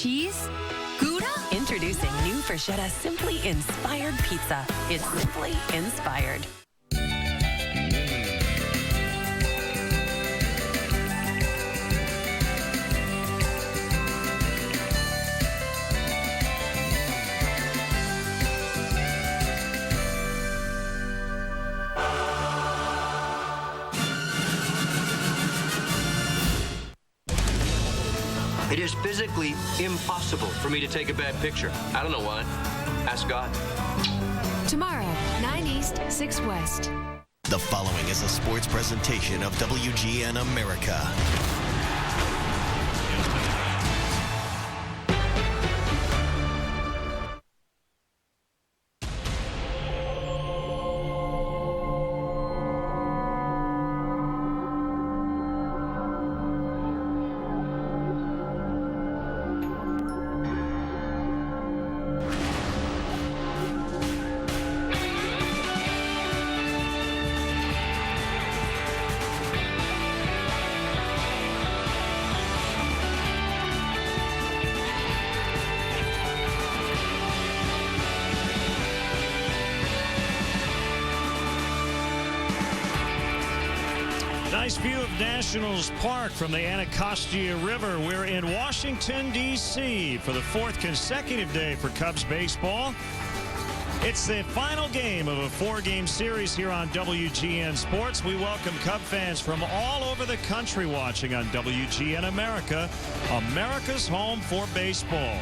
cheese? Gouda? Introducing new Freschetta Simply Inspired Pizza. It's simply inspired. It is physically impossible for me to take a bad picture. I don't know why. Ask God. Tomorrow, 9 East, 6 West. The following is a sports presentation of WGN America. Nice view of Nationals Park from the Anacostia River. We're in Washington, D.C. for the 4th consecutive day for Cubs baseball. It's the final game of a 4-game series here on WGN Sports. We welcome Cub fans from all over the country watching on WGN America, America's home for baseball.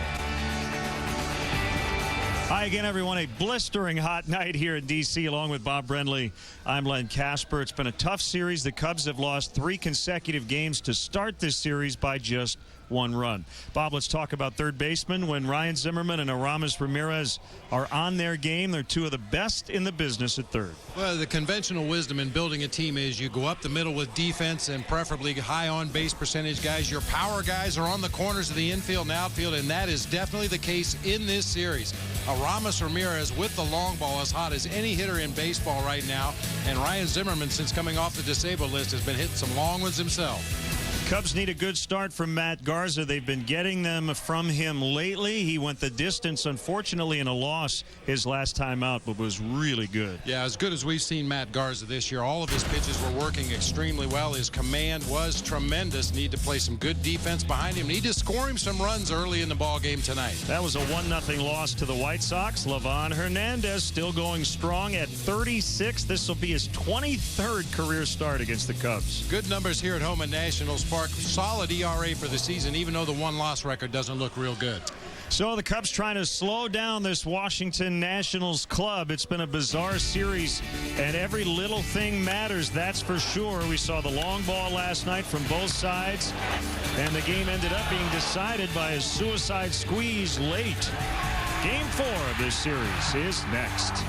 Hi again, everyone. A blistering hot night here in D.C. along with Bob Brenly. I'm Len Casper. It's been a tough series. The Cubs have lost 3 consecutive games to start this series by just 1 run. Bob, let's talk about third baseman. When Ryan Zimmerman and Aramis Ramirez are on their game, they're 2 of the best in the business at third. Well, the conventional wisdom in building a team is you go up the middle with defense and preferably high on-base percentage guys. Your power guys are on the corners of the infield and outfield, and that is definitely the case in this series. Aramis Ramirez with the long ball as hot as any hitter in baseball right now, and Ryan Zimmerman, since coming off the disabled list, has been hitting some long ones himself. Cubs need a good start from Matt Garza. They've been getting them from him lately. He went the distance, unfortunately, in a loss his last time out, but was really good. Yeah, as good as we've seen Matt Garza this year. All of his pitches were working extremely well. His command was tremendous. Need to play some good defense behind him. Need to score him some runs early in the ball game tonight. That was a 1-0 loss to the White Sox. Livan Hernandez still going strong at 36. This will be his 23rd career start against the Cubs. Good numbers here at home at Nationals Park. Solid ERA for the season, even though the 1-loss record doesn't look real good. So the Cubs trying to slow down this Washington Nationals club. It's been a bizarre series, and every little thing matters, that's for sure. We saw the long ball last night from both sides, and the game ended up being decided by a suicide squeeze late. Game 4 of this series is next.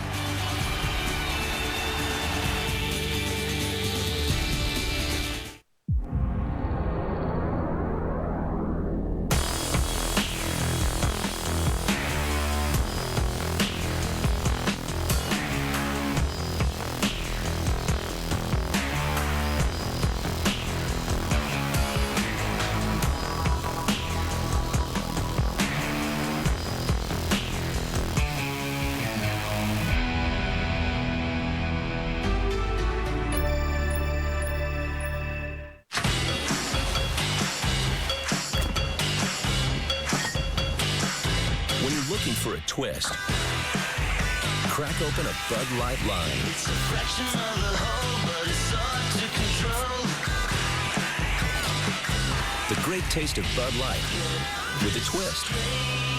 Looking for a twist? Crack open a Bud Light line. It's a fraction of the whole, but it's hard to control. The great taste of Bud Light with a twist.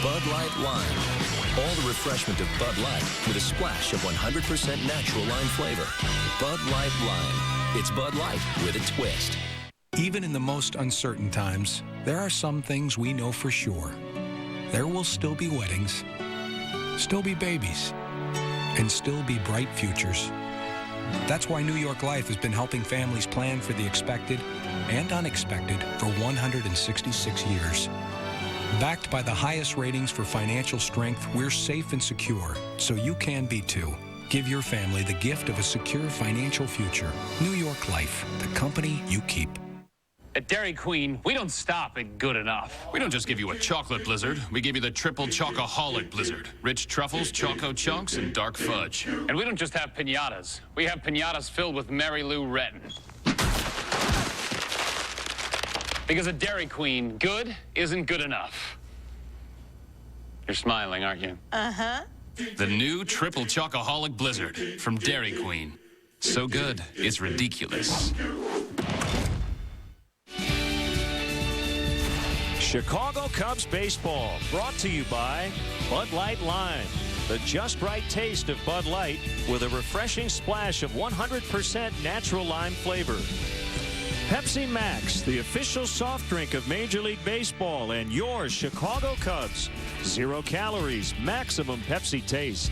Bud Light Lime. All the refreshment of Bud Light with a splash of 100% natural lime flavor. Bud Light Lime. It's Bud Light with a twist. Even in the most uncertain times, there are some things we know for sure. There will still be weddings, still be babies, and still be bright futures. That's why New York Life has been helping families plan for the expected and unexpected for 166 years. Backed by the highest ratings for financial strength, we're safe and secure, so you can be too. Give your family the gift of a secure financial future. New York Life, the company you keep. At Dairy Queen, we don't stop at good enough. We don't just give you a chocolate blizzard. We give you the triple chocoholic blizzard. Rich truffles, choco chunks, and dark fudge. And we don't just have piñatas. We have piñatas filled with Mary Lou Retton. Because at Dairy Queen, good isn't good enough. You're smiling, aren't you? Uh-huh. The new triple chocoholic blizzard from Dairy Queen. So good, it's ridiculous. Chicago Cubs baseball brought to you by Bud Light Lime. The just right taste of Bud Light with a refreshing splash of 100% natural lime flavor. Pepsi Max, the official soft drink of Major League Baseball, and your Chicago Cubs. 0 calories, maximum Pepsi taste.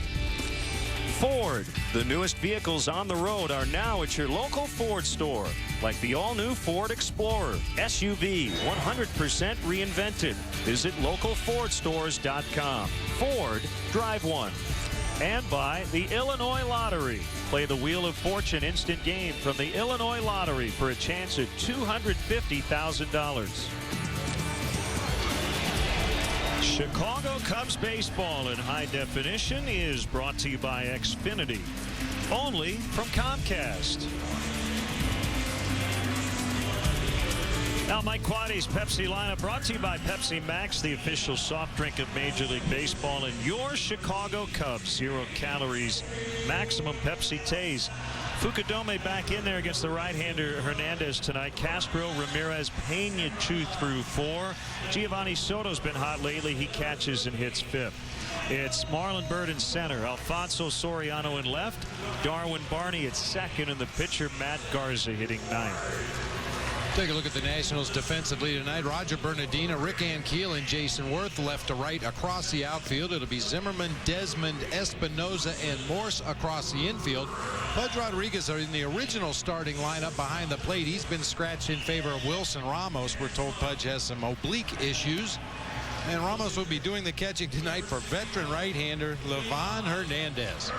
Ford, the newest vehicles on the road are now at your local Ford store, like the all-new Ford Explorer, SUV, 100% reinvented. Visit localfordstores.com. Ford, drive one. And by the Illinois Lottery. Play the Wheel of Fortune instant game from the Illinois Lottery for a chance at $250,000. Chicago Cubs baseball in high definition is brought to you by Xfinity, only from Comcast. Now, Mike Quaddy's Pepsi lineup brought to you by Pepsi Max, the official soft drink of Major League Baseball, and your Chicago Cubs. 0 calories, maximum Pepsi taste. Fukudome back in there against the right-hander Hernandez tonight. Castro, Ramirez, Pena 2 through 4. Giovanni Soto's been hot lately. He catches and hits 5th. It's Marlon Byrd in center, Alfonso Soriano in left, Darwin Barney at 2nd, and the pitcher Matt Garza hitting 9th. Take a look at the Nationals defensively tonight. Roger Bernardino, Rick Ankiel, and Jason Worth left to right across the outfield. It'll be Zimmerman, Desmond, Espinoza, and Morse across the infield. Pudge Rodriguez are in the original starting lineup behind the plate. He's been scratched in favor of Wilson Ramos. We're told Pudge has some oblique issues. And Ramos will be doing the catching tonight for veteran right-hander Livan Hernandez.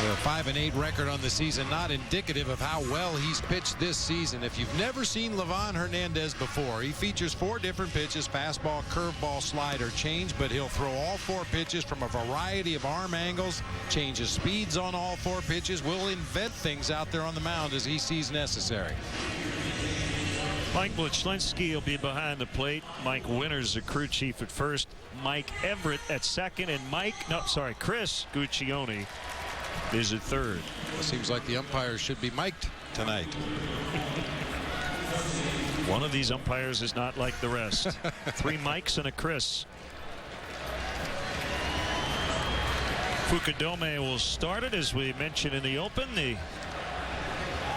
A 5-8 record on the season, not indicative of how well he's pitched this season. If you've never seen Livan Hernandez before, he features 4 different pitches: fastball, curveball, slider, change, but he'll throw all 4 pitches from a variety of arm angles, changes speeds on all 4 pitches, will invent things out there on the mound as he sees necessary. Mike Blechinski will be behind the plate. Mike Winters, the crew chief, at first. Mike Everett at 2nd, and Chris Guccione is at 3rd. Well, seems like the umpires should be mic'd tonight. One of these umpires is not like the rest. 3 Mikes and a Chris. Fukudome will start it, as we mentioned in the open. The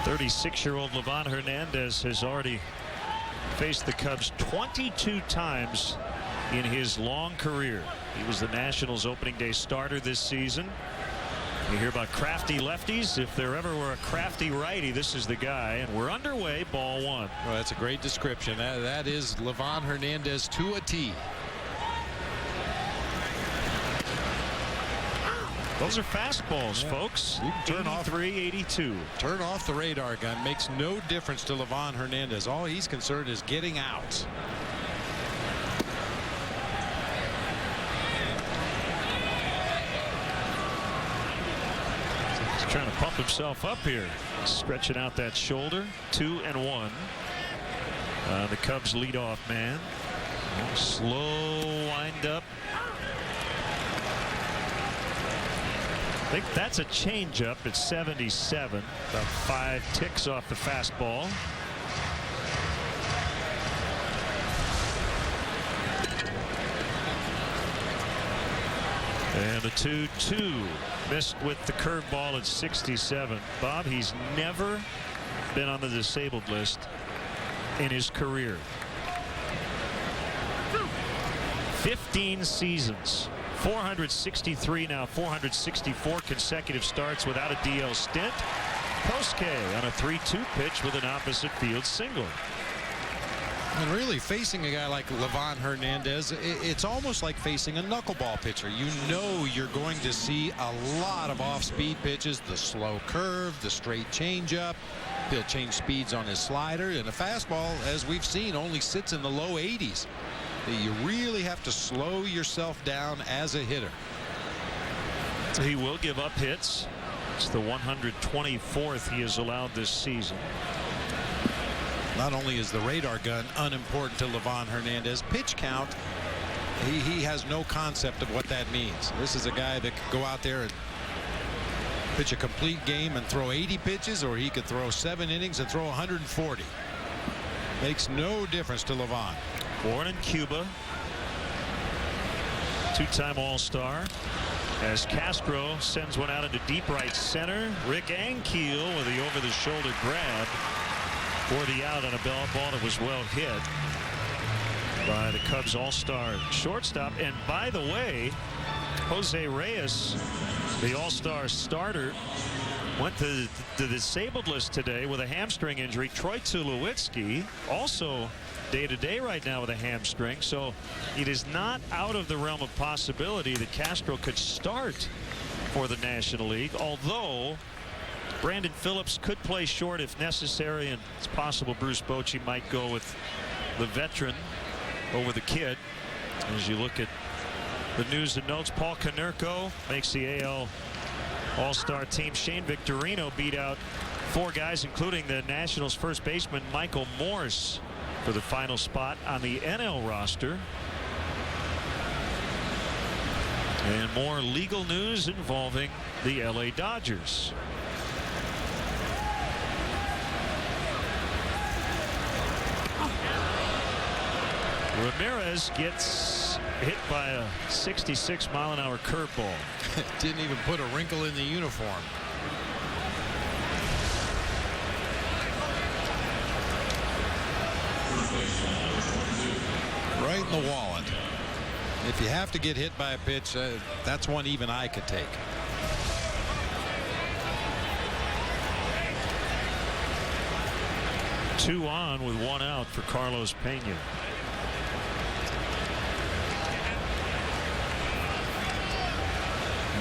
36-year-old Livan Hernandez has already faced the Cubs 22 times in his long career. He was the Nationals opening day starter this season. You hear about crafty lefties. If there ever were a crafty righty, this is the guy. And we're underway, ball 1. Well, that's a great description. That is Livan Hernandez to a T. Those are fastballs, folks. You can turn 83-82. Turn off the radar gun. Makes no difference to Livan Hernandez. All he's concerned is getting out. Trying to pump himself up here, stretching out that shoulder. 2-1. The Cubs leadoff man. Slow wind up. I think that's a changeup at 77. About 5 ticks off the fastball. And the 2-2 missed with the curveball at 67. Bob, he's never been on the disabled list in his career. 15 seasons, 463 now, 464 consecutive starts without a DL stint. Post-K on a 3-2 pitch with an opposite field single. And really, facing a guy like Livan Hernandez, it's almost like facing a knuckleball pitcher. You know you're going to see a lot of off-speed pitches, the slow curve, the straight changeup. He'll change speeds on his slider, and a fastball, as we've seen, only sits in the low 80s. You really have to slow yourself down as a hitter. He will give up hits. It's the 124th he has allowed this season. Not only is the radar gun unimportant to Livan Hernandez, pitch count, he has no concept of what that means. This is a guy that could go out there and pitch a complete game and throw 80 pitches, or he could throw 7 innings and throw 140. Makes no difference to Livan. Born in Cuba, two-time All-Star. As Castro sends one out into deep right center, Rick Ankiel with the over-the-shoulder grab for the out on a ball that was well hit by the Cubs All-Star shortstop. And by the way, Jose Reyes, the All-Star starter, went to the disabled list today with a hamstring injury. Troy Tulowitzki also day-to-day right now with a hamstring, so it is not out of the realm of possibility that Castro could start for the National League, although Brandon Phillips could play short if necessary, and it's possible Bruce Bochy might go with the veteran over the kid. As you look at the news and notes, Paul Konerko makes the AL All-Star team. Shane Victorino beat out 4 guys, including the Nationals first baseman Michael Morse, for the final spot on the NL roster. And more legal news involving the LA Dodgers. Ramirez gets hit by a 66-mile-an-hour curveball. Didn't even put a wrinkle in the uniform. Right in the wallet. If you have to get hit by a pitch, that's one even I could take. Two on with 1 out for Carlos Pena.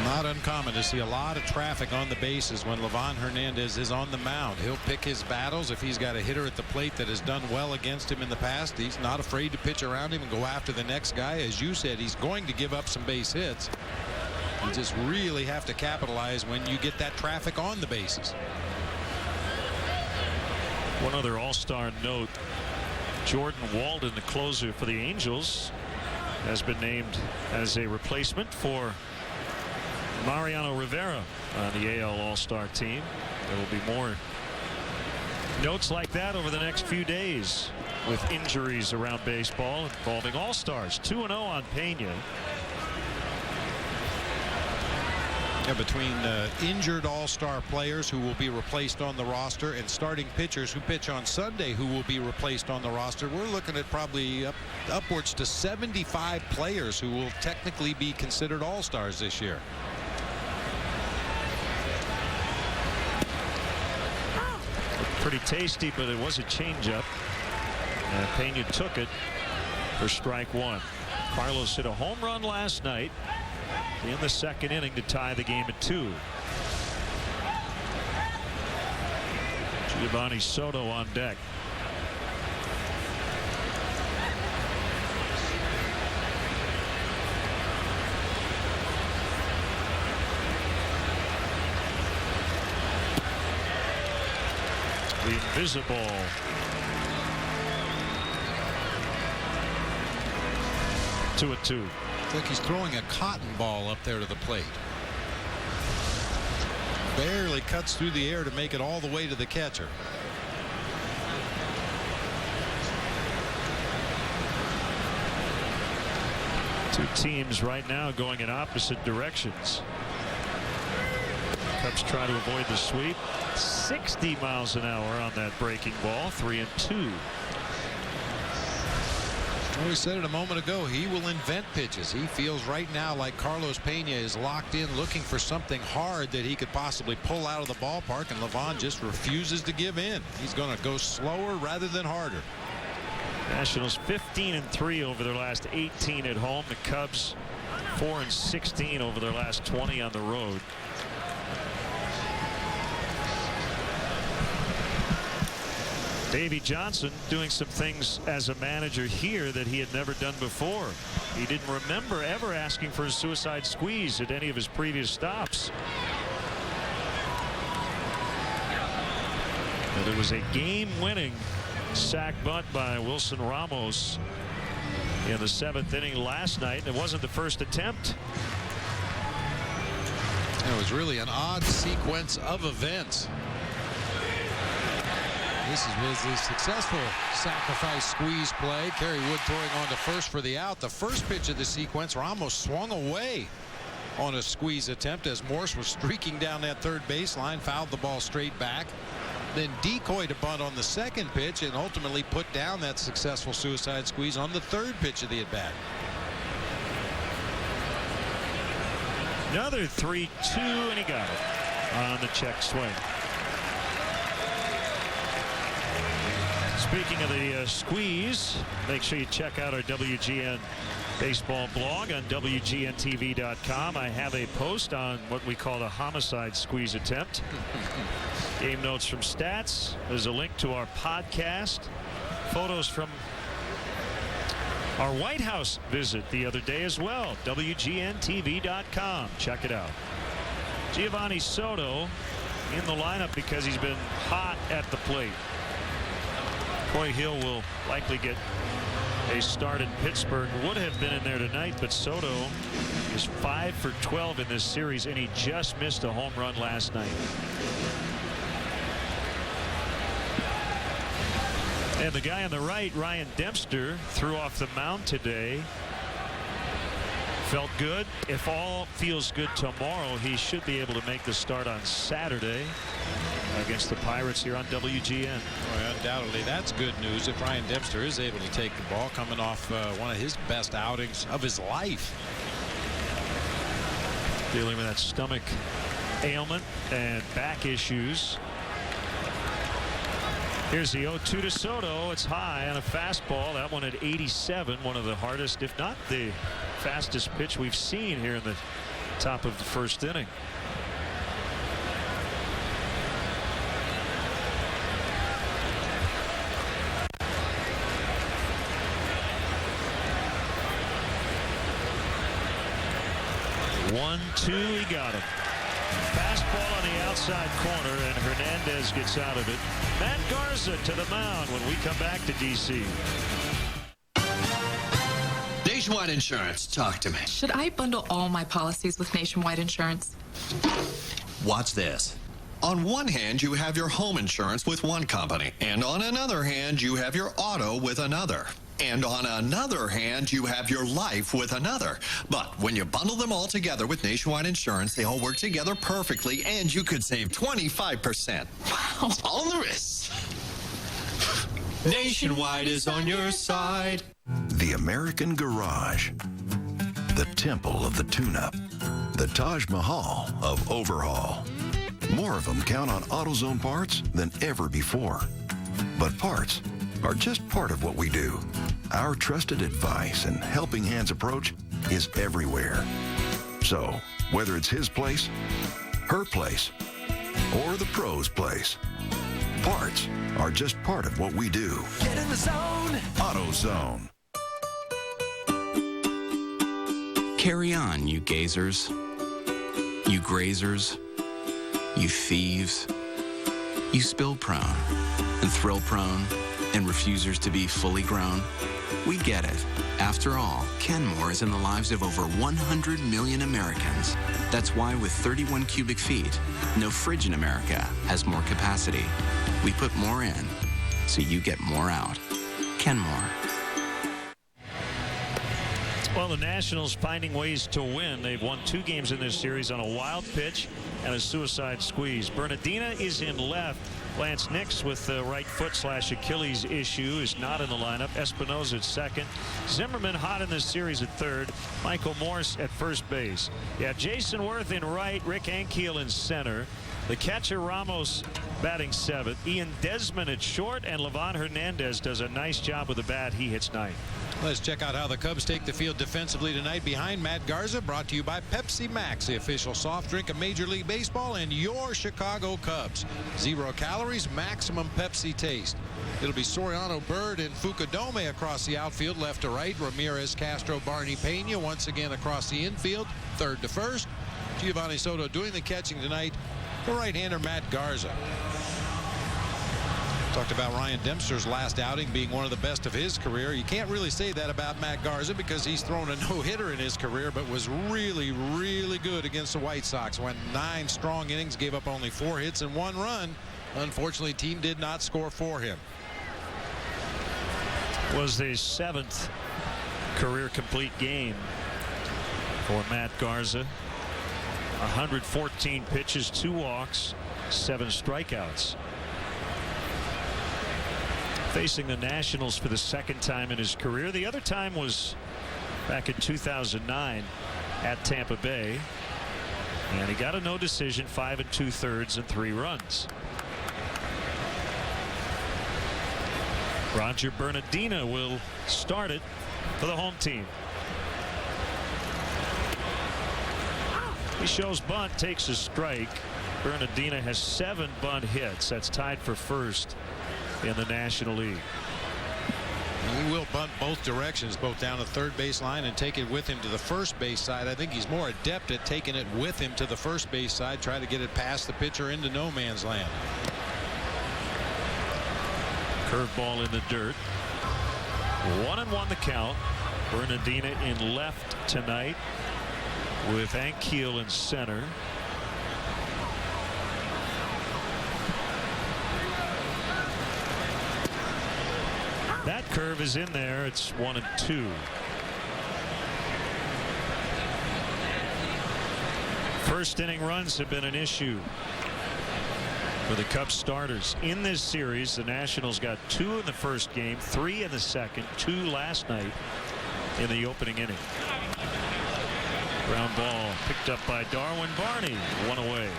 Not uncommon to see a lot of traffic on the bases when Livan Hernandez is on the mound. He'll pick his battles. If he's got a hitter at the plate that has done well against him in the past, he's not afraid to pitch around him and go after the next guy. As you said, he's going to give up some base hits. You just really have to capitalize when you get that traffic on the bases. One other All-Star note: Jordan Walden, the closer for the Angels, has been named as a replacement for Mariano Rivera on the AL All-Star team. There will be more notes like that over the next few days with injuries around baseball involving All-Stars. 2-0 on Pena. Yeah, between injured All-Star players who will be replaced on the roster and starting pitchers who pitch on Sunday who will be replaced on the roster, we're looking at probably upwards to 75 players who will technically be considered All-Stars this year. Pretty tasty, but it was a changeup. And Pena took it for strike 1. Carlos hit a home run last night in the second inning to tie the game at 2. Giovanni Soto on deck. The invisible. Two at 2. It's like he's throwing a cotton ball up there to the plate. Barely cuts through the air to make it all the way to the catcher. Two teams right now going in opposite directions. Cubs try to avoid the sweep. 60 miles an hour on that breaking ball. 3-2. Well, we said it a moment ago, he will invent pitches. He feels right now like Carlos Pena is locked in looking for something hard that he could possibly pull out of the ballpark, and Livan just refuses to give in. He's going to go slower rather than harder. Nationals 15-3 over their last 18 at home. The Cubs 4-16 over their last 20 on the road. Davey Johnson doing some things as a manager here that he had never done before. He didn't remember ever asking for a suicide squeeze at any of his previous stops. And it was a game-winning sac bunt by Wilson Ramos in the 7th inning last night. It wasn't the first attempt. It was really an odd sequence of events. This was a successful sacrifice squeeze play. Kerry Wood throwing on to first for the out. The first pitch of the sequence, Ramos swung away on a squeeze attempt as Morse was streaking down that third baseline, fouled the ball straight back, then decoyed a bunt on the second pitch and ultimately put down that successful suicide squeeze on the third pitch of the at-bat. Another 3-2, and he got it on the check swing. Speaking of the squeeze, make sure you check out our WGN baseball blog on WGNTV.com. I have a post on what we call a homicide squeeze attempt. Game notes from stats. There's a link to our podcast. Photos from our White House visit the other day as well. WGNTV.com. Check it out. Giovanni Soto in the lineup because he's been hot at the plate. Coy Hill will likely get a start in Pittsburgh. Would have been in there tonight, but Soto is 5 for 12 in this series, and he just missed a home run last night. And the guy on the right, Ryan Dempster, threw off the mound today. Felt good. If all feels good tomorrow, he should be able to make the start on Saturday against the Pirates here on WGN. Well, undoubtedly, that's good news if Ryan Dempster is able to take the ball, coming off one of his best outings of his life. Dealing with that stomach ailment and back issues. Here's the 0-2 to Soto. It's high on a fastball. That one at 87, one of the hardest, if not the fastest pitch we've seen here in the top of the first inning. One, two, he got him. Fastball on the outside corner, and Hernandez gets out of it. Matt Garza to the mound when we come back to D.C. Nationwide Insurance, talk to me. Should I bundle all my policies with Nationwide Insurance? Watch this. On one hand, you have your home insurance with one company, and on another hand, you have your auto with another. And on another hand, you have your life with another. But when you bundle them all together with Nationwide Insurance, they all work together perfectly, and you could save 25%. Wow. On the wrist. Nationwide is on your side. The American Garage. The temple of the tune-up. The Taj Mahal of overhaul. More of them count on AutoZone parts than ever before. But parts are just part of what we do. Our trusted advice and helping hands approach is everywhere. So, whether it's his place, her place, or the pro's place, parts are just part of what we do. Get in the zone. AutoZone. Carry on, you gazers, you grazers, you thieves, you spill-prone and thrill-prone and refusers to be fully grown. We get it. After all, Kenmore is in the lives of over 100 million Americans. That's why with 31 cubic feet, no fridge in America has more capacity. We put more in, so you get more out. Kenmore. Well, the Nationals finding ways to win. They've won 2 games in this series on a wild pitch and a suicide squeeze. Bernardina is in left. Lance Nix with the right foot / Achilles issue is not in the lineup. Espinosa at second. Zimmerman hot in this series at third. Michael Morse at first base. You have Jason Worth in right. Rick Ankiel in center. The catcher Ramos batting 7th. Ian Desmond at short, and Livan Hernandez does a nice job with the bat. He hits 9th. Let's check out how the Cubs take the field defensively tonight. Behind Matt Garza, brought to you by Pepsi Max, the official soft drink of Major League Baseball and your Chicago Cubs. 0 calories, maximum Pepsi taste. It'll be Soriano, Bird, and Fukudome across the outfield, left to right. Ramirez, Castro, Barney, Pena once again across the infield, third to first. Giovanni Soto doing the catching tonight. The right-hander Matt Garza. Talked about Ryan Dempster's last outing being one of the best of his career. You can't really say that about Matt Garza because he's thrown a no-hitter in his career, but was really, really good against the White Sox. Went 9 strong innings, gave up only 4 hits and 1 run. Unfortunately, team did not score for him. Was his 7th career complete game for Matt Garza. 114 pitches, 2 walks, 7 strikeouts. Facing the Nationals for the 2nd time in his career. The other time was back in 2009 at Tampa Bay. And he got a no decision, 5 2/3 and 3 runs. Roger Bernardina will start it for the home team. He shows bunt, takes a strike. Bernardina has 7 bunt hits. That's tied for first in the National League. He will bunt both directions, both down the third base line and take it with him to the first base side. I think he's more adept at taking it with him to the first base side, try to get it past the pitcher into no man's land. Curveball in the dirt. 1-1 the count. Bernardina in left tonight with Ankiel in center. That curve is in there. It's 1-2. First inning runs have been an issue for the Cubs starters in this series. The Nationals got 2 in the first game, 3 in the second, 2 last night in the opening inning. Ground ball picked up by Darwin Barney, 1 away.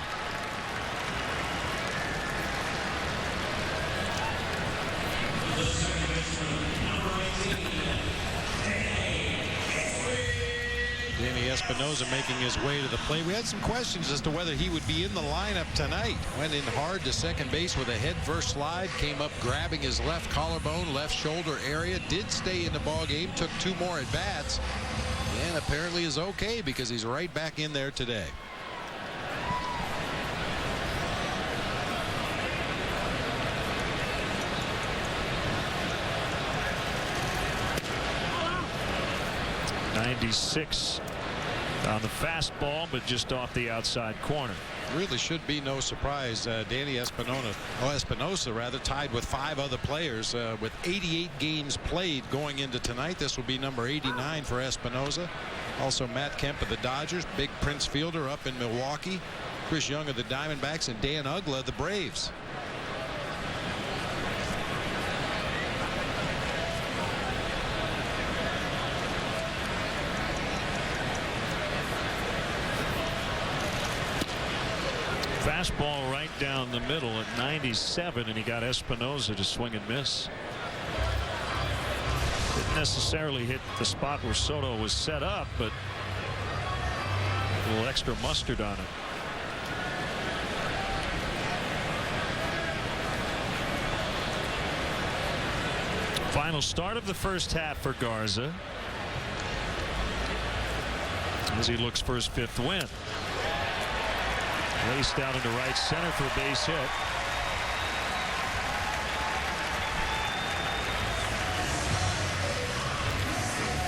Danny Espinosa making his way to the plate. We had some questions as to whether he would be in the lineup tonight. Went in hard to second base with a head first slide, came up grabbing his left collarbone, left shoulder area, did stay in the ball game, took 2 more at bats, and apparently is okay because he's right back in there today. '96 on the fastball, but just off the outside corner. Really should be no surprise. Danny Espinosa rather tied with 5 other players with 88 games played going into tonight. This will be number 89 for Espinosa. Also Matt Kemp of the Dodgers, Big Prince Fielder up in Milwaukee, Chris Young of the Diamondbacks, and Dan Uggla of the Braves. Fastball right down the middle at 97, and he got Espinosa to swing and miss. Didn't necessarily hit the spot where Soto was set up, but a little extra mustard on it. Final start of the first half for Garza as he looks for his 5th win. Raced out into right center for a base hit.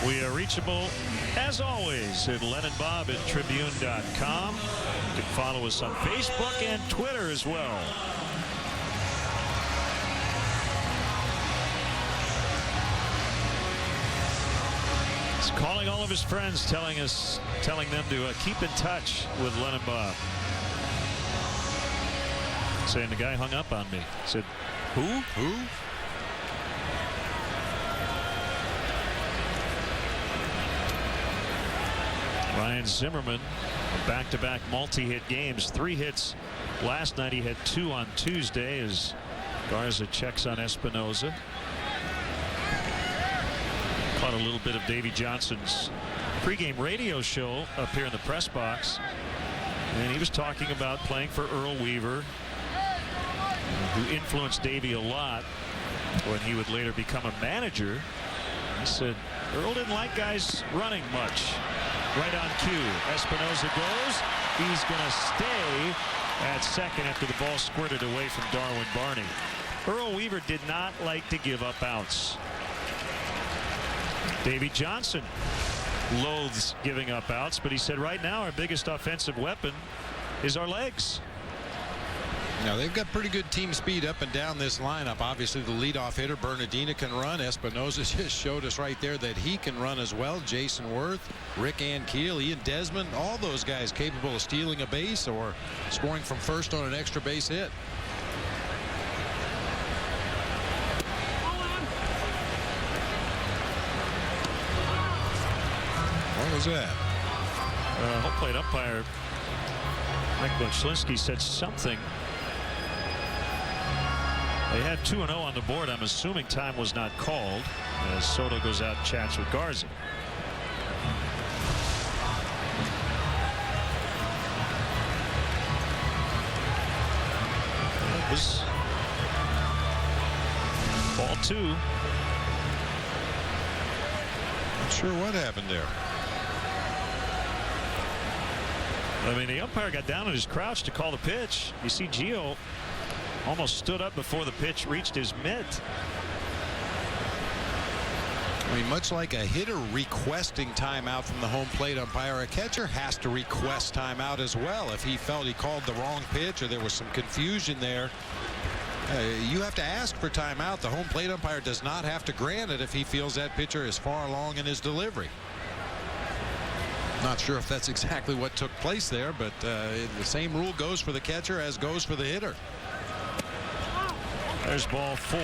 We are reachable, as always, at LennonBob@Tribune.com. You can follow us on Facebook and Twitter as well. He's calling all of his friends, telling them to keep in touch with Len and Bob. Saying the guy hung up on me. Said, who? Ryan Zimmerman, back-to-back multi-hit games, 3 hits last night. He had 2 on Tuesday as Garza checks on Espinosa. Caught a little bit of Davey Johnson's pregame radio show up here in the press box, and he was talking about playing for Earl Weaver, who influenced Davey a lot when he would later become a manager. He said Earl didn't like guys running much. Right on cue, Espinosa goes. He's going to stay at second after the ball squirted away from Darwin Barney. Earl Weaver did not like to give up outs. Davey Johnson loathes giving up outs, but he said right now our biggest offensive weapon is our legs. Now they've got pretty good team speed up and down this lineup. Obviously the leadoff hitter Bernardina can run. Espinosa just showed us right there that he can run as well. Jason Worth, Rick Ankiel, Ian Desmond, all those guys capable of stealing a base or scoring from first on an extra base hit. What was that? Home plate umpire Mike Buchlinski said something. They had 2-0 on the board. I'm assuming time was not called as Soto goes out and chats with Garza. It was ball 2. Not sure what happened there. I mean, the umpire got down on his crouch to call the pitch. You see Gio almost stood up before the pitch reached his mitt. I mean, much like a hitter requesting timeout from the home plate umpire, a catcher has to request timeout as well. If he felt he called the wrong pitch or there was some confusion there, you have to ask for timeout. The home plate umpire does not have to grant it if he feels that pitcher is far along in his delivery. Not sure if that's exactly what took place there, but the same rule goes for the catcher as goes for the hitter. There's ball 4.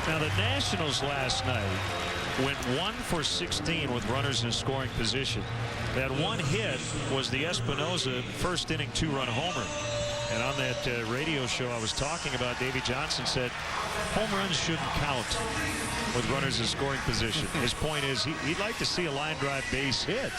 Now the Nationals last night went 1 for 16 with runners in scoring position. That one hit was the Espinosa first inning 2-run homer. And on that radio show I was talking about, Davey Johnson said home runs shouldn't count with runners in scoring position. His point is he'd like to see a line drive base hit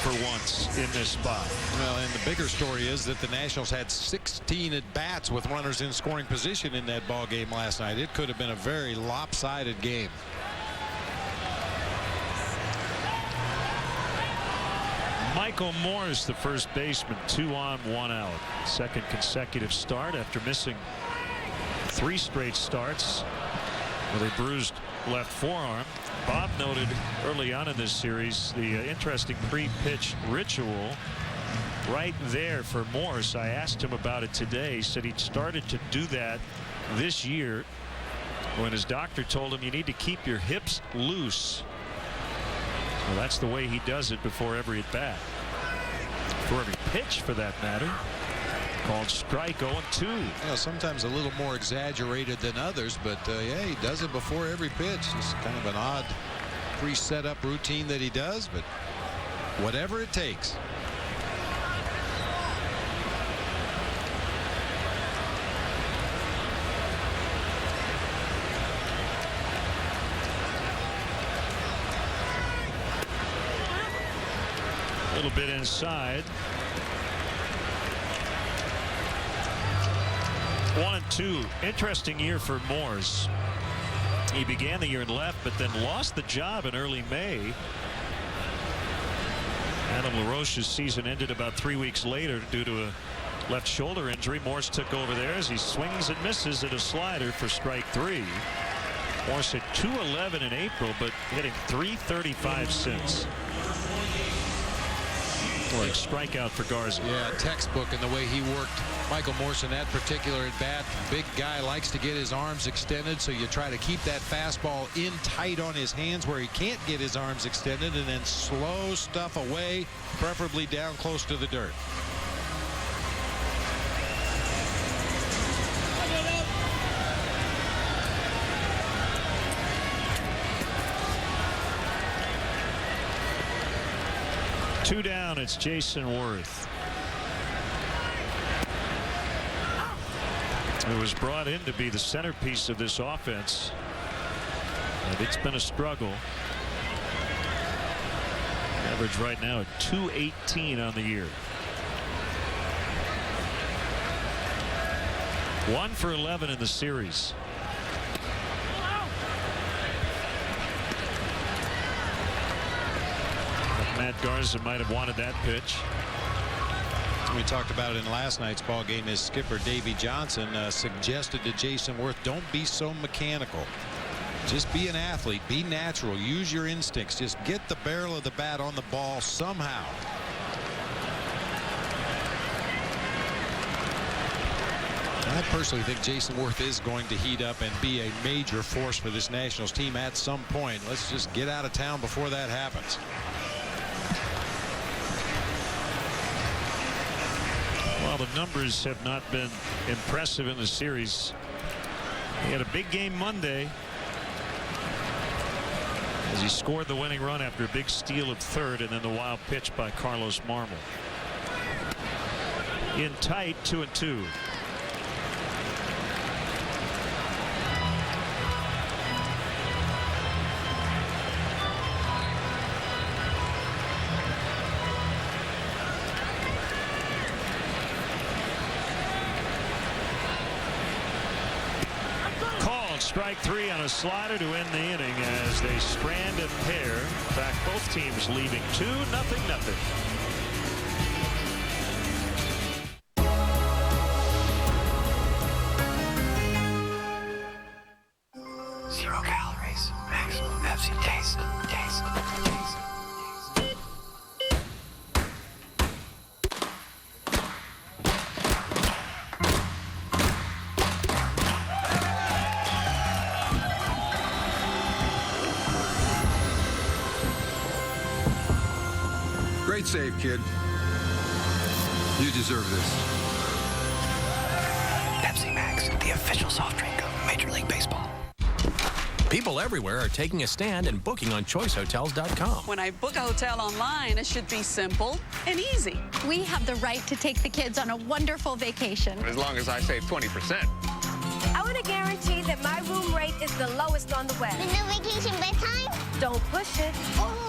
for once in this spot. Well, and the bigger story is that the Nationals had 16 at bats with runners in scoring position in that ball game last night. It could have been a very lopsided game. Michael Morse, the first baseman, 2 on, 1 out. Second consecutive start after missing 3 straight starts with a bruised left forearm. Bob noted early on in this series the interesting pre-pitch ritual right there for Morse. I asked him about it today. He said he'd started to do that this year when his doctor told him you need to keep your hips loose. Well, that's the way he does it before every at bat, for every pitch for that matter. Called strikeout 2. Yeah, sometimes a little more exaggerated than others, but yeah, he does it before every pitch. It's kind of an odd pre-set up routine that he does, but whatever it takes. A little bit inside. 1-2. Interesting year for Morse. He began the year in left, but then lost the job in early May. Adam LaRoche's season ended about 3 weeks later due to a left shoulder injury. Morse took over there as he swings and misses at a slider for strike 3. Morse hit .211 in April, but hitting .335 since. Like strikeout for Garza. Yeah, textbook in the way he worked Michael Morse in that particular at bat. Big guy likes to get his arms extended, so you try to keep that fastball in tight on his hands where he can't get his arms extended, and then slow stuff away, preferably down close to the dirt. Two down, it's Jason Worth. Who was brought in to be the centerpiece of this offense But it's been a struggle. Average right now at .218 on the year. 1 for 11 in the series. Matt Garza might have wanted that pitch. We talked about it in last night's ball game as skipper Davey Johnson suggested to Jason Worth, don't be so mechanical. Just be an athlete. Be natural. Use your instincts. Just get the barrel of the bat on the ball somehow. I personally think Jason Worth is going to heat up and be a major force for this Nationals team at some point. Let's just get out of town before that happens. Well, the numbers have not been impressive in the series. He had a big game Monday as he scored the winning run after a big steal of third, and then the wild pitch by Carlos Marmol. In tight, 2-2. Strike 3 on a slider to end the inning as they strand and pair. In fact, both teams leaving 2-0. Zero calories, maximum Pepsi taste. Great save, kid. You deserve this. Pepsi Max, the official soft drink of Major League Baseball. People everywhere are taking a stand and booking on choicehotels.com. When I book a hotel online, it should be simple and easy. We have the right to take the kids on a wonderful vacation. As long as I save 20%. I want to guarantee that my room rate is the lowest on the web. The no vacation bedtime? Don't push it. Oh.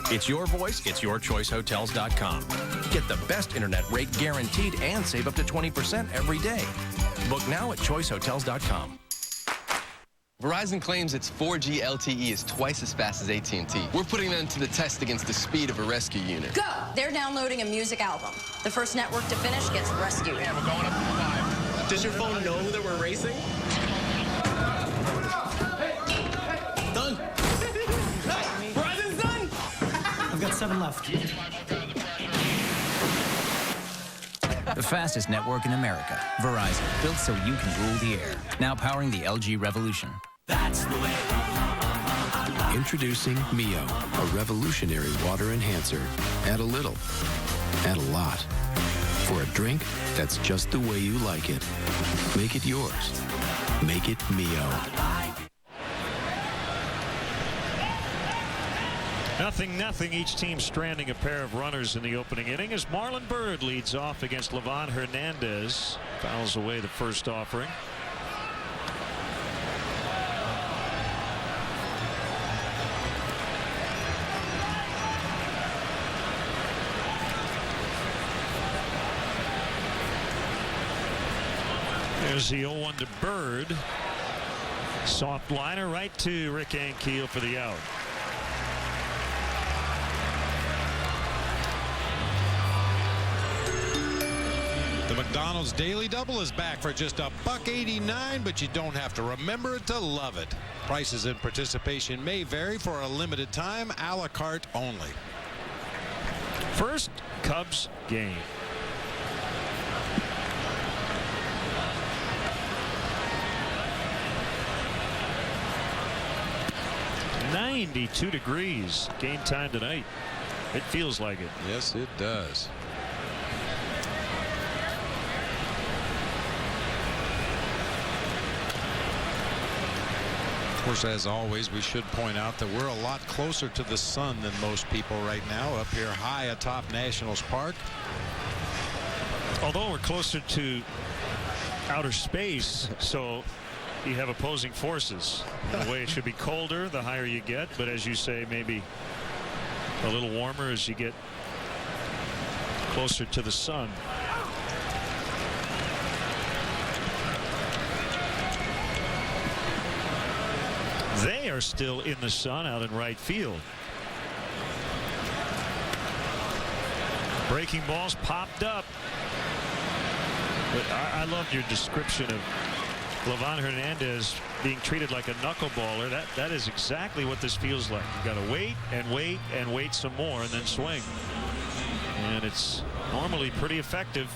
It's your voice, it's your choicehotels.com. Get the best internet rate guaranteed and save up to 20% every day. Book now at choicehotels.com. Verizon claims its 4G LTE is twice as fast as AT&T. We're putting them to the test against the speed of a rescue unit. Go! They're downloading a music album. The first network to finish gets rescued. Yeah, we're going up to 5. Does your phone know that we're racing? Done. Verizon's done! I've got 7 left. The fastest network in America. Verizon, built so you can rule the air. Now powering the LG Revolution. That's the way. Introducing Mio, a revolutionary water enhancer. Add a little, add a lot. For a drink that's just the way you like it. Make it yours. Make it Mio. 0-0. Each team stranding a pair of runners in the opening inning as Marlon Byrd leads off against Livan Hernandez. Fouls away the first offering. There's the 0-1 to Byrd. Soft liner right to Rick Ankiel for the out. The McDonald's Daily Double is back for just $1.89, but you don't have to remember it to love it. Prices and participation may vary for a limited time, a la carte only. First Cubs game. .92 degrees. Game time tonight. It feels like it. Yes, it does. Of course, as always, we should point out that we're a lot closer to the sun than most people right now, up here high atop Nationals Park. Although we're closer to outer space, so you have opposing forces. In a way, it should be colder the higher you get, but as you say, maybe a little warmer as you get closer to the sun. They are still in the sun out in right field. Breaking balls popped up. But I loved your description of Livan Hernandez being treated like a knuckleballer. That is exactly what this feels like. You've got to wait and wait and wait some more and then swing. And it's normally pretty effective.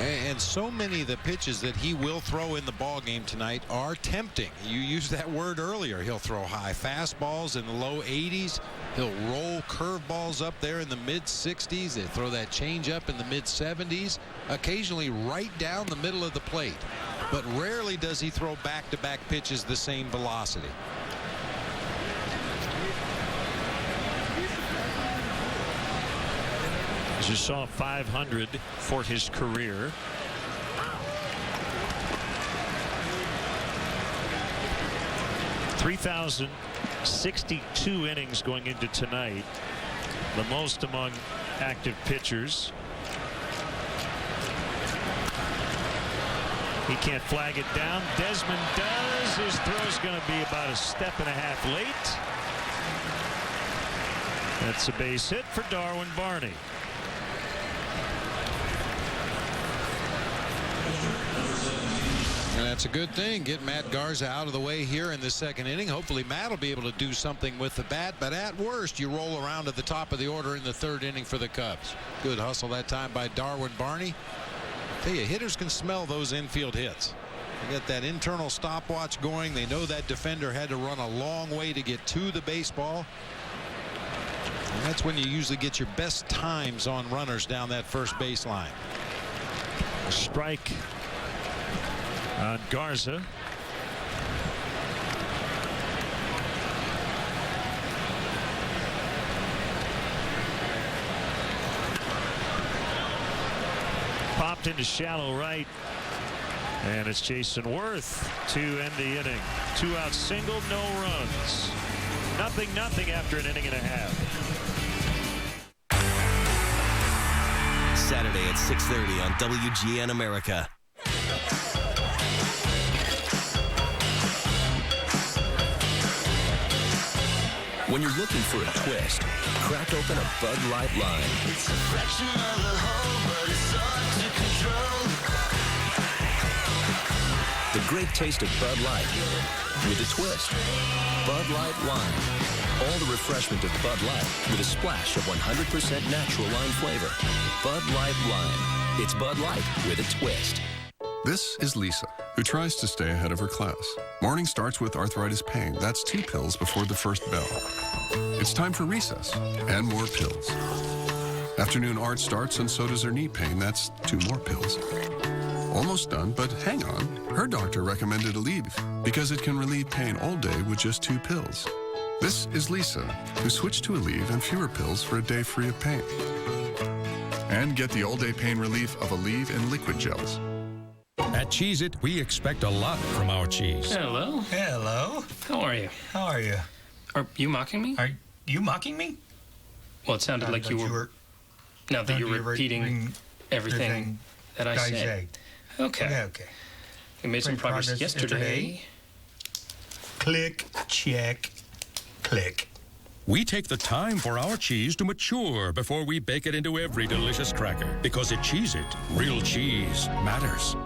And so many of the pitches that he will throw in the ball game tonight are tempting. You used that word earlier. He'll throw high fastballs in the low 80s. He'll roll curveballs up there in the mid 60s. They throw that changeup in the mid 70s, occasionally right down the middle of the plate. But rarely does he throw back-to-back pitches the same velocity. As you saw, 500 for his career. (3,062 innings going into tonight, the most among active pitchers. He can't flag it down. Desmond does. His throw's going to be about a step and a half late. That's a base hit for Darwin Barney. And that's a good thing. Get Matt Garza out of the way here in the second inning. Hopefully Matt will be able to do something with the bat, but at worst you roll around to the top of the order in the third inning for the Cubs. Good hustle that time by Darwin Barney. Tell you, hitters can smell those infield hits. They got that internal stopwatch going. They know that defender had to run a long way to get to the baseball. And that's when you usually get your best times on runners down that first baseline. A strike on Garza. Popped into shallow right, and it's Jason Worth to end the inning. 2-out single, no runs. 0-0 after an inning and a half. Saturday at 6:30 on WGN America. When you're looking for a twist, crack open a Bud Light Lime. It's a fraction of the whole, but it's hard to control. The great taste of Bud Light with a twist. Bud Light Lime. All the refreshment of Bud Light with a splash of 100% natural lime flavor. Bud Light Lime. It's Bud Light with a twist. This is Lisa, who tries to stay ahead of her class. Morning starts with arthritis pain. That's 2 pills before the first bell. It's time for recess and more pills. Afternoon art starts and so does her knee pain. That's 2 more pills. Almost done, but hang on. Her doctor recommended Aleve because it can relieve pain all day with just 2 pills. This is Lisa, who switched to Aleve and fewer pills for a day free of pain. And get the all-day pain relief of Aleve and liquid gels. At Cheez-It, we expect a lot from our cheese. Hello. Hello. How are you? How are you? Are you mocking me? Are you mocking me? Well, it sounded like you were. Now that you're repeating everything that I said. Okay. Okay. We made some progress yesterday. Click, check, click. We take the time for our cheese to mature before we bake it into every delicious cracker. Because at Cheez-It, real cheese matters.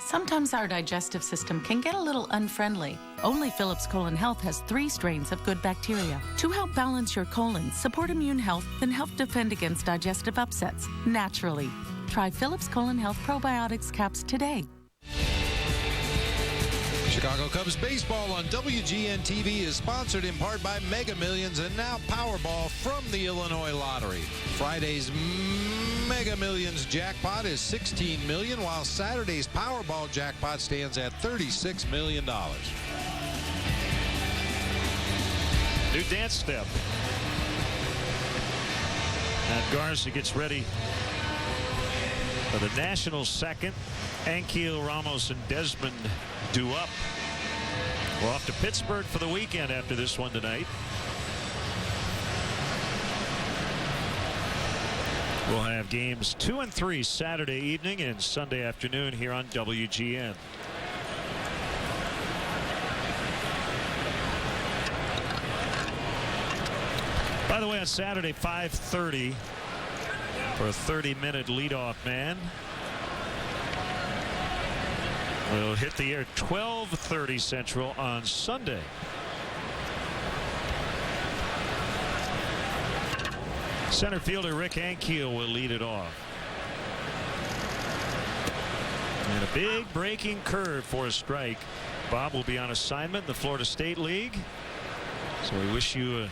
Sometimes our digestive system can get a little unfriendly. Only Philips Colon Health has 3 strains of good bacteria to help balance your colon, support immune health, and help defend against digestive upsets naturally. Try Philips Colon Health Probiotics Caps today. Chicago Cubs baseball on WGN TV is sponsored in part by Mega Millions and now Powerball from the Illinois Lottery. Friday's Mega Millions jackpot is $16 million, while Saturday's Powerball jackpot stands at $36 million. New dance step. And Garza gets ready For the Nationals second, Ankiel, Ramos, and Desmond due up. We're off to Pittsburgh for the weekend after this one tonight. We'll have games 2 and 3 Saturday evening and Sunday afternoon here on WGN. By the way, on Saturday, 5:30 for a 30-minute leadoff man. We'll hit the air 12:30 Central on Sunday. Center fielder Rick Ankiel will lead it off. And a big breaking curve for a strike. Bob will be on assignment in the Florida State League. So we wish you a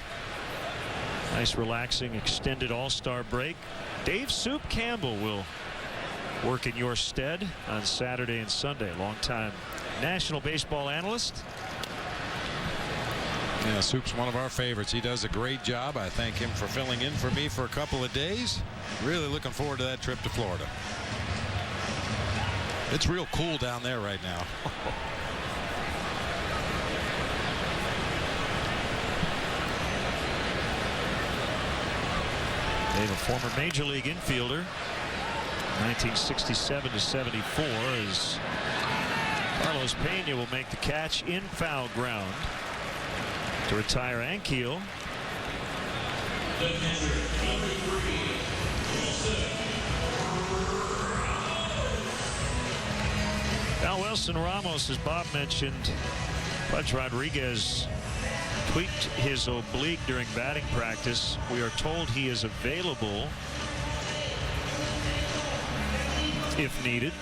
nice, relaxing, extended all-star break. Dave Soup Campbell will work in your stead on Saturday and Sunday. Longtime National Baseball analyst. Yeah, Soup's one of our favorites. He does a great job. I thank him for filling in for me for a couple of days. Really looking forward to that trip to Florida. It's real cool down there right now. Dave, a former Major League infielder, 1967 to 74, as Carlos Pena will make the catch in foul ground to retire Ankiel. Now Wilson Ramos, as Bob mentioned, Pudge Rodriguez tweaked his oblique during batting practice. We are told he is available if needed.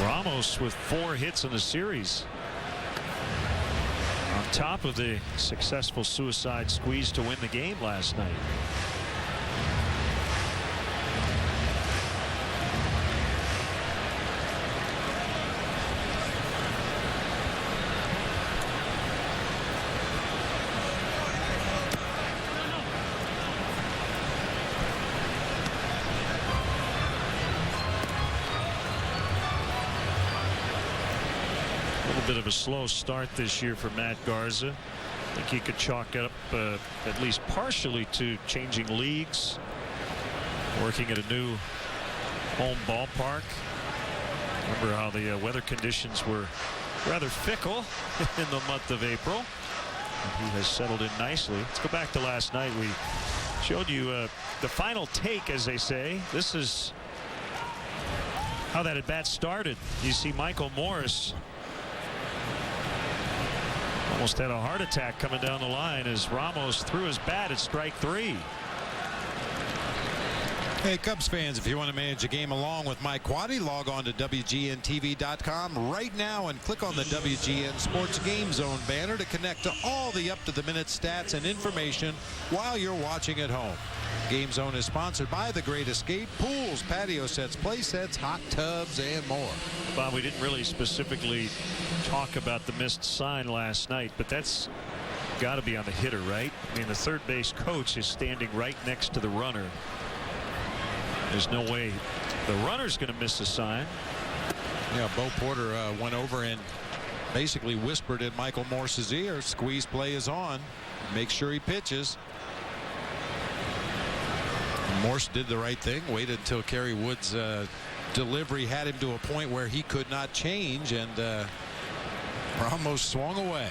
Ramos with 4 hits in the series, on top of the successful suicide squeeze to win the game last night. Bit of a slow start this year for Matt Garza. I think he could chalk it up at least partially to changing leagues, working at a new home ballpark. Remember how the weather conditions were rather fickle in the month of April. And he has settled in nicely. Let's go back to last night. We showed you the final take, as they say. This is how that at bat started. You see Michael Morse almost had a heart attack coming down the line as Ramos threw his bat at strike 3. Hey, Cubs fans, if you want to manage a game along with Mike Quaddy, log on to WGNTV.com right now and click on the WGN Sports Game Zone banner to connect to all the up-to-the-minute stats and information while you're watching at home. Game Zone is sponsored by The Great Escape, pools, patio sets, play sets, hot tubs, and more. Bob, we didn't really specifically talk about the missed sign last night, but that's got to be on the hitter, right? I mean, the third base coach is standing right next to the runner. There's no way the runner's going to miss a sign. Yeah, Bo Porter went over and basically whispered in Michael Morse's ear, squeeze play is on. Make sure he pitches. Morse did the right thing, waited until Kerry Wood's delivery had him to a point where he could not change, and Ramos swung away.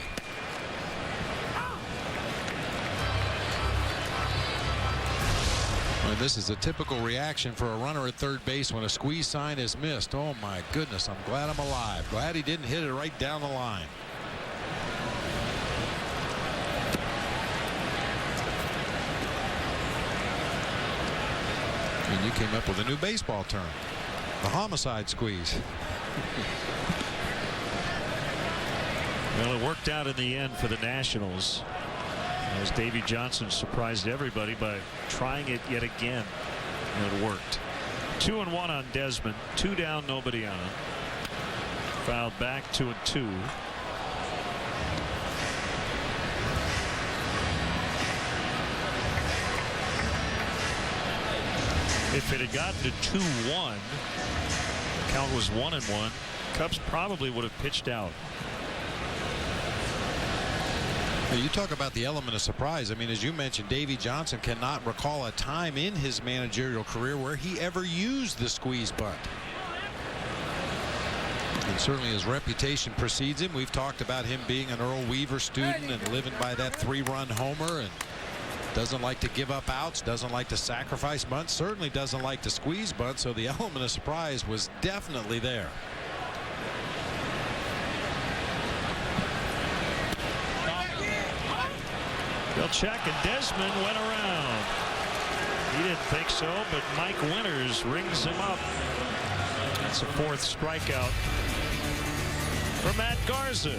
Well, this is a typical reaction for a runner at third base when a squeeze sign is missed. Oh my goodness, I'm glad I'm alive. Glad he didn't hit it right down the line. And you came up with a new baseball term, the homicide squeeze. Well, it worked out in the end for the Nationals, as Davey Johnson surprised everybody by trying it yet again, and it worked. 2-1 on Desmond, 2 down, nobody on. Fouled back 2-2. If it had gotten to 2-1, the count was 1-1. Cubs probably would have pitched out. You talk about the element of surprise. I mean, as you mentioned, Davey Johnson cannot recall a time in his managerial career where he ever used the squeeze bunt. And certainly his reputation precedes him. We've talked about him being an Earl Weaver student and living by that 3-run homer, and doesn't like to give up outs, doesn't like to sacrifice bunts, certainly doesn't like to squeeze bunt. So the element of surprise was definitely there. They'll check, and Desmond went around. He didn't think so, but Mike Winters rings him up. That's a 4th strikeout for Matt Garza.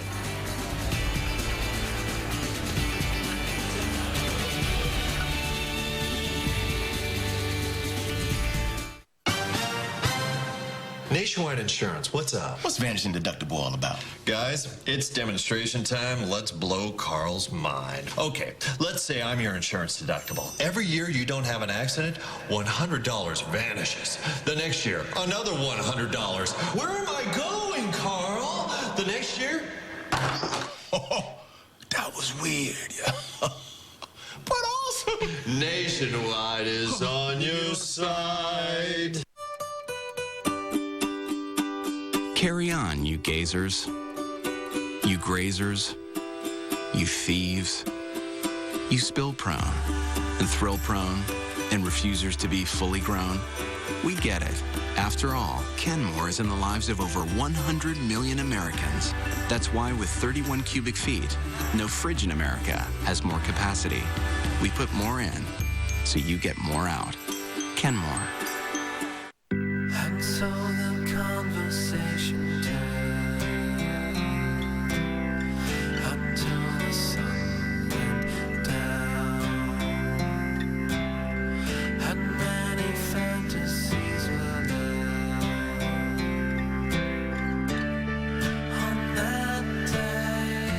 Nationwide Insurance, what's up? What's Vantage and Deductible all about? Guys, it's demonstration time. Let's blow Carl's mind. Okay, let's say I'm your insurance deductible. Every year you don't have an accident, $100 vanishes. The next year, another $100. Where am I going, Carl? The next year? Oh, that was weird. But also, Nationwide is on your side. Carry on, you gazers, you grazers, you thieves, you spill-prone and thrill-prone and refusers to be fully grown. We get it. After all, Kenmore is in the lives of over 100 million Americans. That's why with 31 cubic feet, no fridge in America has more capacity. We put more in, so you get more out. Kenmore. And so the conversation turned until the sun went down, and many fantasies were there on that day.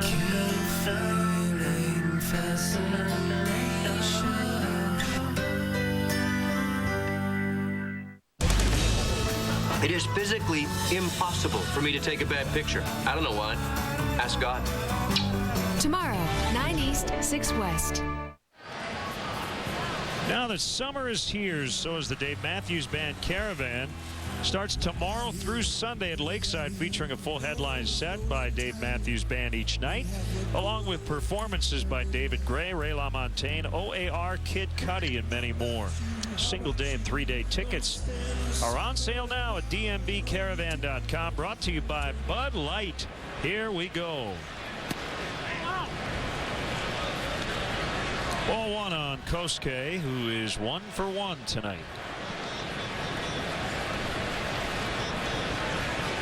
Keep feeling fascination. It is physically impossible for me to take a bad picture. I don't know why. Ask God. Tomorrow, 9 East, 6 West. Now that summer is here, so is the Dave Matthews Band Caravan. Starts tomorrow through Sunday at Lakeside, featuring a full headline set by Dave Matthews Band each night, along with performances by David Gray, Ray LaMontagne, OAR, Kid Cudi, and many more. Single-day and 3-day tickets are on sale now at dmbcaravan.com. Brought to you by Bud Light. Here we go. Ball one on Kosuke, who is 1 for 1 tonight.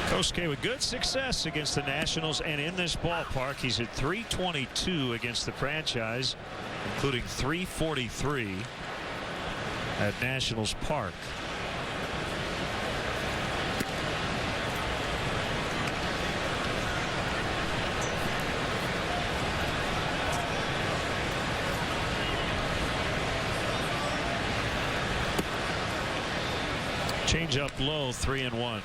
Kosuke with good success against the Nationals, and in this ballpark he's hit .322 against the franchise, including .343 at Nationals Park. Change up low, 3-1.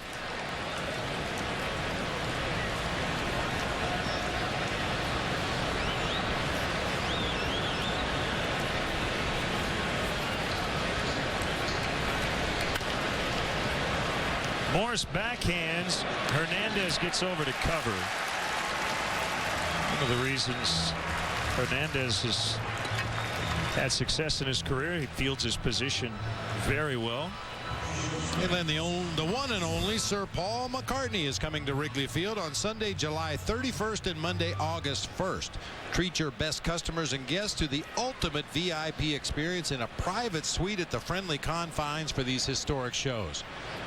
Morris backhands. Hernandez gets over to cover. One of the reasons Hernandez has had success in his career, he fields his position very well. And then the one and only Sir Paul McCartney is coming to Wrigley Field on Sunday, July 31st and Monday, August 1st. Treat your best customers and guests to the ultimate VIP experience in a private suite at the friendly confines for these historic shows.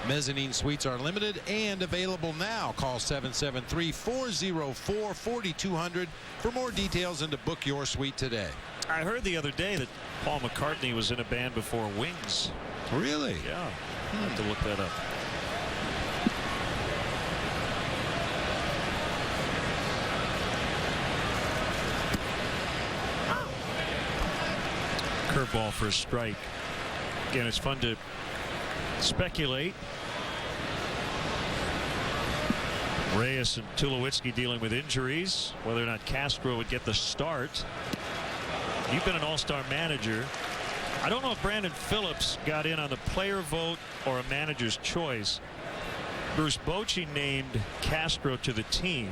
Mezzanine suites are limited and available now. Call 773-404-4200 for more details and to book your suite today. I heard the other day that Paul McCartney was in a band before Wings. Really? Yeah. I'll have to look that up. curveball for a strike. Again, it's fun to speculate. Reyes and Tulowitzki dealing with injuries, whether or not Castro would get the start. You've been an all-star manager. I don't know if Brandon Phillips got in on the player vote or a manager's choice. Bruce Bochy named Castro to the team.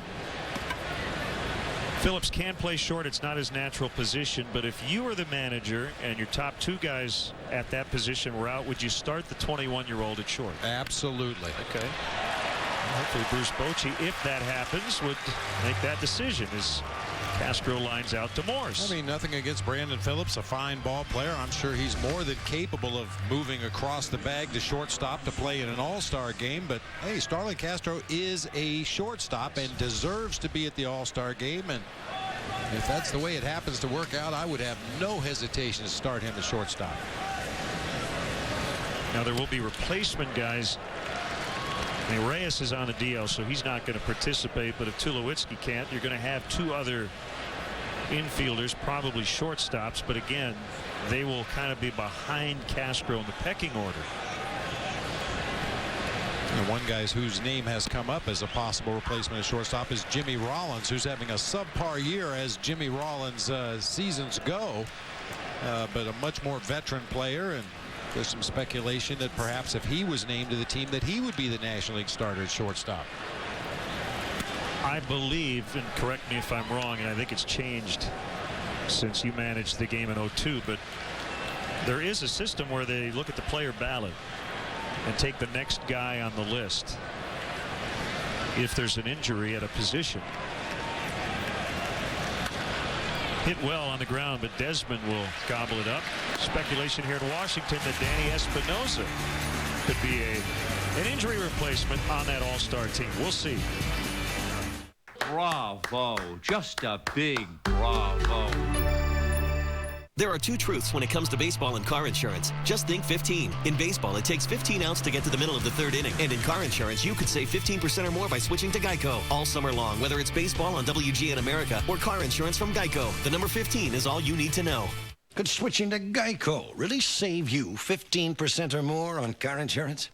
Phillips can play short. It's not his natural position. But if you were the manager and your top two guys at that position were out, would you start the 21-year-old at short? Absolutely. Okay. Hopefully Bruce Bochy, if that happens, would make that decision as Castro lines out to Morse. I mean, nothing against Brandon Phillips, a fine ball player. I'm sure he's more than capable of moving across the bag to shortstop to play in an all-star game. But, hey, Starlin Castro is a shortstop and deserves to be at the all-star game. And if that's the way it happens to work out, I would have no hesitation to start him at shortstop. Now, there will be replacement guys. I mean, Reyes is on the DL, so he's not going to participate. But if Tulowitzki can't, you're going to have two other infielders, probably shortstops. But again, they will kind of be behind Castro in the pecking order. And one guy whose name has come up as a possible replacement at shortstop is Jimmy Rollins, who's having a subpar year as Jimmy Rollins seasons go, but a much more veteran player. And there's some speculation that perhaps if he was named to the team that he would be the National League starter at shortstop. I believe, and correct me if I'm wrong, and I think it's changed since you managed the game in '02, but there is a system where they look at the player ballot and take the next guy on the list if there's an injury at a position. Hit well on the ground, but Desmond will gobble it up. Speculation here in Washington that Danny Espinosa could be an injury replacement on that all-star team. We'll see. Bravo. Just a big bravo. There are two truths when it comes to baseball and car insurance. Just think 15. In baseball, it takes 15 outs to get to the middle of the third inning. And in car insurance, you could save 15% or more by switching to Geico all summer long, whether it's baseball on WGN America or car insurance from Geico. The number 15 is all you need to know. Could switching to Geico really save you 15% or more on car insurance?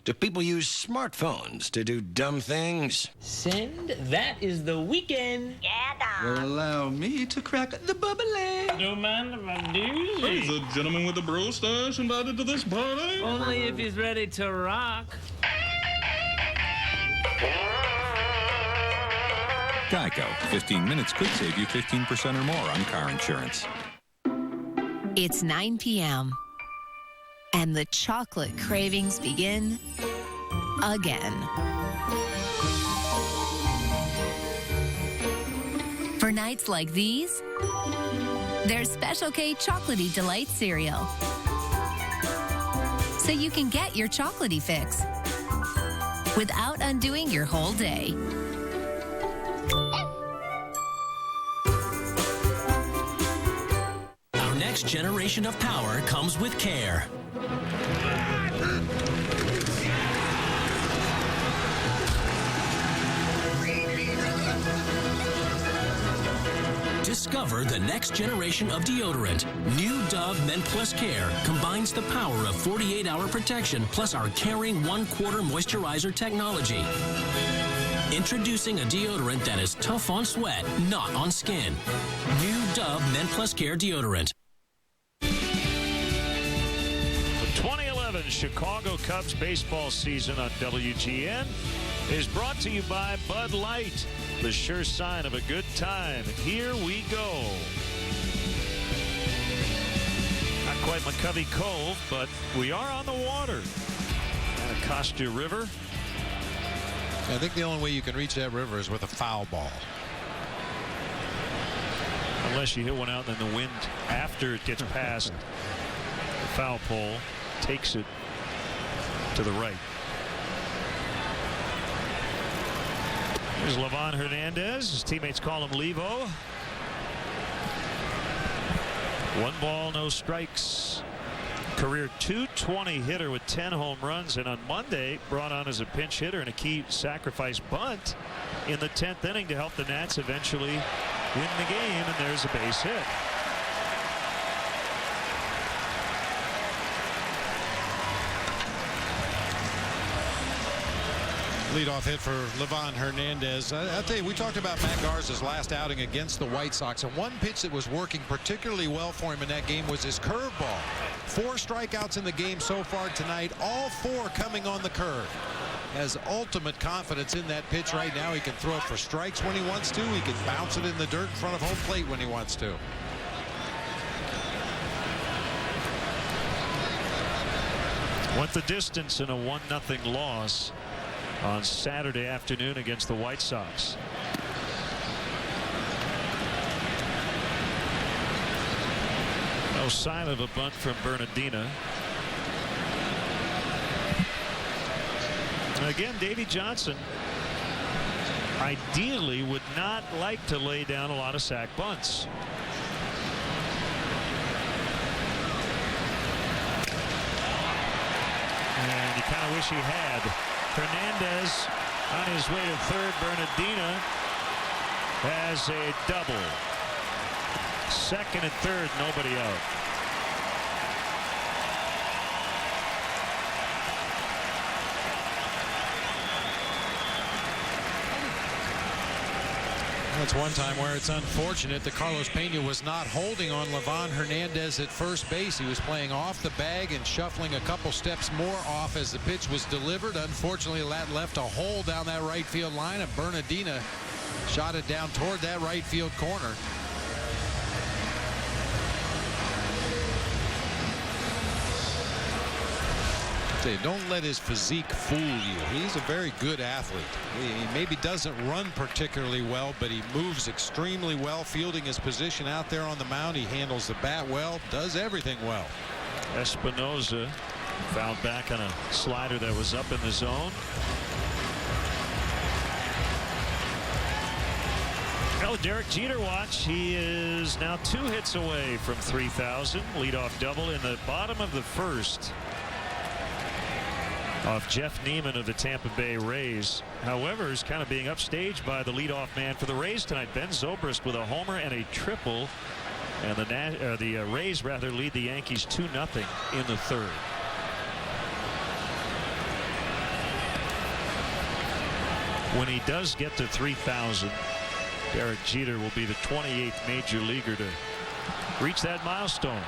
Do people use smartphones to do dumb things? Send. That is the weekend. Yeah, Dom. Will allow me to crack the bubbly. Don't mind if I do. There's a gentleman with a bro stash invited to this party. Only if he's ready to rock. Geico. 15 minutes could save you 15% or more on car insurance. It's 9 p.m. and the chocolate cravings begin again. For nights like these, there's Special K Chocolatey Delight cereal. So you can get your chocolatey fix without undoing your whole day. Our next generation of power comes with care. Discover the next generation of deodorant. New Dove Men Plus Care combines the power of 48-hour protection plus our caring 1/4 moisturizer technology. Introducing a deodorant that is tough on sweat, not on skin. New Dove Men Plus Care deodorant. The 2011 Chicago Cubs baseball season on WGN is brought to you by Bud Light, the sure sign of a good time. Here we go. Not quite McCovey Cove, but we are on the water. Anacostia River. I think the only way you can reach that river is with a foul ball. Unless you hit one out and then the wind, after it gets past the foul pole, takes it to the right. Here's Livan Hernandez. His teammates call him Levo. 1 ball, no strikes. Career .220 hitter with 10 home runs, and on Monday brought on as a pinch hitter and a key sacrifice bunt in the 10th inning to help the Nats eventually win the game, and there's a base hit. Leadoff hit for Livan Hernandez. I tell you, we talked about Matt Garza's last outing against the White Sox, and one pitch that was working particularly well for him in that game was his curveball. 4 strikeouts in the game so far tonight, all 4 coming on the curve. Has ultimate confidence in that pitch right now. He can throw it for strikes when he wants to. He can bounce it in the dirt in front of home plate when he wants to. Went the distance in a 1-0 loss on Saturday afternoon against the White Sox. No sign of a bunt from Bernardina. And again, Davey Johnson ideally would not like to lay down a lot of sac bunts. And you kind of wish he had. Hernandez on his way to third. Bernardina has a double. Second and third, nobody out. That's one time where it's unfortunate that Carlos Pena was not holding on Livan Hernandez at first base. He was playing off the bag and shuffling a couple steps more off as the pitch was delivered. Unfortunately, that left a hole down that right field line, and Bernardina shot it down toward that right field corner. Don't let his physique fool you. He's a very good athlete. He maybe doesn't run particularly well, but he moves extremely well, fielding his position out there on the mound. He handles the bat well, does everything well. Espinosa fouled back on a slider that was up in the zone. Well, Derek Jeter watch. He is now 2 hits away from 3,000. Leadoff double in the bottom of the first off Jeff Neiman of the Tampa Bay Rays. However, is kind of being upstaged by the leadoff man for the Rays tonight. Ben Zobrist with a homer and a triple, and the Rays rather lead the Yankees 2-0 in the third. When he does get to 3,000, Derek Jeter will be the 28th major leaguer to reach that milestone.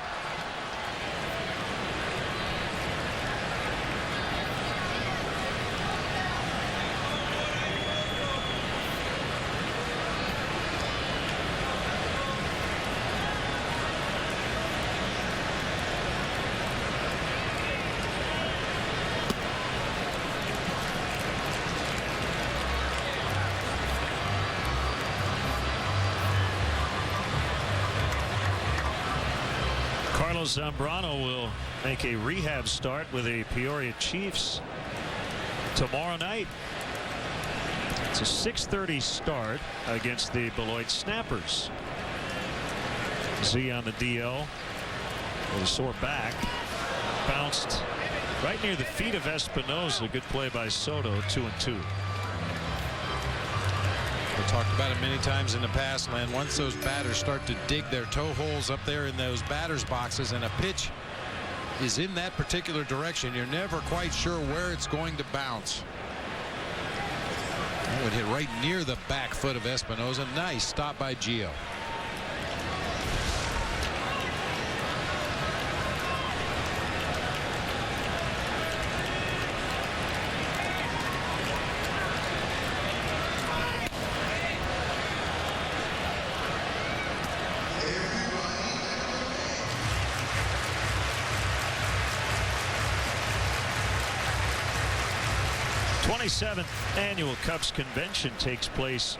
Zambrano will make a rehab start with the Peoria Chiefs tomorrow night. It's a 6:30 start against the Beloit Snappers. Z on the DL with a sore back. Bounced right near the feet of Espinosa. Good play by Soto. 2-2. We talked about it many times in the past, Len. Once those batters start to dig their toe holes up there in those batters boxes and a pitch is in that particular direction, you're never quite sure where it's going to bounce. That would hit right near the back foot of Espinosa. Nice stop by Gio. The 27th annual Cubs convention takes place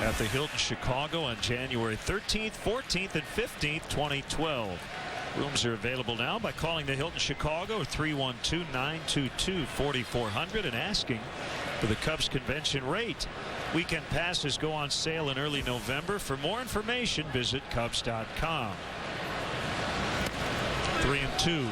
at the Hilton Chicago on January 13th, 14th, and 15th, 2012. Rooms are available now by calling the Hilton Chicago 312-922-4400 and asking for the Cubs convention rate. Weekend passes go on sale in early November. For more information, visit Cubs.com. 3-2.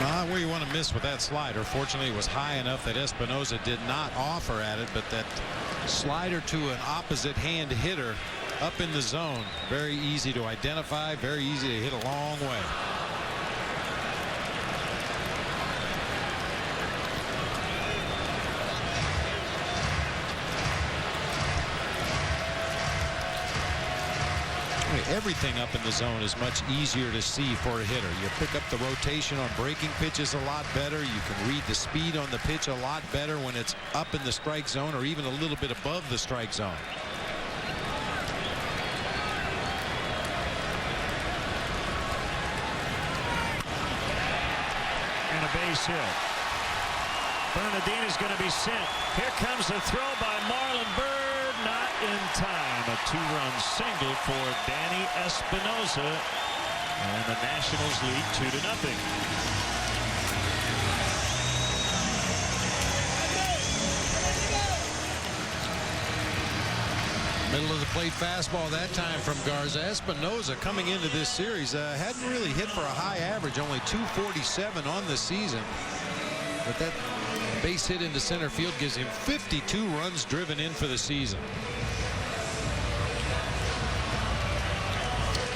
Not where you want to miss with that slider. Fortunately, it was high enough that Espinosa did not offer at it, but that slider to an opposite hand hitter up in the zone, very easy to identify, very easy to hit a long way. Everything up in the zone is much easier to see for a hitter. You pick up the rotation on breaking pitches a lot better. You can read the speed on the pitch a lot better when it's up in the strike zone or even a little bit above the strike zone. And a base hit. Bernardina's going to be sent. Here comes the throw by Marlon Byrd. Not in time. A two-run single for Danny Espinosa. And the Nationals lead 2-0. Middle of the plate fastball that time from Garza. Espinosa coming into this series hadn't really hit for a high average, only 247 on the season. But that base hit into center field gives him 52 runs driven in for the season.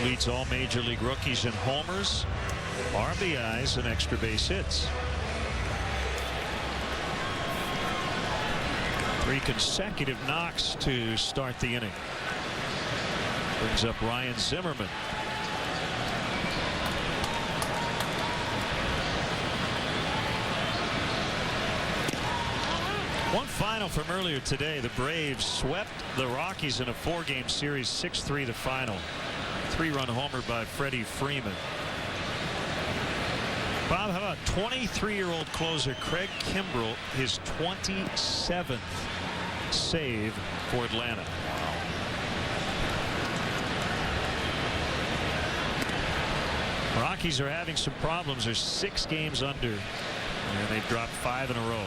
Leads all major league rookies in homers, RBIs, and extra base hits. 3 consecutive knocks to start the inning. Brings up Ryan Zimmerman. One final from earlier today. The Braves swept the Rockies in a 4-game series, 6-3 the final. 3-run homer by Freddie Freeman. Bob, how about 23-year-old closer Craig Kimbrell, his 27th save for Atlanta. Rockies are having some problems. They're 6 games under, and they've dropped 5 in a row.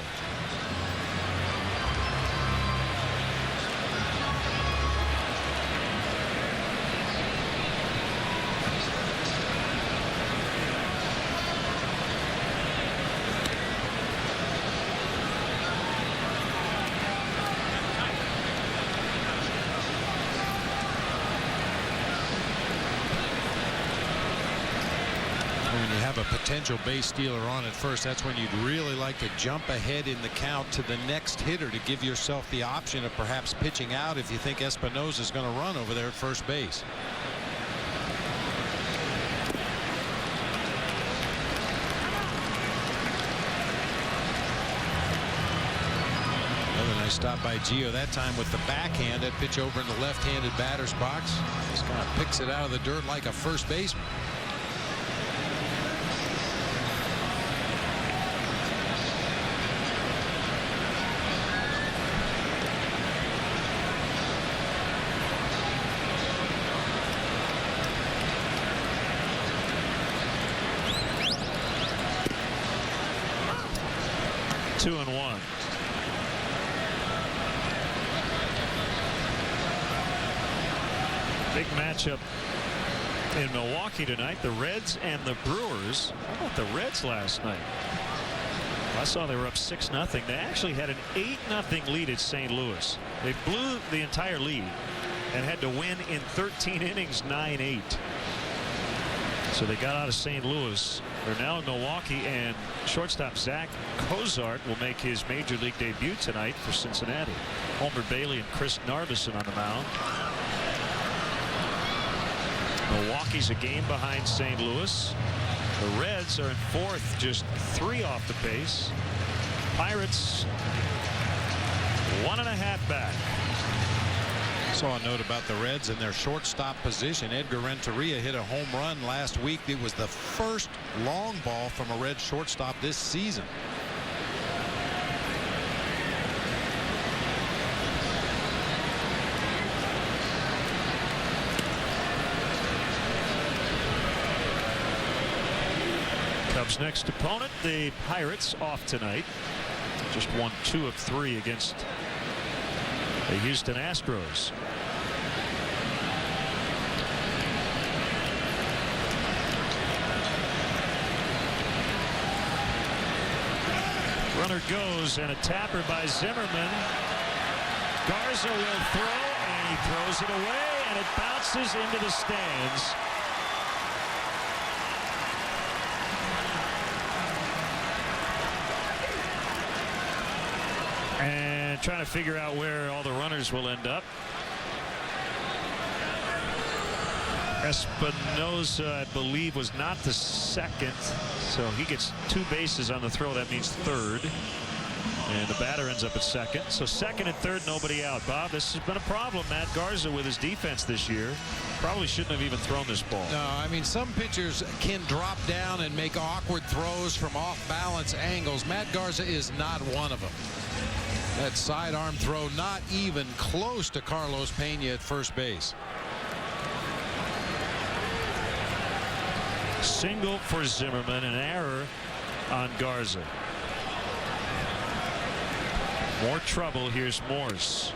Potential base stealer on at first, that's when you'd really like to jump ahead in the count to the next hitter to give yourself the option of perhaps pitching out if you think Espinosa is going to run over there at first base. Another nice stop by Gio, that time with the backhand. That pitch over in the left-handed batter's box. Just kind of picks it out of the dirt like a first baseman. Matchup in Milwaukee tonight, the Reds and the Brewers. How about the Reds last night? I saw they were up 6-0. They actually had an 8-0 lead at St. Louis. They blew the entire lead and had to win in 13 innings, 9-8. So they got out of St. Louis. They're now in Milwaukee, and shortstop Zach Cozart will make his major league debut tonight for Cincinnati. Homer Bailey and Chris Narveson on the mound. Milwaukee's a game behind St. Louis. The Reds are in 4th, just 3 off the pace. Pirates 1.5 back. Saw a note about the Reds and their shortstop position. Edgar Renteria hit a home run last week. It was the first long ball from a Red shortstop this season. Cubs' next opponent, the Pirates, off tonight. Just won 2 of 3 against the Houston Astros. Runner goes, and a tapper by Zimmerman. Garza will throw, and he throws it away, and it bounces into the stands. And trying to figure out where all the runners will end up. Espinosa, I believe, was not the second, so he gets 2 bases on the throw. That means third. And the batter ends up at second. So second and third, nobody out. Bob, this has been a problem. Matt Garza with his defense this year. Probably shouldn't have even thrown this ball. No, I mean, some pitchers can drop down and make awkward throws from off-balance angles. Matt Garza is not one of them. That sidearm throw not even close to Carlos Pena at first base. Single for Zimmerman, an error on Garza. More trouble. Here's Morse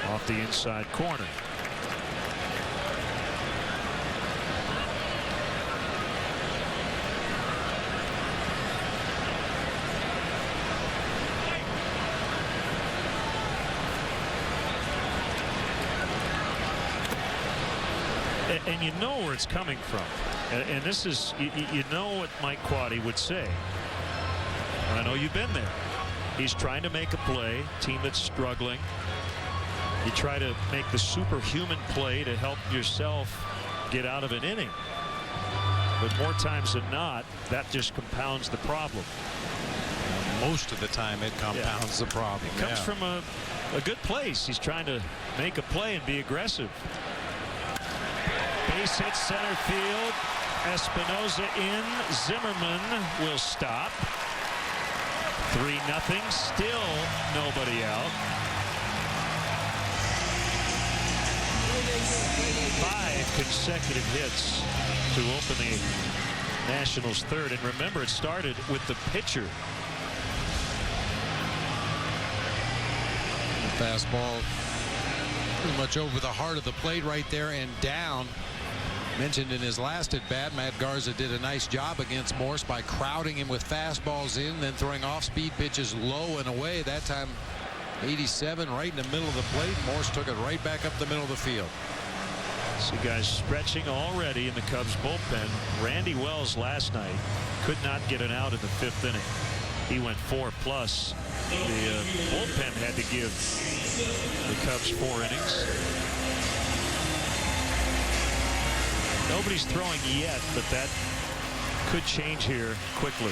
off the inside corner. And you know where it's coming from. And this is, you know what Mike Quaddy would say. I know you've been there. He's trying to make a play, team that's struggling. You try to make the superhuman play to help yourself get out of an inning. But more times than not, that just compounds the problem. Most of the time it compounds the problem. It comes from a good place. He's trying to make a play and be aggressive. Base hit center field. Espinosa in. Zimmerman will stop. 3-0. Still nobody out. 5 consecutive hits to open the Nationals' third. And remember, it started with the pitcher. Fastball pretty much over the heart of the plate right there and down. Mentioned in his last at bat, Matt Garza did a nice job against Morse by crowding him with fastballs in, then throwing off-speed pitches low and away. That time 87 right in the middle of the plate. Morse took it right back up the middle of the field. See guys stretching already in the Cubs bullpen. Randy Wells last night could not get an out in the 5th inning. He went 4+. The bullpen had to give the Cubs 4 innings. Nobody's throwing yet, but that could change here quickly.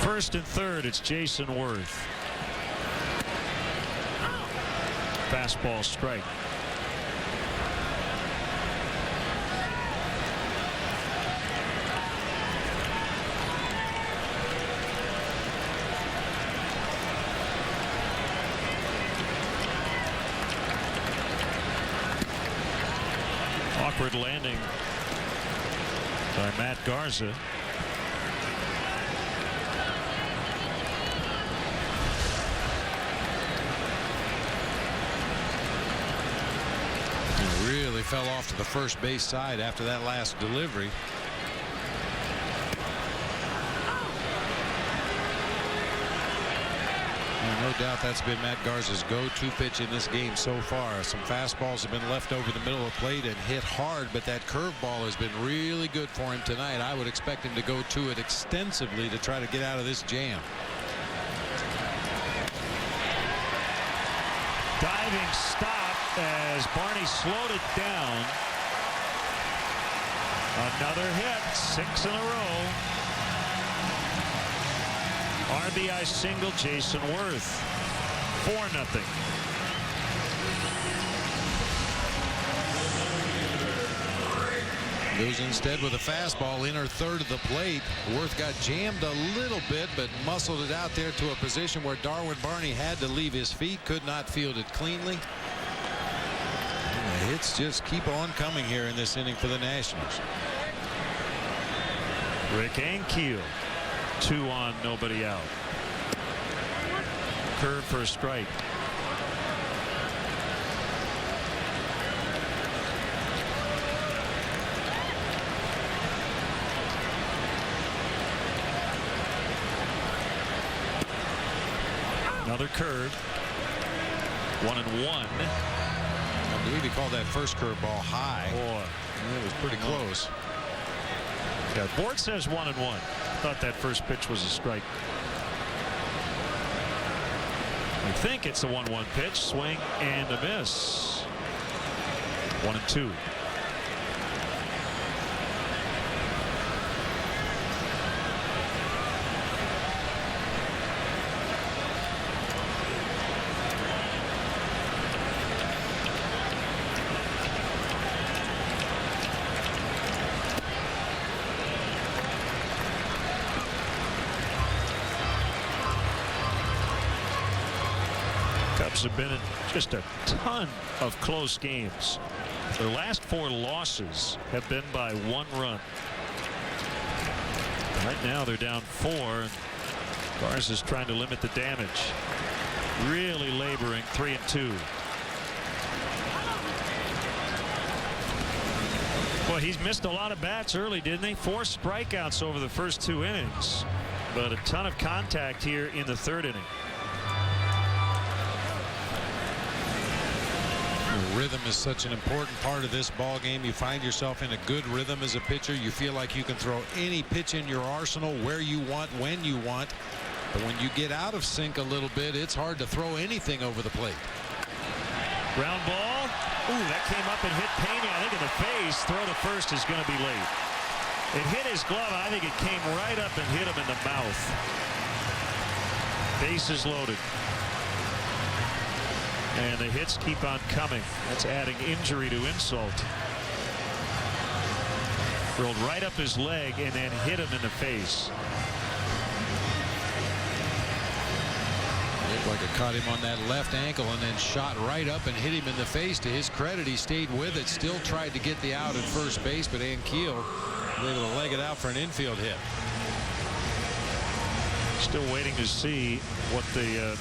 First and third, it's Jason Worth. Fastball strike. Awkward landing by Matt Garza. Really fell off to the first base side after that last delivery. And no doubt that's been Matt Garza's go-to pitch in this game so far. Some fastballs have been left over the middle of the plate and hit hard, but that curveball has been really good for him tonight. I would expect him to go to it extensively to try to get out of this jam. Diving stop as Barney slowed it down. Another hit, 6 in a row. RBI single, Jason Worth. 4-0. Goes instead with a fastball, inner third of the plate. Worth got jammed a little bit, but muscled it out there to a position where Darwin Barney had to leave his feet, could not field it cleanly. And the hits just keep on coming here in this inning for the Nationals. Rick Ankiel. 2 on, nobody out. Curve for a strike. Another curve. 1-1. I believe he called that first curveball high. Boy, it was pretty close. Yeah, board says 1-1. Thought that first pitch was a strike. I think it's a 1-1 pitch. Swing and a miss. 1-2. Have been in just a ton of close games. Their last 4 losses have been by 1 run. Right now they're down 4. And Garza is trying to limit the damage. Really laboring. 3-2. Well, he's missed a lot of bats early, didn't he? 4 strikeouts over the first 2 innings, but a ton of contact here in the 3rd inning. Rhythm is such an important part of this ball game. You find yourself in a good rhythm as a pitcher. You feel like you can throw any pitch in your arsenal where you want, when you want. But when you get out of sync a little bit, it's hard to throw anything over the plate. Ground ball. Ooh, that came up and hit Pena, I think, in the face. Throw to first is going to be late. It hit his glove. I think it came right up and hit him in the mouth. Bases loaded. And the hits keep on coming. That's adding injury to insult. Rolled right up his leg and then hit him in the face. Looked like it caught him on that left ankle and then shot right up and hit him in the face. To his credit, he stayed with it. Still tried to get the out at first base, but Ankiel was able to leg it out for an infield hit. Still waiting to see what the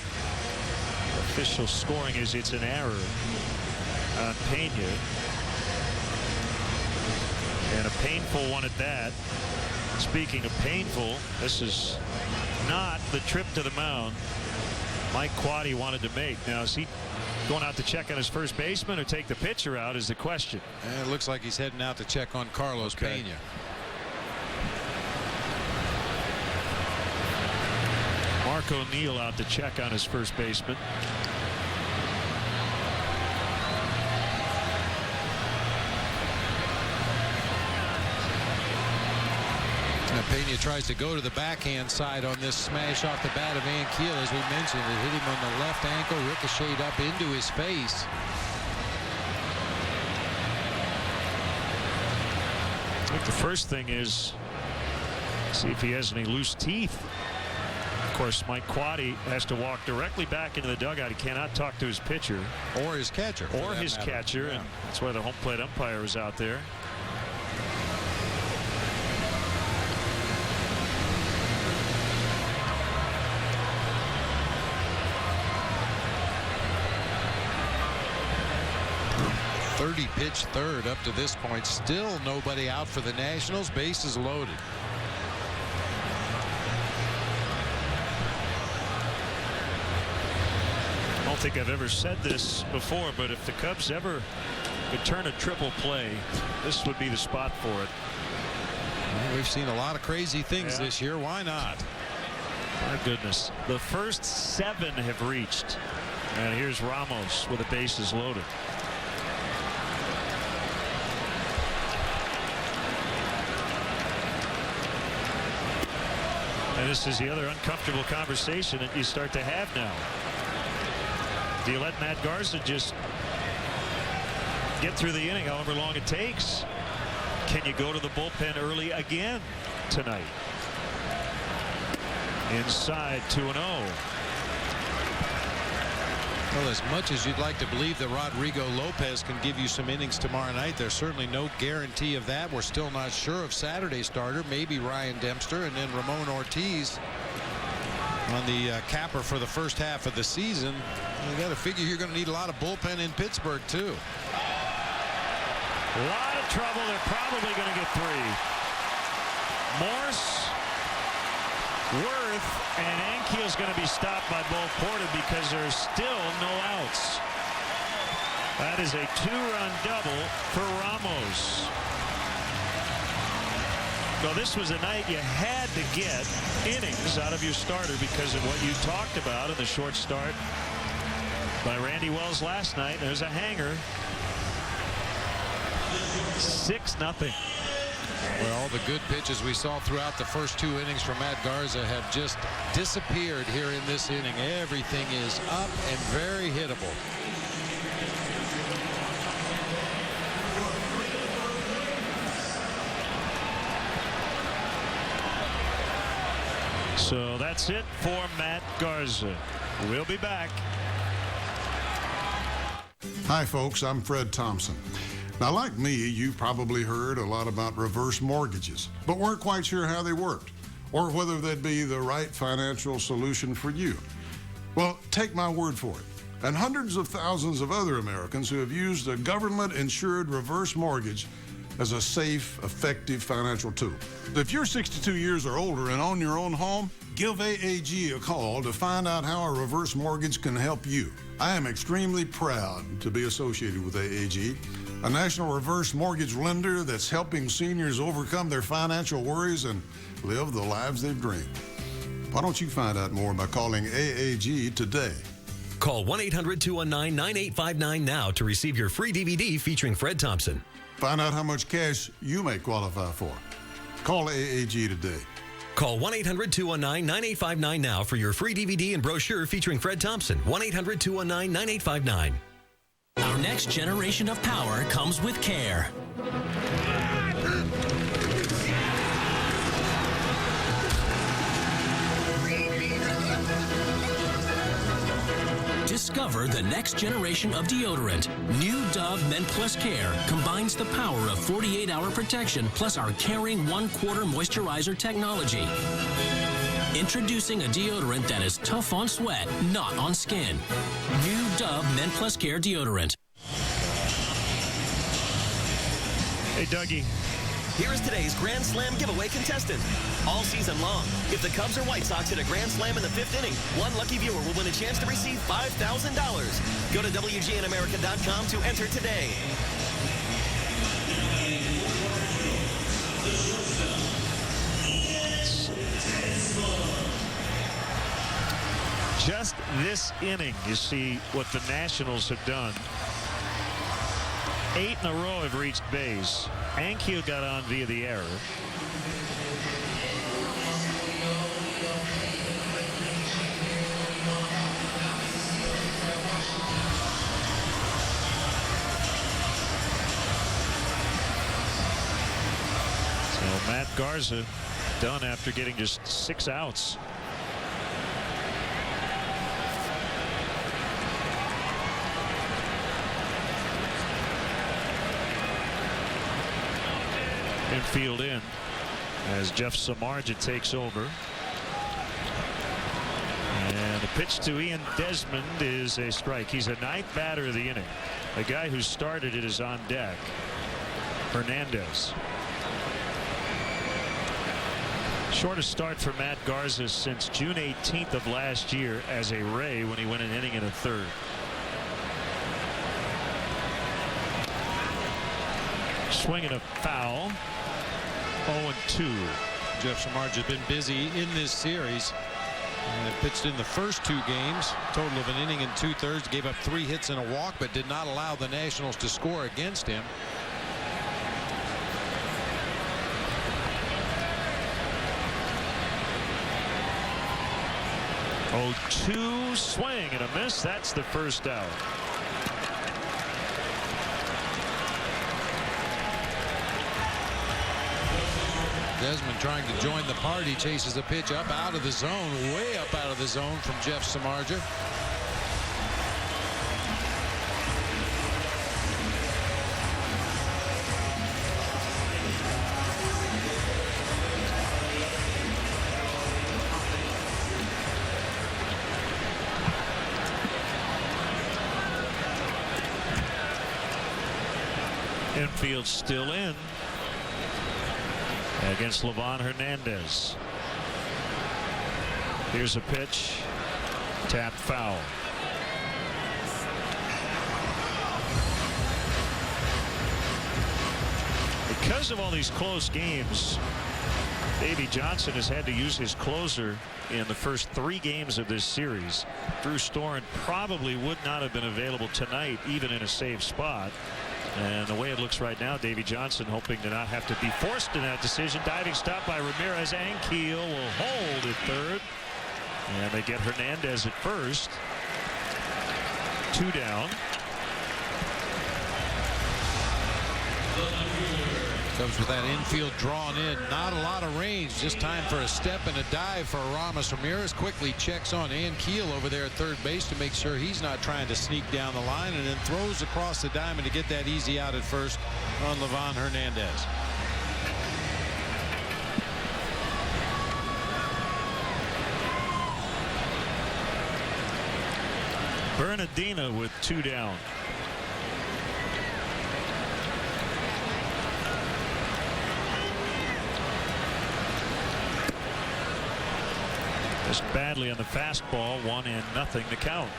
official scoring is. It's an error on Pena, and a painful one at that. Speaking of painful, this is not the trip to the mound Mike Quaddy wanted to make. Now, is he going out to check on his first baseman or take the pitcher out is the question. And it looks like he's heading out to check on Carlos Pena. Mark O'Neill out to check on his first baseman. Now Pena tries to go to the backhand side on this smash off the bat of Ankiel. As we mentioned, it hit him on the left ankle, ricocheted up into his face. I think the first thing is see if he has any loose teeth. Of course, Mike Quaddy has to walk directly back into the dugout. He cannot talk to his pitcher. Or his catcher. Or his catcher. Yeah. And that's why the home plate umpire is out there. Pitch third up to this point. Still nobody out for the Nationals. Bases loaded. I don't think I've ever said this before, but if the Cubs ever could turn a triple play, this would be the spot for it. Well, we've seen a lot of crazy things this year. Why not? My goodness. The first 7 have reached. And here's Ramos with the bases loaded. And this is the other uncomfortable conversation that you start to have now. Do you let Matt Garza just get through the inning however long it takes? Can you go to the bullpen early again tonight? Inside 2-0. Well, as much as you'd like to believe that Rodrigo Lopez can give you some innings tomorrow night, there's certainly no guarantee of that. We're still not sure of Saturday's starter. Maybe Ryan Dempster, and then Ramon Ortiz on the capper for the first half of the season. You got to figure you're going to need a lot of bullpen in Pittsburgh, too. A lot of trouble. They're probably going to get 3. Morse, Worth, and Ankiel's going to be stopped by Bo Porter because there's still no outs. That is a 2-run double for Ramos. So this was a night you had to get innings out of your starter because of what you talked about in the short start by Randy Wells last night. There's a hanger. 6-0. Well, all the good pitches we saw throughout the first 2 innings from Matt Garza have just disappeared here in this inning. Everything is up and very hittable. So that's it for Matt Garza. We'll be back. Hi, folks. I'm Fred Thompson. Now, like me, you've probably heard a lot about reverse mortgages, but weren't quite sure how they worked or whether they'd be the right financial solution for you. Well, take my word for it. And hundreds of thousands of other Americans who have used a government-insured reverse mortgage as a safe, effective financial tool. If you're 62 years or older and own your own home, give AAG a call to find out how a reverse mortgage can help you. I am extremely proud to be associated with AAG, a national reverse mortgage lender that's helping seniors overcome their financial worries and live the lives they've dreamed. Why don't you find out more by calling AAG today? Call 1-800-219-9859 now to receive your free DVD featuring Fred Thompson. Find out how much cash you may qualify for. Call AAG today. Call 1-800-219-9859 now for your free DVD and brochure featuring Fred Thompson. 1-800-219-9859. Our next generation of power comes with care. Discover the next generation of deodorant. New Dove Men Plus Care combines the power of 48-hour protection plus our caring 1/4 moisturizer technology. Introducing a deodorant that is tough on sweat, not on skin. New Dove Men Plus Care deodorant. Hey, Dougie. Here is today's Grand Slam giveaway contestant. All season long, if the Cubs or White Sox hit a Grand Slam in the 5th inning, one lucky viewer will win a chance to receive $5,000. Go to WGNAmerica.com to enter today. Just this inning, you see what the Nationals have done. 8 in a row have reached base. Ankiel got on via the error. So Matt Garza done after getting just 6 outs. Infield in as Jeff Samardzija takes over. And the pitch to Ian Desmond is a strike. He's a 9th batter of the inning. The guy who started it is on deck. Hernandez. Shortest start for Matt Garza since June 18th of last year as a Ray when he went an inning and a third. Swinging a foul. 0-2. Jeff Samardzija has been busy in this series. Pitched in the first 2 games, total of an inning and 2/3, gave up 3 hits and a walk, but did not allow the Nationals to score against him. Oh, 2 swing and a miss. That's the first out. Desmond trying to join the party, chases a pitch up out of the zone, way up out of the zone from Jeff Samardzija. infield still in against Livan Hernandez. Here's a pitch. Tap foul. Because of all these close games, Davey Johnson has had to use his closer in the first 3 games of this series. Thru probably would not have been available tonight, even in a safe spot. And the way it looks right now, Davey Johnson hoping to not have to be forced in that decision. Diving stop by Ramirez. Ankiel will hold at third. And they get Hernandez at first. 2 down. Comes with that infield drawn in. Not a lot of range. Just time for a step and a dive for Aramis. Ramirez quickly checks on Ankiel over there at third base to make sure he's not trying to sneak down the line, and then throws across the diamond to get that easy out at first on Livan Hernandez. Bernardina with 2 down. Just badly on the fastball. 1-0 to count.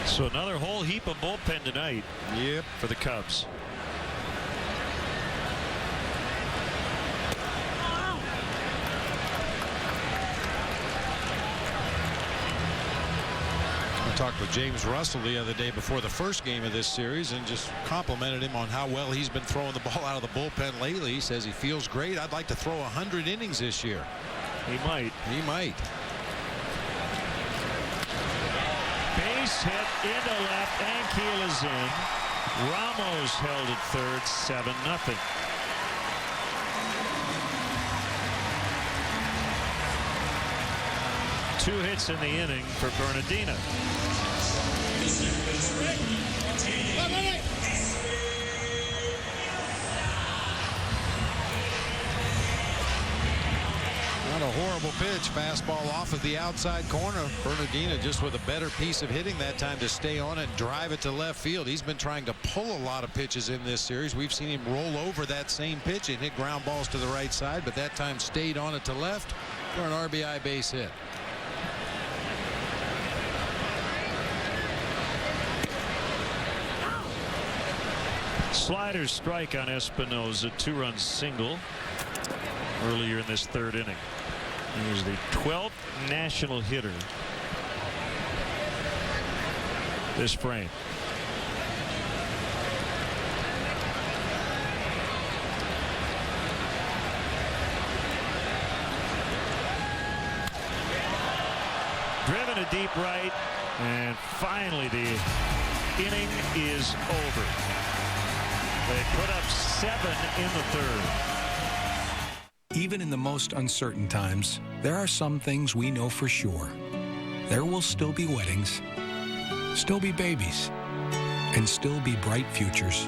So another whole heap of bullpen tonight. Yep, for the Cubs. I talked with James Russell the other day before the first game of this series and just complimented him on how well he's been throwing the ball out of the bullpen lately. He says he feels great. I'd like to throw 100 innings this year. He might. He might. Base hit into left. Ankiel is in. Ramos held at third. 7-0. Two hits in the inning for Bernardina. Not a horrible pitch. Fastball off of the outside corner. Bernardina just with a better piece of hitting that time to stay on it and drive it to left field. He's been trying to pull a lot of pitches in this series. We've seen him roll over that same pitch and hit ground balls to the right side, but that time stayed on it to left for an RBI base hit. Slider strike on Espinosa. 2-run single earlier in this third inning. He is the 12th national hitter this frame. Driven to deep right, and finally the inning is over. They put up 7 in the third. Even in the most uncertain times, there are some things we know for sure. There will still be weddings, still be babies, and still be bright futures.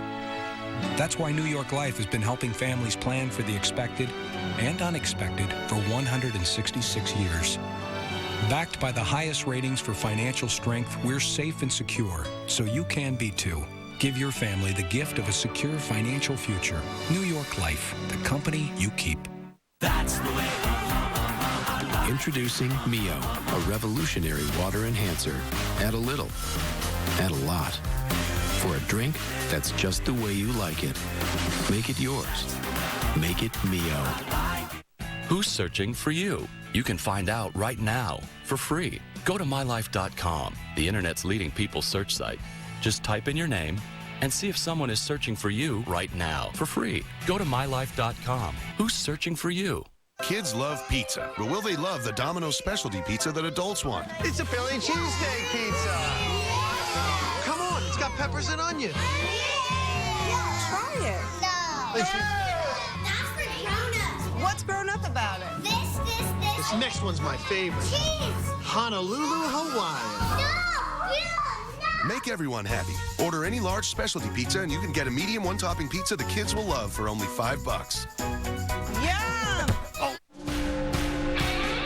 That's why New York Life has been helping families plan for the expected and unexpected for 166 years. Backed by the highest ratings for financial strength, we're safe and secure, so you can be too. Give your family the gift of a secure financial future. New York Life, the company you keep. That's the way. Introducing Mio, a revolutionary water enhancer. Add a little, add a lot. For a drink that's just the way you like it. Make it yours. Make it Mio. Who's searching for you? You can find out right now for free. Go to mylife.com, the internet's leading people search site. Just type in your name and see if someone is searching for you right now for free. Go to mylife.com. Who's searching for you? Kids love pizza, but will they love the Domino's specialty pizza that adults want? It's a Philly cheesesteak pizza. Come on, it's got peppers and onions. Try it. No. That's for grown-ups. What's grown-up about it? This next one's my favorite. Cheese. Honolulu, Hawaii. No. Make everyone happy. Order any large specialty pizza and you can get a medium one-topping pizza the kids will love for only $5. Yum!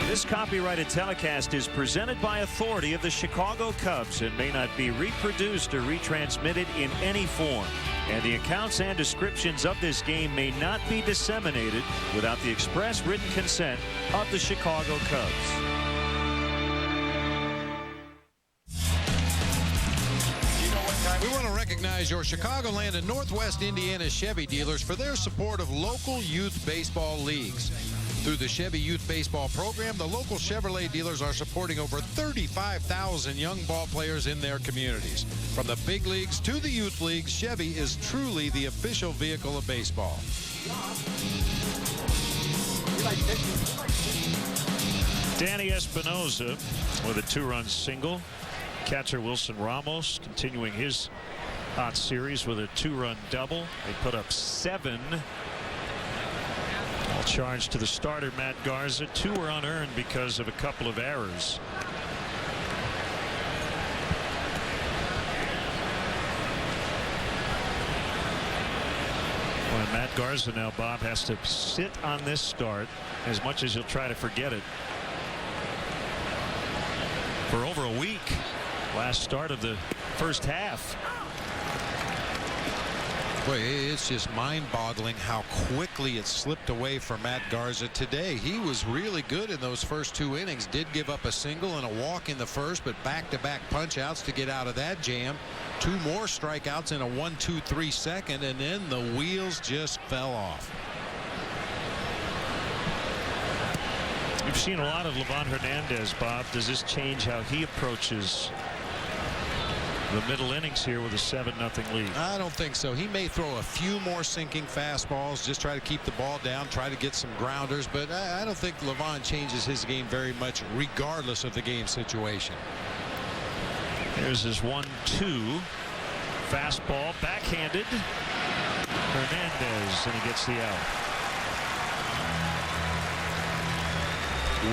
This This copyrighted telecast is presented by authority of the Chicago Cubs and may not be reproduced or retransmitted in any form. And the accounts and descriptions of this game may not be disseminated without the express written consent of the Chicago Cubs. We want to recognize your Chicagoland and Northwest Indiana Chevy dealers for their support of local youth baseball leagues. Through the Chevy Youth Baseball program, the local Chevrolet dealers are supporting over 35,000 young ball players in their communities. From the big leagues to the youth leagues, Chevy is truly the official vehicle of baseball. Danny Espinosa with a 2-run single. Catcher Wilson Ramos continuing his hot series with a 2-run double. They put up 7. All charged to the starter, Matt Garza. 2 were unearned because of a couple of errors. Well, Matt Garza now, Bob, has to sit on this start as much as he'll try to forget it for over a week. Last start of the first half. Boy, it's just mind-boggling how quickly it slipped away from Matt Garza today. He was really good in those first 2 innings. Did give up a single and a walk in the first, but back-to-back punch-outs to get out of that jam. 2 more strikeouts in a 1-2-3 second, and then the wheels just fell off. You've seen a lot of Livan Hernandez, Bob. Does this change how he approaches the middle innings here with a 7-0 lead? I don't think so. He may throw a few more sinking fastballs, just try to keep the ball down, try to get some grounders, but I don't think Livan changes his game very much regardless of the game situation. There's his 1-2 fastball, backhanded. Hernandez, and he gets the out.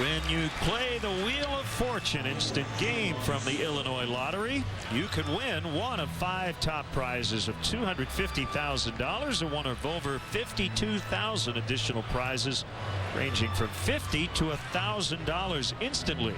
When you play the Wheel of Fortune instant game from the Illinois Lottery, you can win one of 5 top prizes of $250,000 and one of over 52,000 additional prizes ranging from $50 to $1,000 instantly.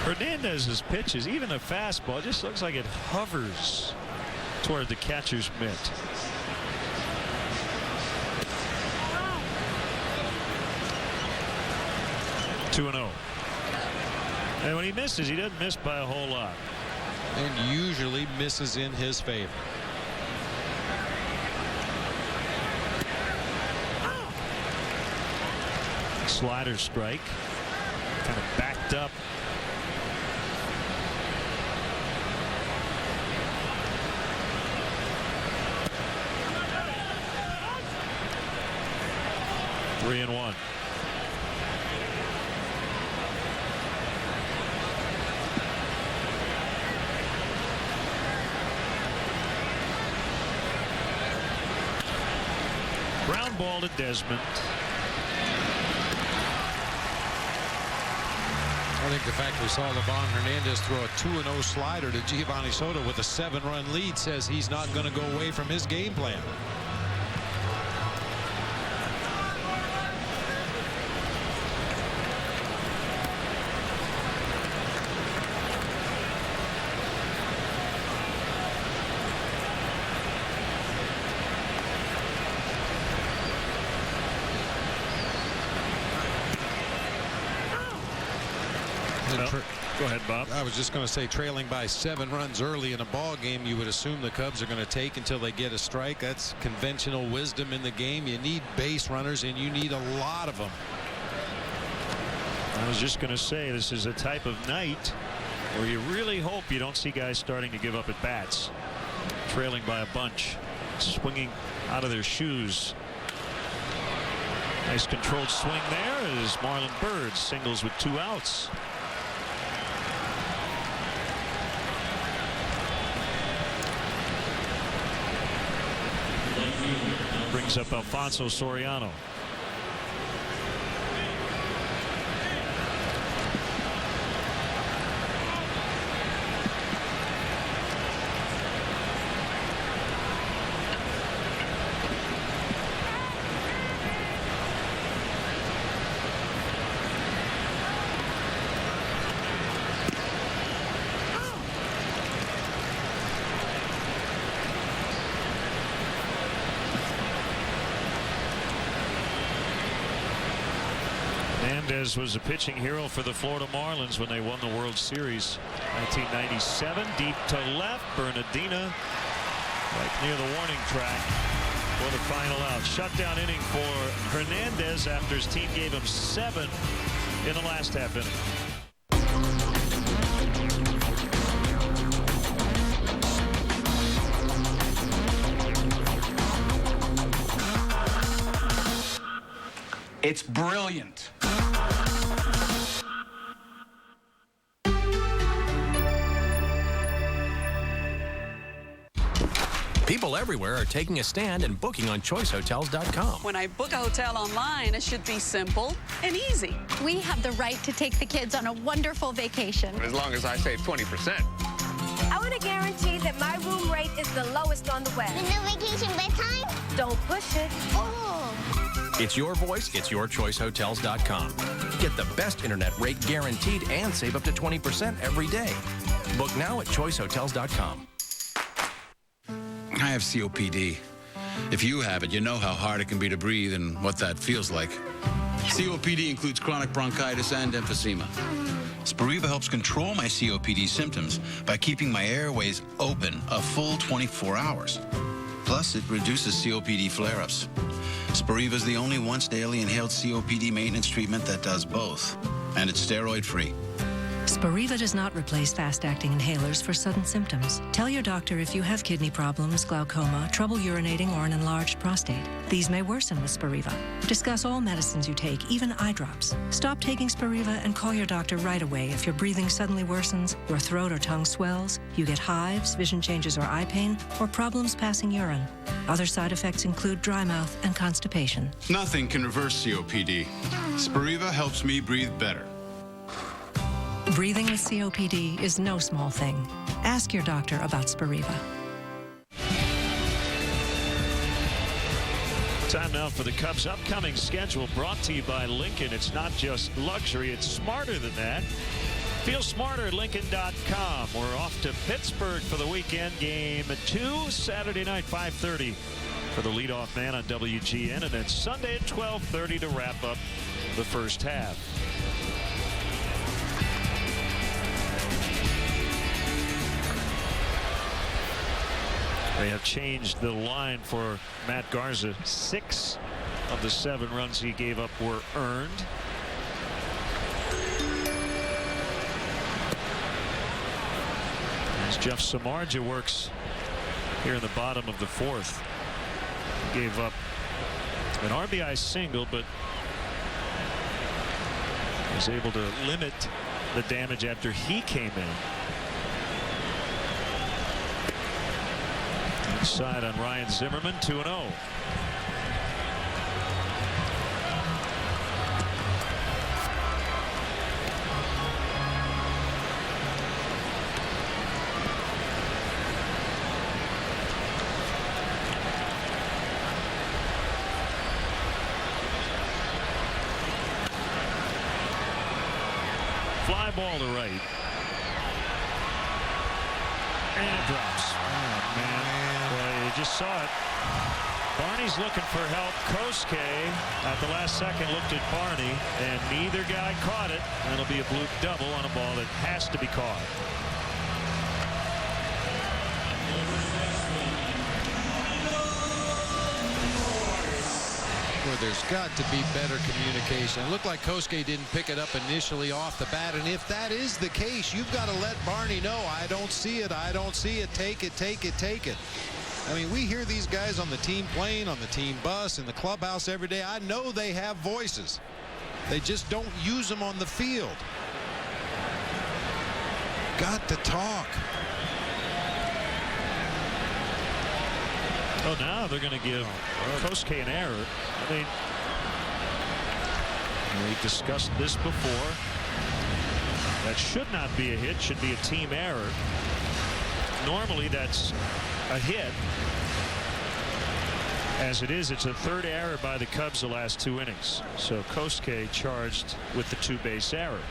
Hernandez's pitches, even a fastball, just looks like it hovers toward the catcher's mitt. Two and 0. And when he misses, he doesn't miss by a whole lot. And usually misses in his favor. Slider strike. Kind of backed up. Three and 1. Ground ball to Desmond. I think the fact we saw Livan Hernandez throw a 2-0 slider to Giovanni Soto with a 7-run lead says he's not going to go away from his game plan. Go ahead, Bob. I was just going to say, trailing by 7 runs early in a ball game, you would assume the Cubs are going to take until they get a strike. That's conventional wisdom in the game. You need base runners, and you need a lot of them. I was just going to say, this is a type of night where you really hope you don't see guys starting to give up at bats, trailing by a bunch, swinging out of their shoes. Nice controlled swing there as Marlon Byrd singles with 2 outs. Brings up Alfonso Soriano. Hernandez was a pitching hero for the Florida Marlins when they won the World Series 1997. Deep to left. Bernardina right near the warning track for the final out. Shutdown inning for Hernandez after his team gave him 7 in the last half inning. It's brilliant. People everywhere are taking a stand and booking on choicehotels.com. When I book a hotel online, it should be simple and easy. We have the right to take the kids on a wonderful vacation. As long as I save 20%. I want to guarantee that my room rate is the lowest on the web. The new vacation bedtime? Don't push it. Oh. It's your voice, it's your choicehotels.com. Get the best internet rate guaranteed and save up to 20% every day. Book now at choicehotels.com. I have COPD. If you have it, you know how hard it can be to breathe and what that feels like. COPD includes chronic bronchitis and emphysema. Spiriva helps control my COPD symptoms by keeping my airways open a full 24 hours. Plus, it reduces COPD flare-ups. Spiriva is the only once-daily inhaled COPD maintenance treatment that does both, and it's steroid-free. Spiriva does not replace fast-acting inhalers for sudden symptoms. Tell your doctor if you have kidney problems, glaucoma, trouble urinating, or an enlarged prostate. These may worsen with Spiriva. Discuss all medicines you take, even eye drops. Stop taking Spiriva and call your doctor right away if your breathing suddenly worsens, your throat or tongue swells, you get hives, vision changes or eye pain, or problems passing urine. Other side effects include dry mouth and constipation. Nothing can reverse COPD. Spiriva helps me breathe better. Breathing with COPD is no small thing. Ask your doctor about Spiriva. Time now for the Cubs' upcoming schedule, brought to you by Lincoln. It's not just luxury, it's smarter than that. Feel smarter at Lincoln.com. We're off to Pittsburgh for the weekend. Game 2, Saturday night, 5:30 for the leadoff man on WGN. And then Sunday at 12:30 to wrap up the first half. They have changed the line for Matt Garza. 6 of the 7 runs he gave up were earned. As Jeff Samardzija works here in the bottom of the 4th. He gave up an RBI single, but was able to limit the damage after he came in. Inside on Ryan Zimmerman, 2-0. Fly ball to right. And it drops. Oh, man. Well, you just saw it. Barney's looking for help. Kosuke at the last second looked at Barney, and neither guy caught it. That'll be a bloop double on a ball that has to be caught. There's got to be better communication. It looked like Kosuke didn't pick it up initially off the bat, and if that is the case, you've got to let Barney know, I don't see it, I don't see it, take it, take it, take it. I mean, we hear these guys on the team plane, on the team bus, in the clubhouse every day. I know they have voices. They just don't use them on the field. Got to talk. Oh, now they're going to give Kosuke an error. I mean, we discussed this before. That should not be a hit, should be a team error. Normally that's a hit. As it is, it's a third error by the Cubs the last 2 innings. So Kosuke charged with the 2-base error.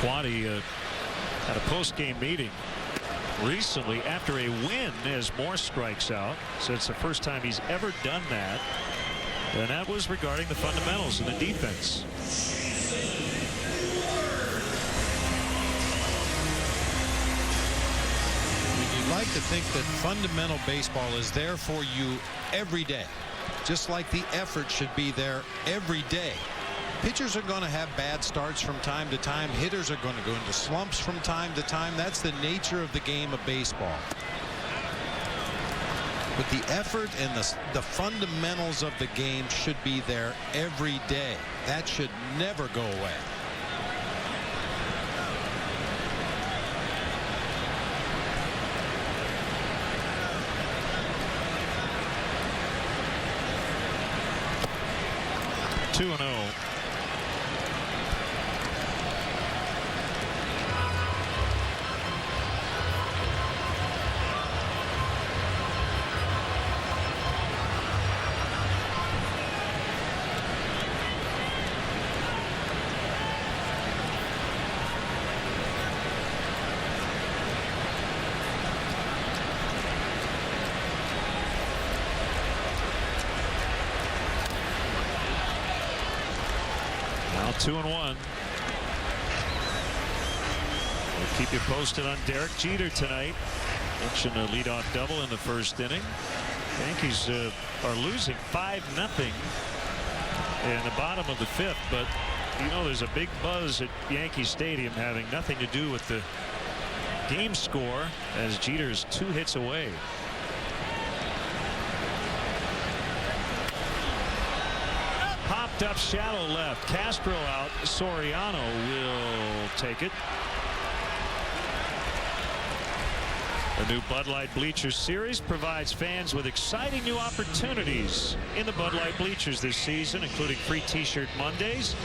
Quaddy at a post-game meeting recently after a win as Moore strikes out. So it's the first time he's ever done that. And that was regarding the fundamentals in the defense. You'd like to think that fundamental baseball is there for you every day, just like the effort should be there every day. Pitchers are going to have bad starts from time to time. Hitters are going to go into slumps from time to time. That's the nature of the game of baseball. But the effort and the fundamentals of the game should be there every day. That should never go away. Two and 0. Now 2-1. We'll keep you posted on Derek Jeter tonight. Mentioned a leadoff double in the first inning. Yankees are losing 5-0 in the bottom of the fifth, but you know there's a big buzz at Yankee Stadium having nothing to do with the game score as Jeter is 2 hits away. Popped up shallow left. Castro out. Soriano will take it. The new Bud Light Bleachers series provides fans with exciting new opportunities in the Bud Light Bleachers this season, including free T-shirt Mondays,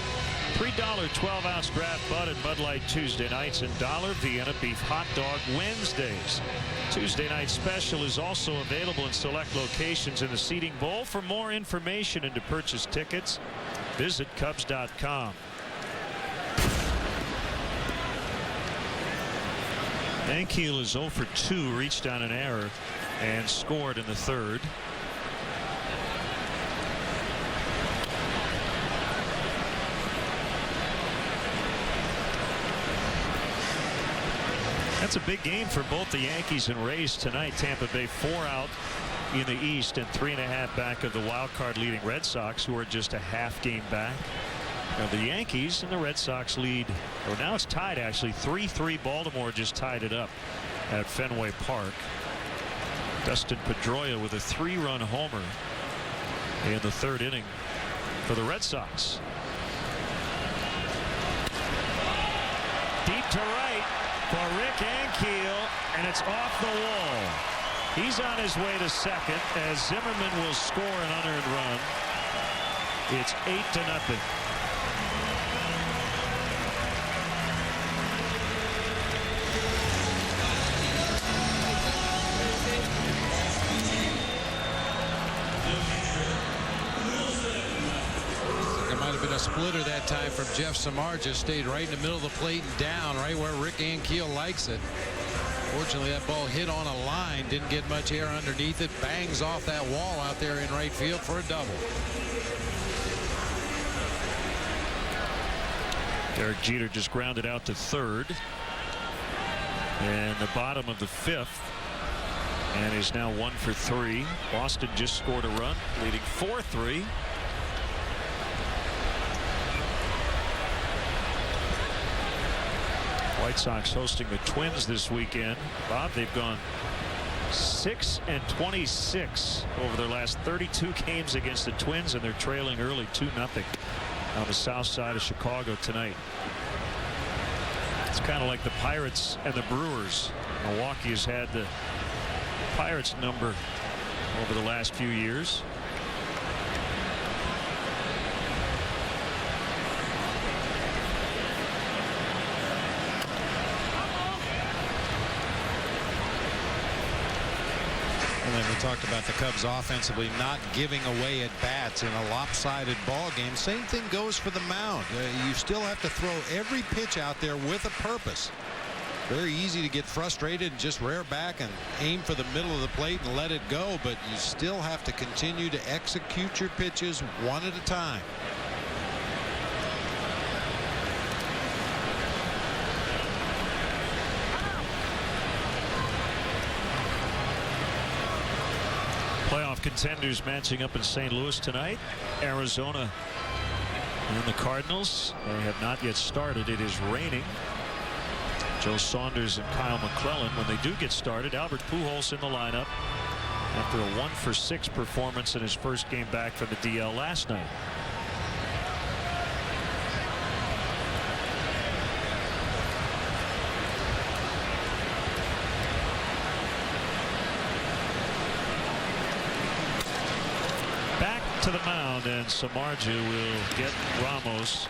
$3 12-ounce draft Bud and Bud Light Tuesday nights, and $1 Vienna beef hot dog Wednesdays. Tuesday night special is also available in select locations in the seating bowl. For more information and to purchase tickets, visit Cubs.com. Ankiel is 0 for 2, reached on an error and scored in the third. That's a big game for both the Yankees and Rays tonight. Tampa Bay 4 out in the East and 3.5 back of the wild card leading Red Sox, who are just a half game back. Now the Yankees and the Red Sox lead, or now it's tied actually, 3-3. Baltimore just tied it up at Fenway Park. Dustin Pedroia with a 3-run homer in the third inning for the Red Sox. Deep to right for Rick Ankiel, and it's off the wall. He's on his way to second as Zimmerman will score an unearned run. It's 8-0. Splitter that time from Jeff Samar, just stayed right in the middle of the plate and down right where Rick Ankiel likes it. Fortunately, that ball hit on a line, didn't get much air underneath it, bangs off that wall out there in right field for a double. Derek Jeter just grounded out to third in the bottom of the fifth and is now 1 for 3. Boston just scored a run, leading 4-3. White Sox hosting the Twins this weekend. Bob, they've gone 6-26 over their last 32 games against the Twins, and they're trailing early 2-0 on the south side of Chicago tonight. It's kind of like the Pirates and the Brewers. Milwaukee has had the Pirates number over the last few years. And we talked about the Cubs offensively not giving away at bats in a lopsided ball game. Same thing goes for the mound. You still have to throw every pitch out there with a purpose. Very easy to get frustrated and just rear back and aim for the middle of the plate and let it go, but you still have to continue to execute your pitches one at a time. Playoff contenders matching up in St. Louis tonight. Arizona and the Cardinals. They have not yet started. It is raining. Joe Saunders and Kyle McClellan, when they do get started. Albert Pujols in the lineup after a 1-for-6 performance in his first game back from the DL last night. Back to the mound, and Samardzija will get Ramos.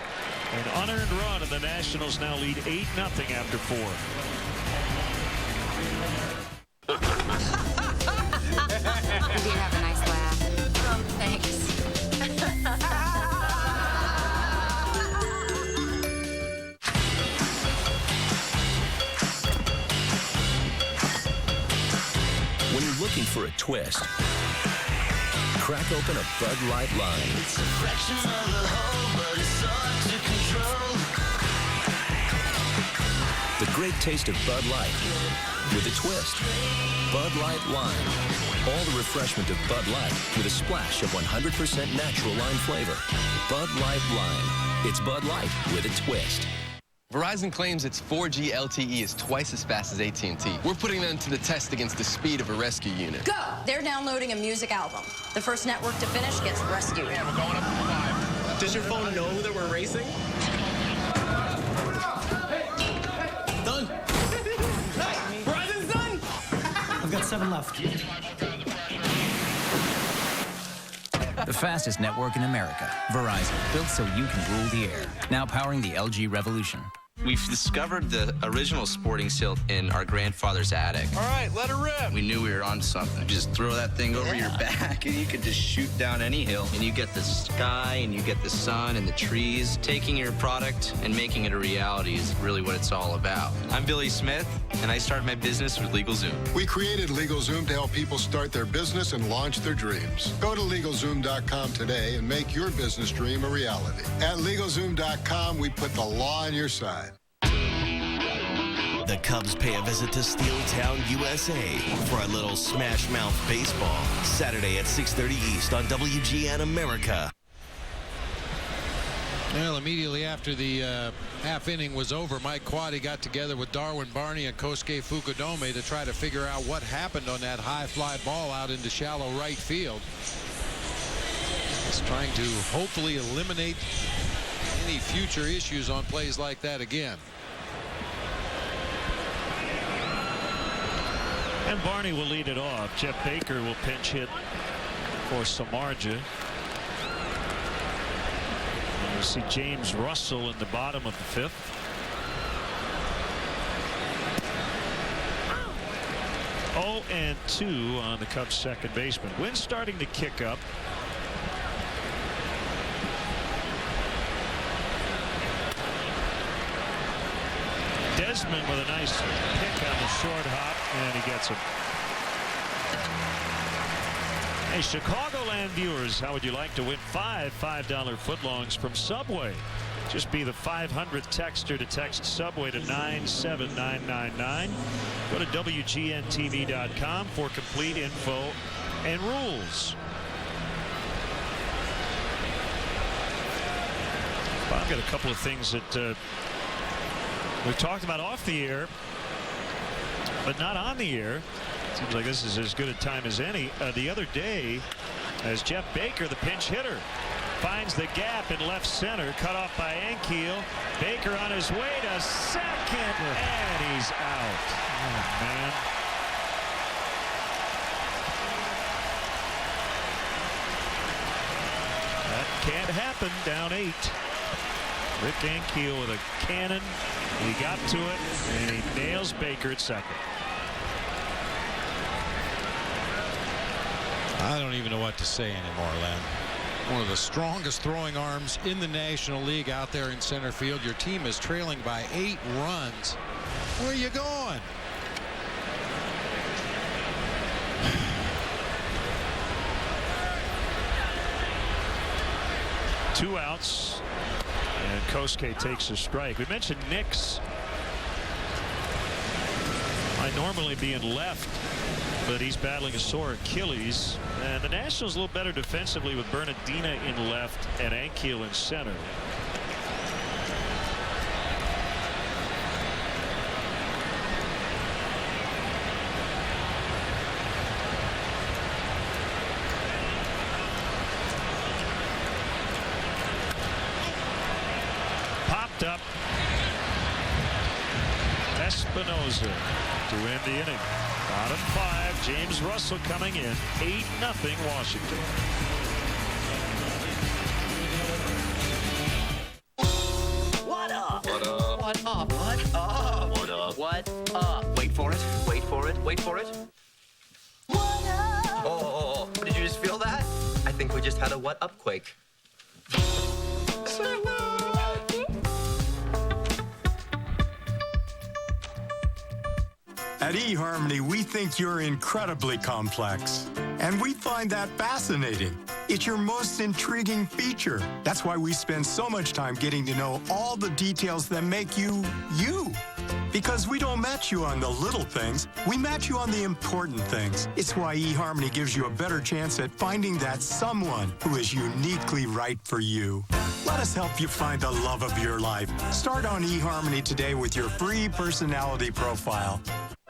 An unearned run, and the Nationals now lead 8-0 after 4. You did have a nice laugh. Oh, thanks. When you're looking for a twist, crack open a Bud Light line. It's a fraction of the whole, but it's hard to control. The great taste of Bud Light with a twist. Bud Light Lime. All the refreshment of Bud Light with a splash of 100% natural lime flavor. Bud Light Lime. It's Bud Light with a twist. Verizon claims its 4G LTE is twice as fast as AT&T. We're putting them to the test against the speed of a rescue unit. Go! They're downloading a music album. The first network to finish gets rescued. Yeah, we're going up to 5. Does your phone know that we're racing? Done. Verizon's done! I've got 7 left. The fastest network in America. Verizon, built so you can rule the air. Now powering the LG Revolution. We've discovered the original sporting silt in our grandfather's attic. All right, let her rip. We knew we were onto something. Just throw that thing over your back and you could just shoot down any hill. And you get the sky and you get the sun and the trees. Taking your product and making it a reality is really what it's all about. I'm Billy Smith, and I started my business with LegalZoom. We created LegalZoom to help people start their business and launch their dreams. Go to LegalZoom.com today and make your business dream a reality. At LegalZoom.com, we put the law on your side. The Cubs pay a visit to Steeltown, USA for a little smash mouth baseball. Saturday at 6:30 East on WGN America. Well, immediately after the half inning was over, Mike Quaddy got together with Darwin Barney and Kosuke Fukudome to try to figure out what happened on that high fly ball out into shallow right field. He's trying to hopefully eliminate any future issues on plays like that again. And Barney will lead it off. Jeff Baker will pinch hit for Samardzija. And we'll see James Russell in the bottom of the 5th. Oh, and 2 on the Cubs' second baseman. Win starting to kick up. Desmond with a nice pick on the short hop, and he gets him. Hey, Chicagoland viewers, how would you like to win 5 $5 footlongs from Subway? Just be the 500th texter to text Subway to 97999. Go to WGNTV.com for complete info and rules. Well, I've got a couple of things that we've talked about off the air, but not on the air. Seems like this is as good a time as any. The other day, as Jeff Baker, the pinch hitter, finds the gap in left center, cut off by Ankiel. Baker on his way to second, and he's out. Oh, man. That can't happen. Down 8. Rick Ankiel with a cannon. He got to it, and he nails Baker at second. I don't even know what to say anymore, Len. One of the strongest throwing arms in the National League out there in center field. Your team is trailing by 8 runs. Where are you going? Two outs, and Kosuke takes a strike. We mentioned Nix might normally be in left, but he's battling a sore Achilles. And the Nationals a little better defensively with Bernardina in left and Ankiel in center. Popped up. Espinosa to end the inning. Bottom 5, James Russell coming in. 8-0 Washington. What up? What up? What up? What up? What up? What up? Wait for it. Wait for it. Wait for it. What up? Oh, did you just feel that? I think we just had a what up quake. At eHarmony, we think you're incredibly complex, and we find that fascinating. It's your most intriguing feature. That's why we spend so much time getting to know all the details that make you, you. Because we don't match you on the little things, we match you on the important things. It's why eHarmony gives you a better chance at finding that someone who is uniquely right for you. Let us help you find the love of your life. Start on eHarmony today with your free personality profile.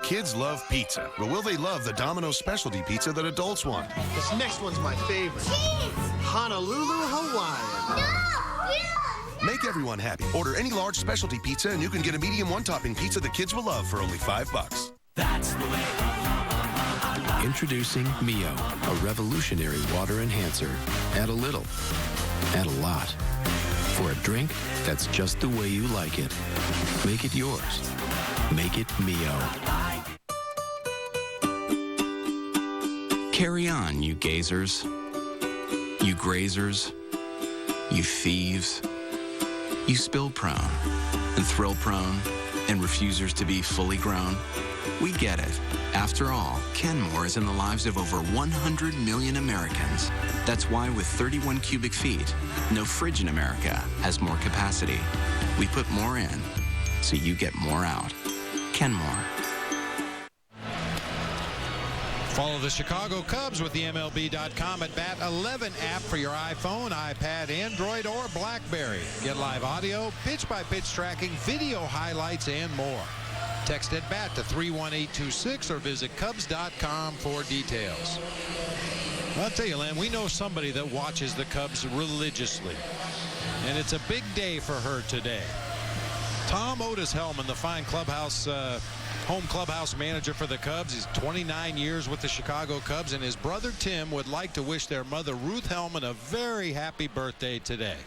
Kids love pizza, but will they love the Domino's specialty pizza that adults want? This next one's my favorite. Cheese! Honolulu, Hawaii. No! Make everyone happy. Order any large specialty pizza and you can get a medium one-topping pizza the kids will love for only $5. That's the way. Introducing Mio, a revolutionary water enhancer. Add a little, add a lot. For a drink that's just the way you like it. Make it yours. Make it Mio. Carry on, you gazers, you grazers, you thieves, you spill-prone and thrill-prone and refusers to be fully grown. We get it. After all, Kenmore is in the lives of over 100 million Americans. That's why with 31 cubic feet, no fridge in America has more capacity. We put more in, so you get more out. Kenmore. Follow the Chicago Cubs with the MLB.com at Bat 11 app for your iPhone, iPad, Android, or BlackBerry. Get live audio, pitch-by-pitch tracking, video highlights, and more. Text at BAT to 31826 or visit Cubs.com for details. Well, I'll tell you, Len, we know somebody that watches the Cubs religiously, and it's a big day for her today. Tom Otis-Hellman, the fine clubhouse, home clubhouse manager for the Cubs. He's 29 years with the Chicago Cubs, and his brother Tim would like to wish their mother Ruth Hellman a very happy birthday today.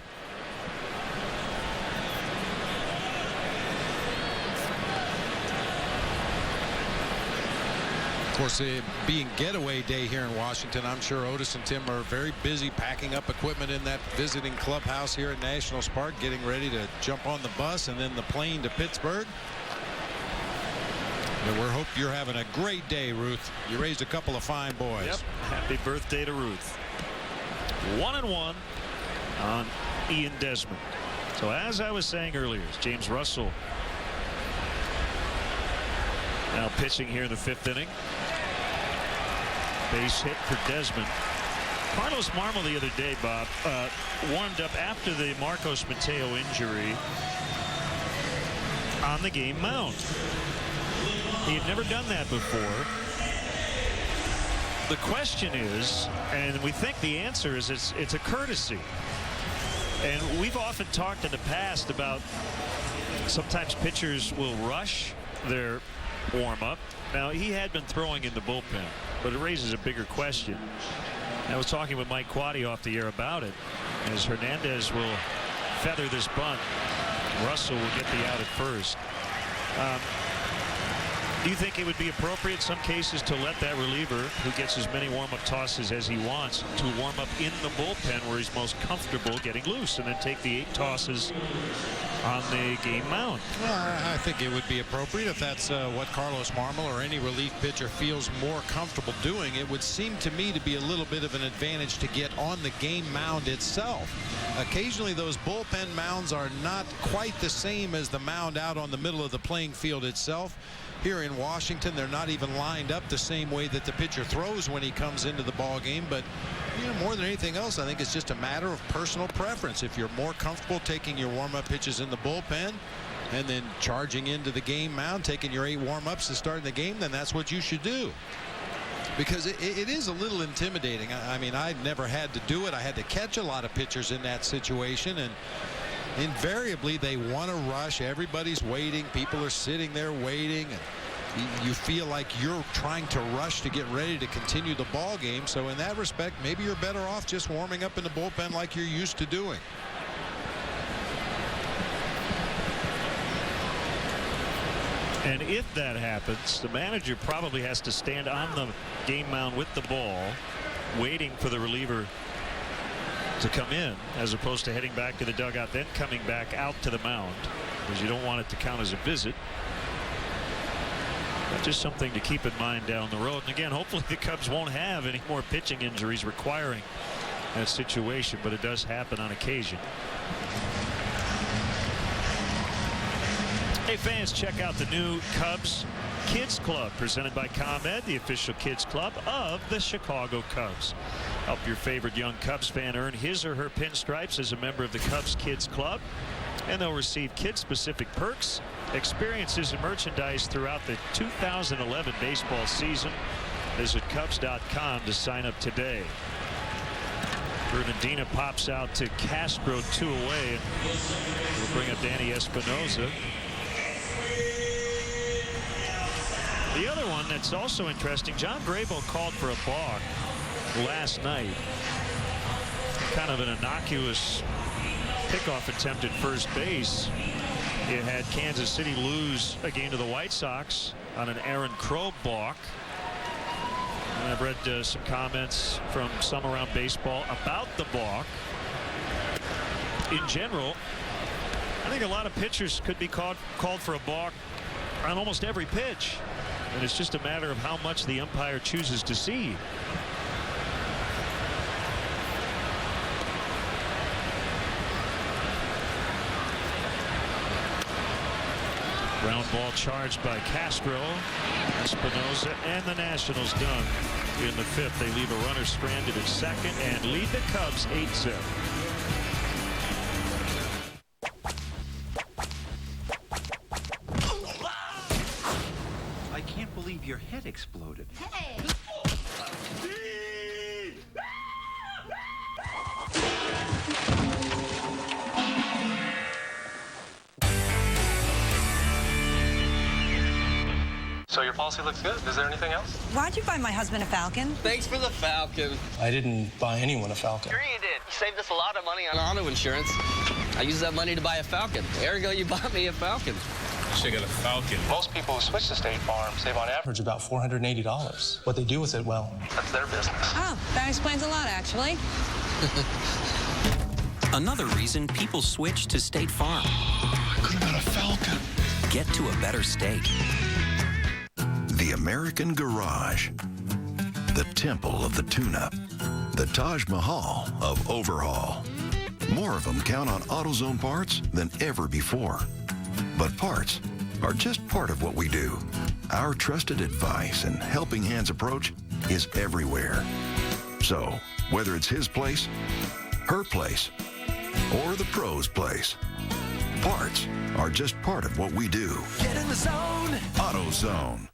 Of course, being getaway day here in Washington, I'm sure Otis and Tim are very busy packing up equipment in that visiting clubhouse here at Nationals Park, getting ready to jump on the bus and then the plane to Pittsburgh. And we hope you're having a great day, Ruth. You raised a couple of fine boys. Yep. Happy birthday to Ruth. 1-1 on Ian Desmond. So as I was saying earlier, James Russell now pitching here in the 5th inning. Base hit for Desmond. Carlos Marmol the other day, Bob, warmed up after the Marcos Mateo injury on the game mound. He had never done that before. The question is, and we think the answer is, it's a courtesy. And we've often talked in the past about sometimes pitchers will rush their warm-up. Now, he had been throwing in the bullpen, but it raises a bigger question. I was talking with Mike Quaddy off the air about it, as Hernandez will feather this bunt. Russell will get the out at first. Do you think it would be appropriate in some cases to let that reliever, who gets as many warm-up tosses as he wants, to warm up in the bullpen where he's most comfortable getting loose, and then take the 8 tosses on the game mound? Well, I think it would be appropriate if that's what Carlos Marmol or any relief pitcher feels more comfortable doing. It would seem to me to be a little bit of an advantage to get on the game mound itself. Occasionally those bullpen mounds are not quite the same as the mound out on the middle of the playing field itself. Here in Washington, they're not even lined up the same way that the pitcher throws when he comes into the ball game. But more than anything else, I think it's just a matter of personal preference. If you're more comfortable taking your warm-up pitches in the bullpen and then charging into the game mound, taking your 8 warm-ups to start the game, then that's what you should do. Because it is a little intimidating. I mean, I've never had to do it. I had to catch a lot of pitchers in that situation, and invariably they want to rush. Everybody's waiting. People are sitting there waiting, and you feel like you're trying to rush to get ready to continue the ball game. So in that respect, maybe you're better off just warming up in the bullpen like you're used to doing. And if that happens, the manager probably has to stand on the game mound with the ball, waiting for the reliever to come in, as opposed to heading back to the dugout, then coming back out to the mound, because you don't want it to count as a visit. But just something to keep in mind down the road. And again, hopefully the Cubs won't have any more pitching injuries requiring that situation, but it does happen on occasion. Hey fans, check out the new Cubs Kids Club presented by ComEd, the official kids club of the Chicago Cubs. Help your favorite young Cubs fan earn his or her pinstripes as a member of the Cubs Kids Club, and they'll receive kid-specific perks, experiences, and merchandise throughout the 2011 baseball season. Visit Cubs.com to sign up today. Hernandez pops out to Castro 2 away, and we'll bring up Danny Espinosa. The other one that's also interesting, John Grabo called for a balk last night. Kind of an innocuous pickoff attempt at first base. It had Kansas City lose a game to the White Sox on an Aaron Crow balk. And I've read some comments from some around baseball about the balk. In general, I think a lot of pitchers could be called for a balk on almost every pitch. And it's just a matter of how much the umpire chooses to see. Ground ball charged by Castro. Espinosa, and the Nationals done in the 5th. They leave a runner stranded at second and lead the Cubs 8-0. I can't believe your head exploded. Hey! So your policy looks good. Is there anything else? Why'd you buy my husband a Falcon? Thanks for the Falcon. I didn't buy anyone a Falcon. Sure you did. You saved us a lot of money on auto insurance. I used that money to buy a Falcon. Ergo, you bought me a Falcon. Should got a Falcon. Most people who switch to State Farm save on average about $480. What they do with it, well, that's their business. Oh, that explains a lot, actually. Another reason people switch to State Farm. I could have had a Falcon. Get to a better state. The American Garage. The temple of the tune-up. The Taj Mahal of overhaul. More of them count on AutoZone parts than ever before. But parts are just part of what we do. Our trusted advice and helping hands approach is everywhere. So, whether it's his place, her place, or the pro's place, parts are just part of what we do. Get in the zone. AutoZone.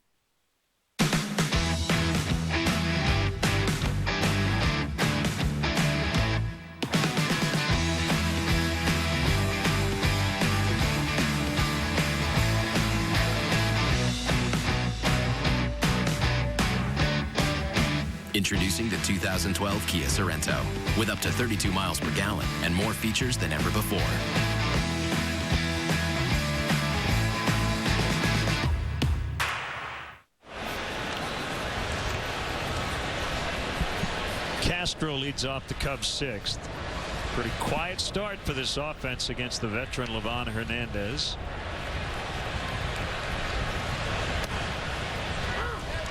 Introducing the 2012 Kia Sorento, with up to 32 miles per gallon and more features than ever before. Castro leads off the Cubs 6th. Pretty quiet start for this offense against the veteran Livan Hernandez.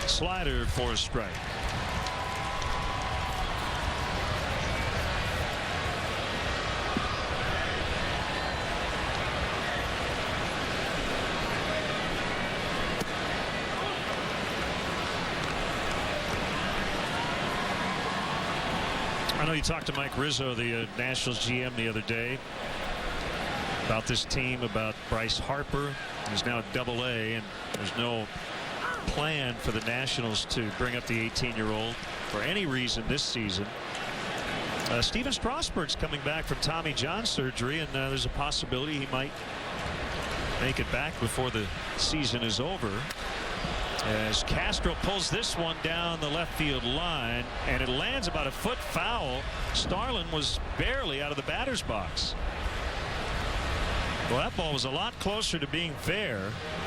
Slider for a strike. I know you talked to Mike Rizzo, the Nationals GM, the other day about this team, about Bryce Harper, who's now at Double-A, and there's no plan for the Nationals to bring up the 18-year-old for any reason this season. Steven Strasburg's coming back from Tommy John surgery, and there's a possibility he might make it back before the season is over. As Castro pulls this one down the left field line, and it lands about a foot foul. Starlin was barely out of the batter's box. Well, that ball was a lot closer to being fair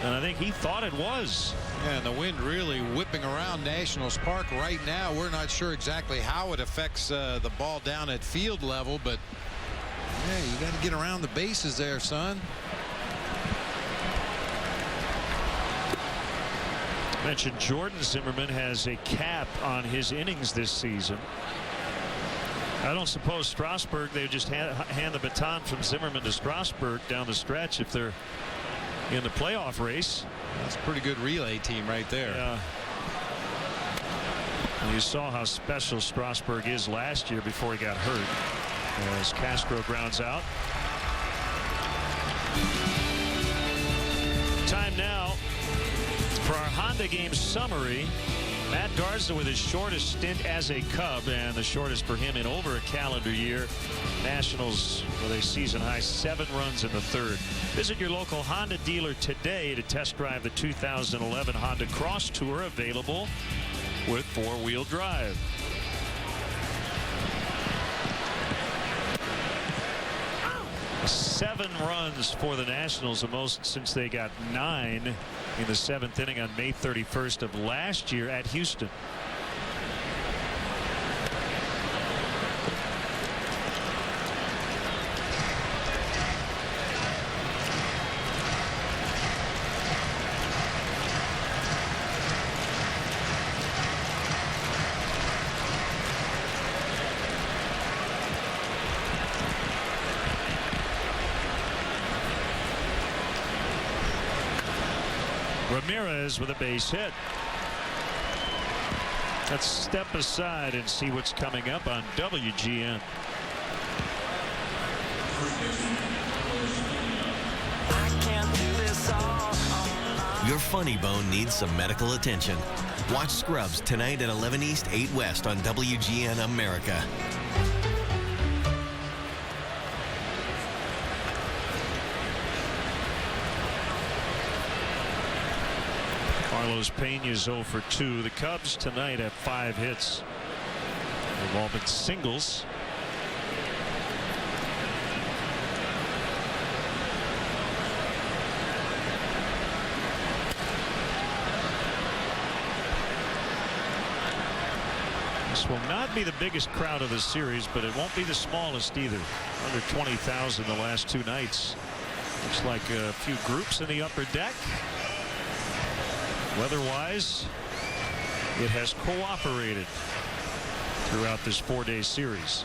than I think he thought it was. Yeah, and the wind really whipping around Nationals Park right now. We're not sure exactly how it affects the ball down at field level, but yeah, you got to get around the bases there, son. Mentioned Jordan Zimmerman has a cap on his innings this season. I don't suppose Strasburg, they just hand the baton from Zimmerman to Strasburg down the stretch if they're in the playoff race. That's a pretty good relay team right there. Yeah. And you saw how special Strasburg is last year before he got hurt. As Castro grounds out. Time now for our Honda game summary. Matt Garza with his shortest stint as a Cub, and the shortest for him in over a calendar year. Nationals with a season-high 7 runs in the 3rd. Visit your local Honda dealer today to test drive the 2011 Honda Cross Tour, available with 4-wheel drive. Seven runs for the Nationals, the most since they got 9 in the 7th inning on May 31st of last year at Houston. Ramirez with a base hit. Let's step aside and see what's coming up on WGN. Your funny bone needs some medical attention. Watch Scrubs tonight at 11 East, 8 West on WGN America. Carlos Pena's 0 for 2. The Cubs tonight have 5 hits. They've all been singles. This will not be the biggest crowd of the series, but it won't be the smallest either. Under 20,000 the last 2 nights. Looks like a few groups in the upper deck. Weather-wise, it has cooperated throughout this 4-day series.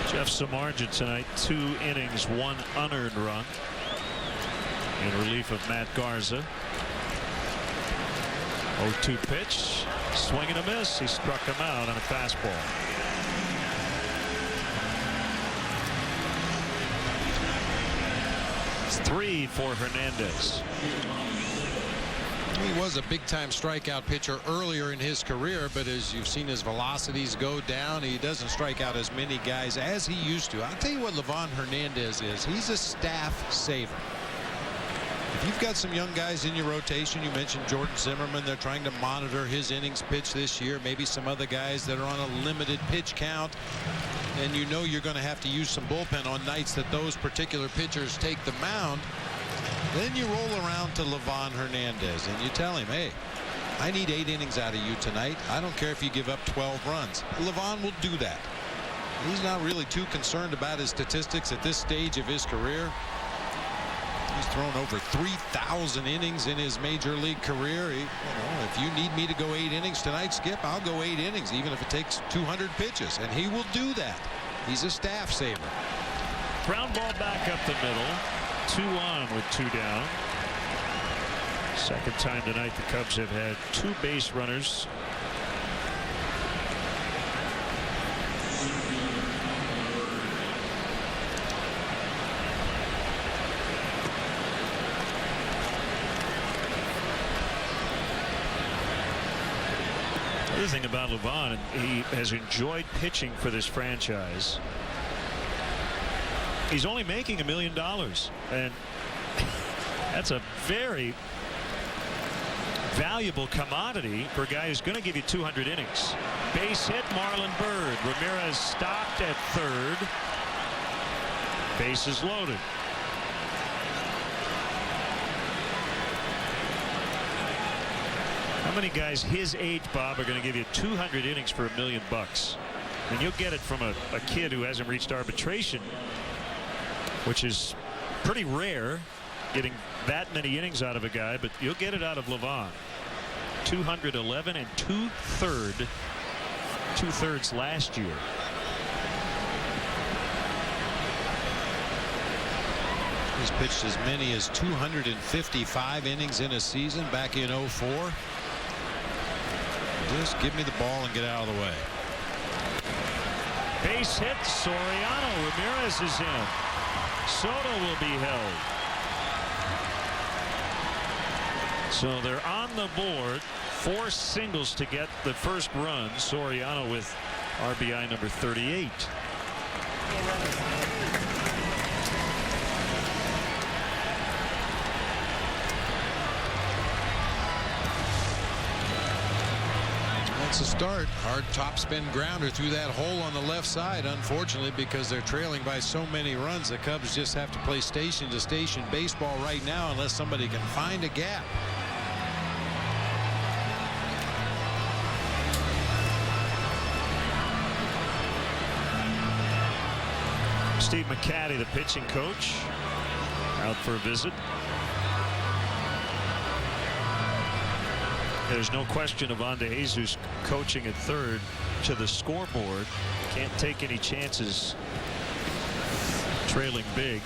Jeff Samardzija tonight, 2 innings, 1 unearned run in relief of Matt Garza. 0-2 pitch, swing and a miss. He struck him out on a fastball. It's 3 for Hernandez. He was a big-time strikeout pitcher earlier in his career, but as you've seen his velocities go down, he doesn't strike out as many guys as he used to. I'll tell you what Livan Hernandez is. He's a staff saver. If you've got some young guys in your rotation, you mentioned Jordan Zimmerman, they're trying to monitor his innings pitch this year, maybe some other guys that are on a limited pitch count, and you know you're going to have to use some bullpen on nights that those particular pitchers take the mound. Then you roll around to Livan Hernandez and you tell him, hey, I need 8 innings out of you tonight. I don't care if you give up 12 runs. Livan will do that. He's not really too concerned about his statistics at this stage of his career. He's thrown over 3,000 innings in his major league career. If you need me to go 8 innings tonight, Skip, I'll go 8 innings, even if it takes 200 pitches. And he will do that. He's a staff saver. Ground ball back up the middle. 2 on with 2 down. Second time tonight the Cubs have had 2 base runners. The other thing about Livan, he has enjoyed pitching for this franchise. He's only making $1 million, and that's a very valuable commodity for a guy who's going to give you 200 innings. Base hit, Marlon Byrd. Ramirez stopped at third. Bases loaded. How many guys his age, Bob, are going to give you 200 innings for $1 million? And you'll get it from a kid who hasn't reached arbitration, which is pretty rare, getting that many innings out of a guy, but you'll get it out of Livan. 211 and 2/3 last year. He's pitched as many as 255 innings in a season back in 04. Just give me the ball and get out of the way. Base hit, Soriano. Ramirez is in. Soto will be held. So they're on the board. 4 singles to get the first run. Soriano with RBI number 38. That's a start. Hard topspin grounder through that hole on the left side. Unfortunately, because they're trailing by so many runs, the Cubs just have to play station to station baseball right now unless somebody can find a gap. Steve McCatty, the pitching coach, out for a visit. There's no question of Ivan De Jesus coaching at third to the scoreboard. Can't take any chances trailing big.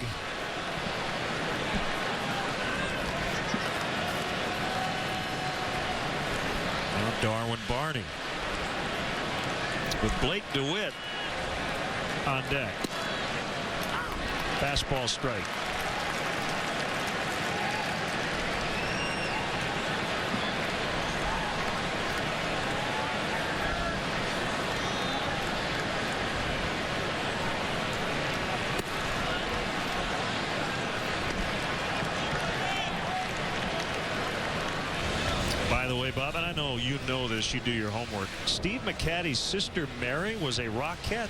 Now Darwin Barney with Blake DeWitt on deck. Fastball strike. By the way, Bob, and I know you know this, you do your homework. Steve McCatty's sister Mary was a Rockette.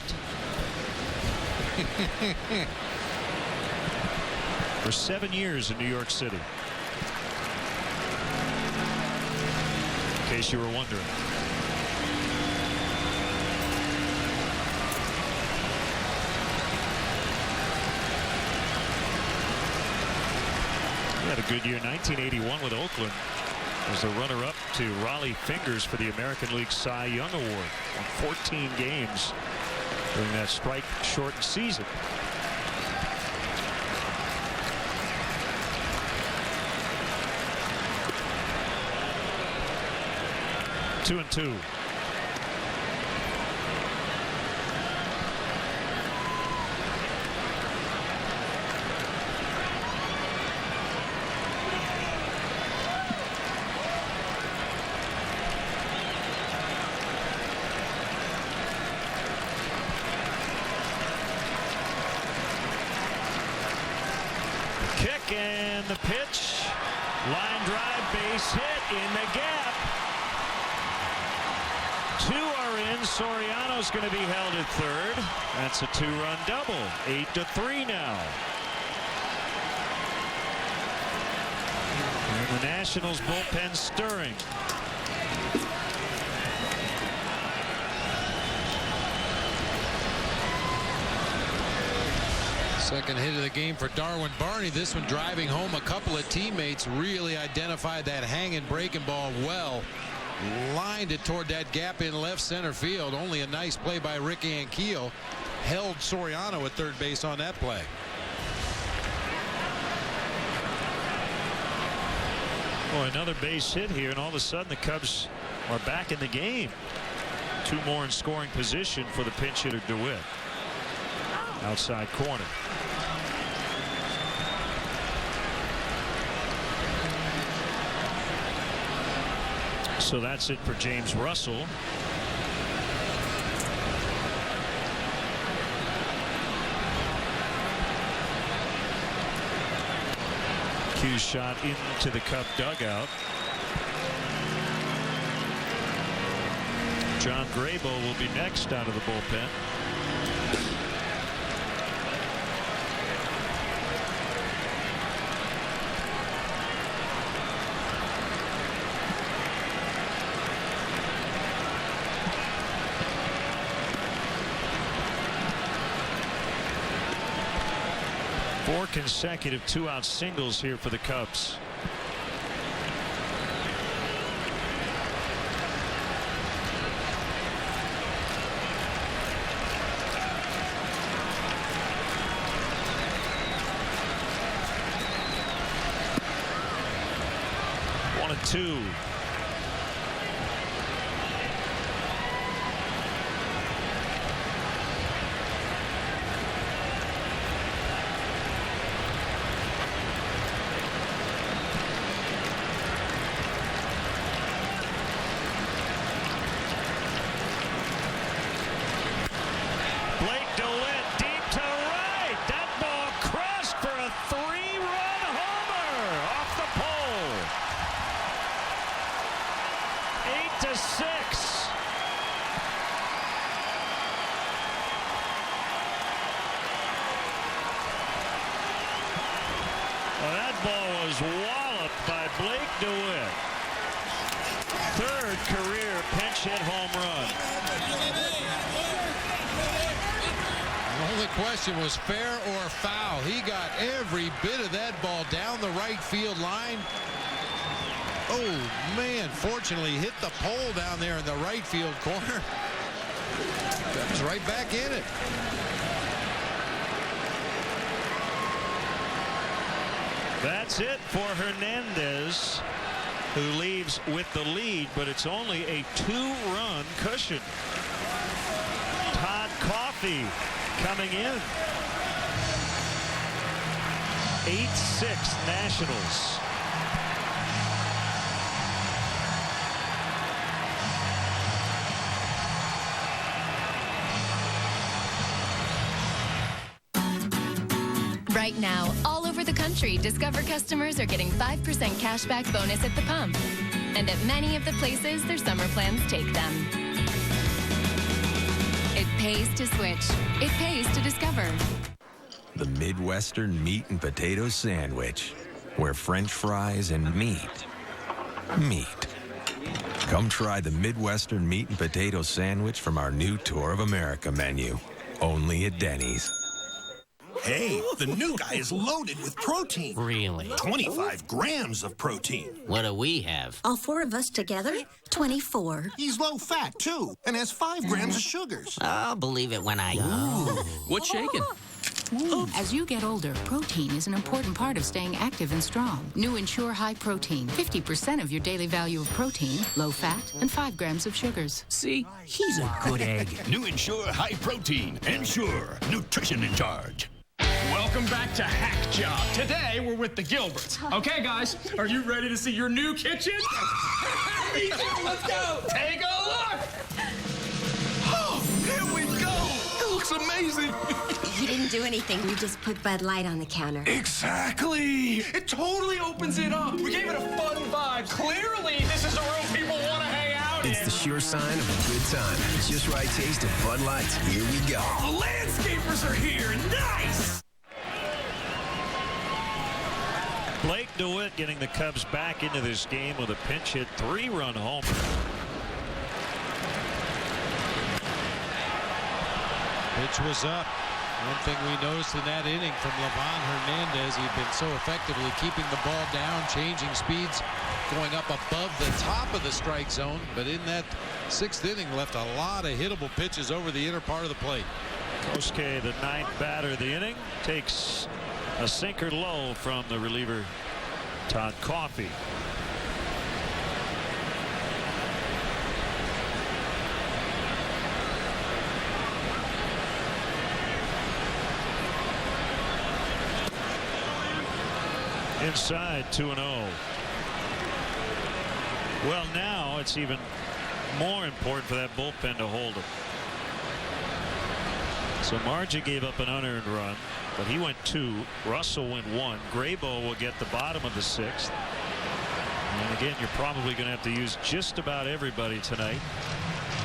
For 7 years in New York City. In case you were wondering. He had a good year. 1981 with Oakland. Was the runner-up to Raleigh Fingers for the American League Cy Young Award. Won 14 games during that strike-shortened season. Two and two. in the gap. 2 are in. Soriano's going to be held at third. That's a 2-run double. 8-3 now. And the Nationals bullpen stirring. Second hit of the game for Darwin Barney. This one driving home a couple of teammates. Really identified that hanging breaking ball well. Lined it toward that gap in left center field. Only a nice play by Rick Ankiel. Held Soriano at third base on that play. Boy, another base hit here, and all of a sudden the Cubs are back in the game. 2 more in scoring position for the pinch hitter DeWitt. Outside corner. So that's it for James Russell. Cue shot into the Cub dugout. John Grable will be next out of the bullpen. Four consecutive 2-out singles here for the Cubs. One and two. Was fair or foul. He got every bit of that ball down the right field line. Oh man, fortunately hit the pole down there in the right field corner. Comes right back in it. That's it for Hernandez, who leaves with the lead, but it's only a 2-run cushion. Todd Coffey coming in. 8-6 Nationals. Right now, all over the country, Discover customers are getting 5% cash back bonus at the pump. And at many of the places their summer plans take them. It pays to switch. It pays to Discover. The Midwestern meat and potato sandwich, where French fries and meat meet. Come try the Midwestern meat and potato sandwich from our new Tour of America menu, only at Denny's. Hey, the new guy is loaded with protein. Really? 25 grams of protein. What do we have? All 4 of us together? 24. He's low fat, too, and has 5 grams of sugars. I'll believe it when I... What's shaking? As you get older, protein is an important part of staying active and strong. New Ensure High Protein. 50% of your daily value of protein, low fat, and 5 grams of sugars. See? He's a good egg. New Ensure High Protein. Ensure. Nutrition in charge. Welcome back to Hack Job. Today, we're with the Gilberts. Okay, guys, are you ready to see your new kitchen? Me too, let's go. Take a look. Oh, here we go. It looks amazing. You didn't doesn't do anything. You just put Bud Light on the counter. Exactly. It totally opens it up. We gave it a fun vibe. Clearly, this is a room people want to hang out in. It's the sure sign of a good time. Just right taste of Bud Light. Here we go. The landscapers are here. Nice. Blake DeWitt getting the Cubs back into this game with a pinch hit 3-run homer. Pitch was up. One thing we noticed in that inning from Livan Hernandez, he'd been so effectively keeping the ball down, changing speeds, going up above the top of the strike zone. But in that 6th inning, left a lot of hittable pitches over the inner part of the plate. Kosuke, the 9th batter of the inning, takes a sinker low from the reliever Todd Coffey. Inside 2-0. Well, now it's even more important for that bullpen to hold him. So Margie gave up an unearned run, but he went 2. Russell went 1. Graybo will get the bottom of the 6th. And again, you're probably going to have to use just about everybody tonight.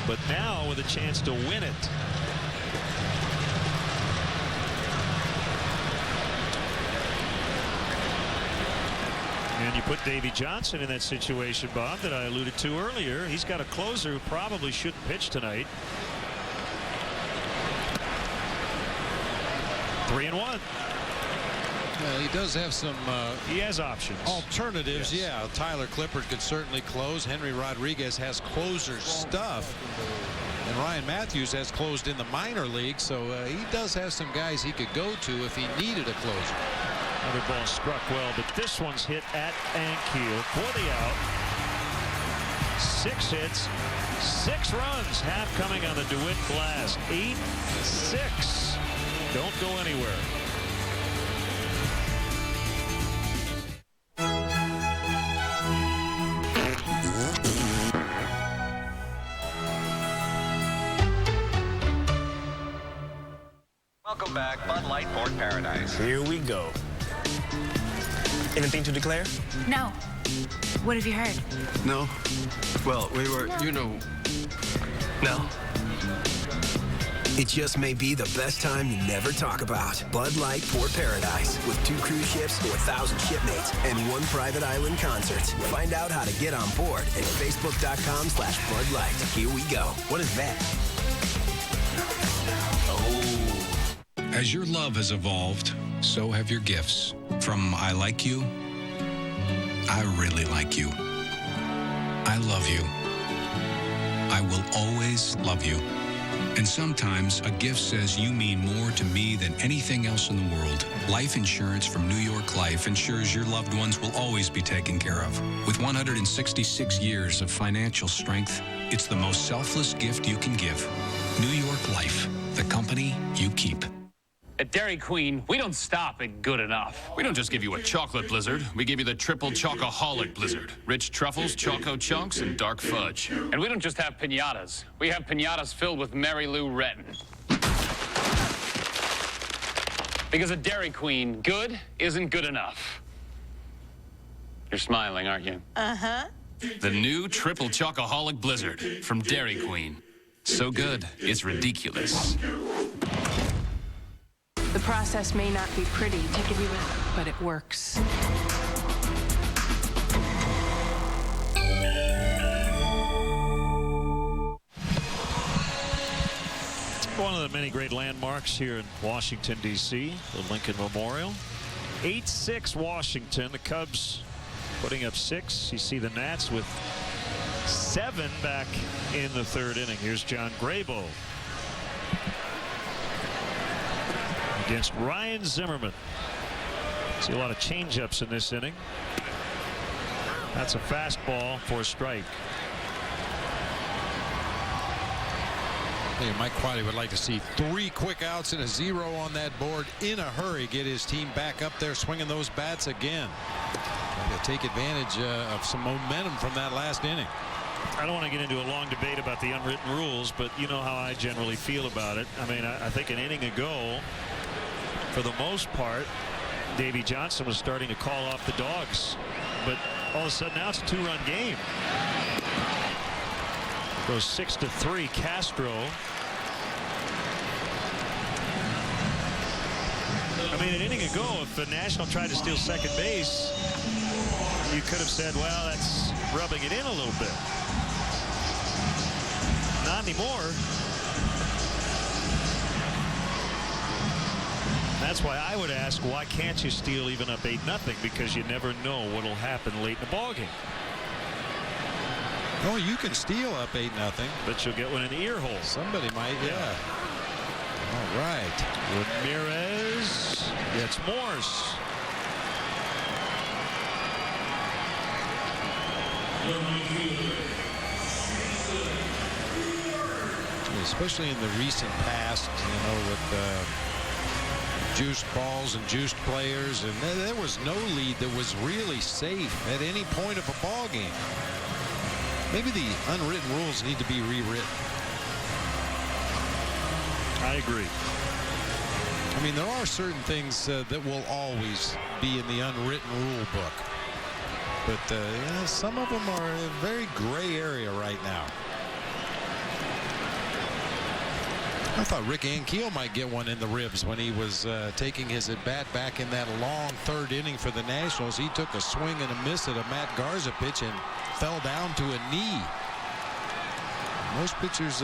But now with a chance to win it. And you put Davey Johnson in that situation, Bob, that I alluded to earlier. He's got a closer who probably shouldn't pitch tonight. 3-1. Well, he does have some. He has options. Alternatives, yes. Yeah. Tyler Clippard could certainly close. Henry Rodriguez has closer stuff. And Ryan Matthews has closed in the minor league, so he does have some guys he could go to if he needed a closer. Another ball struck well, but this one's hit at Ankiel for the out. 6 hits, 6 runs, half coming on the DeWitt blast. 8-6. Don't go anywhere. Welcome back, Bud Light Port Paradise. Here we go. Anything to declare? No. What have you heard? No. Well, we were, you know. No. It just may be the best time you never talk about. Bud Light Port Paradise with 2 cruise ships to 1,000 shipmates and 1 private island concert. Find out how to get on board at facebook.com/Bud Light. Here we go. What is that? As your love has evolved, so have your gifts. From I like you, I really like you. I love you. I will always love you. And sometimes a gift says you mean more to me than anything else in the world. Life insurance from New York Life ensures your loved ones will always be taken care of. With 166 years of financial strength, it's the most selfless gift you can give. New York Life, the company you keep. At Dairy Queen, we don't stop at good enough. We don't just give you a chocolate blizzard. We give you the triple chocoholic blizzard. Rich truffles, choco chunks, and dark fudge. And we don't just have piñatas. We have piñatas filled with Mary Lou Retton. Because at Dairy Queen, good isn't good enough. You're smiling, aren't you? Uh-huh. The new triple chocoholic blizzard from Dairy Queen. So good, it's ridiculous. The process may not be pretty, but it works. One of the many great landmarks here in Washington, D.C., the Lincoln Memorial. 8-6 Washington. The Cubs putting up 6. You see the Nats with 7 back in the 3rd inning. Here's John Graybo against Ryan Zimmerman. See a lot of changeups in this inning. That's a fastball for a strike. Hey, Mike Quaddy would like to see 3 quick outs and a 0 on that board in a hurry. Get his team back up there swinging those bats again. Trying to take advantage of some momentum from that last inning. I don't want to get into a long debate about the unwritten rules, but you know how I generally feel about it. I mean, I think an inning ago, for the most part, Davey Johnson was starting to call off the dogs. But all of a sudden now it's a 2-run game. Goes 6-3 Castro. I mean, an inning ago, if the National tried to steal second base, you could have said, well, that's rubbing it in a little bit. Not anymore. That's why I would ask, why can't you steal even up 8-0? Because you never know what will happen late in the ballgame. Oh, you can steal up 8-0. But you'll get one in the ear hole. Somebody might, yeah. All right. Ramirez gets Morse. Especially in the recent past, you know, with juiced balls and juiced players, and there was no lead that was really safe at any point of a ball game. Maybe the unwritten rules need to be rewritten. I agree. I mean, there are certain things that will always be in the unwritten rule book, but yeah, some of them are a very gray area right now. I thought Rick Ankiel might get one in the ribs when he was taking his at-bat back in that long third inning for the Nationals. He took a swing and a miss at a Matt Garza pitch and fell down to a knee. Most pitchers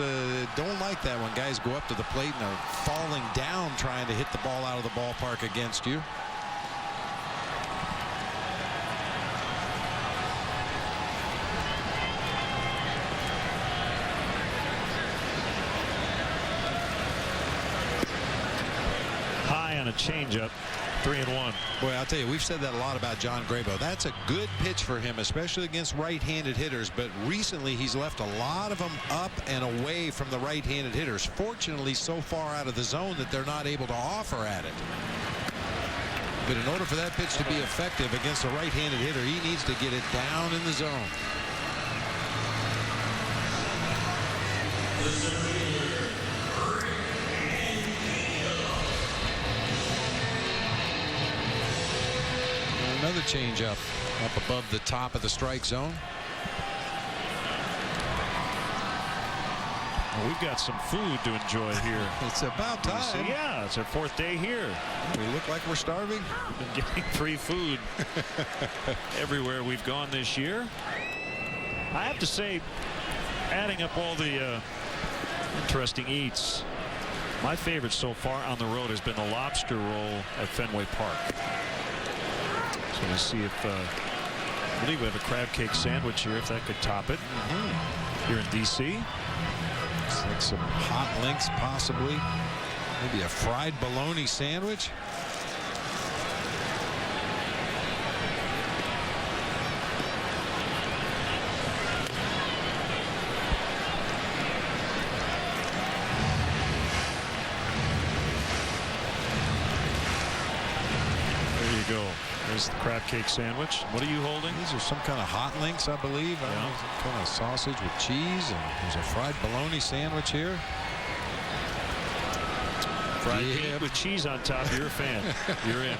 don't like that when guys go up to the plate and are falling down trying to hit the ball out of the ballpark against you. A changeup, 3-1. Boy, I'll tell you, we've said that a lot about John Grabo. That's a good pitch for him, especially against right-handed hitters. But recently, he's left a lot of them up and away from the right-handed hitters. Fortunately, so far out of the zone that they're not able to offer at it. But in order for that pitch to be effective against a right-handed hitter, he needs to get it down in the zone. Another changeup up above the top of the strike zone. Well, we've got some food to enjoy here. It's about time. Yeah, it's our 4th day here. We look like we're starving. We've been getting free food everywhere we've gone this year. I have to say, adding up all the interesting eats, my favorite so far on the road has been the lobster roll at Fenway Park. So we'll see if I believe we have a crab cake sandwich here, if that could top it. Here in DC. Looks like some hot links, possibly. Maybe a fried bologna sandwich. There you go. There's the crab cake sandwich. What are you holding? These are some kind of hot links, I believe. Yeah. Some kind of sausage with cheese, and there's a fried bologna sandwich here. Fried meat with cheese on top. You're a fan. You're in.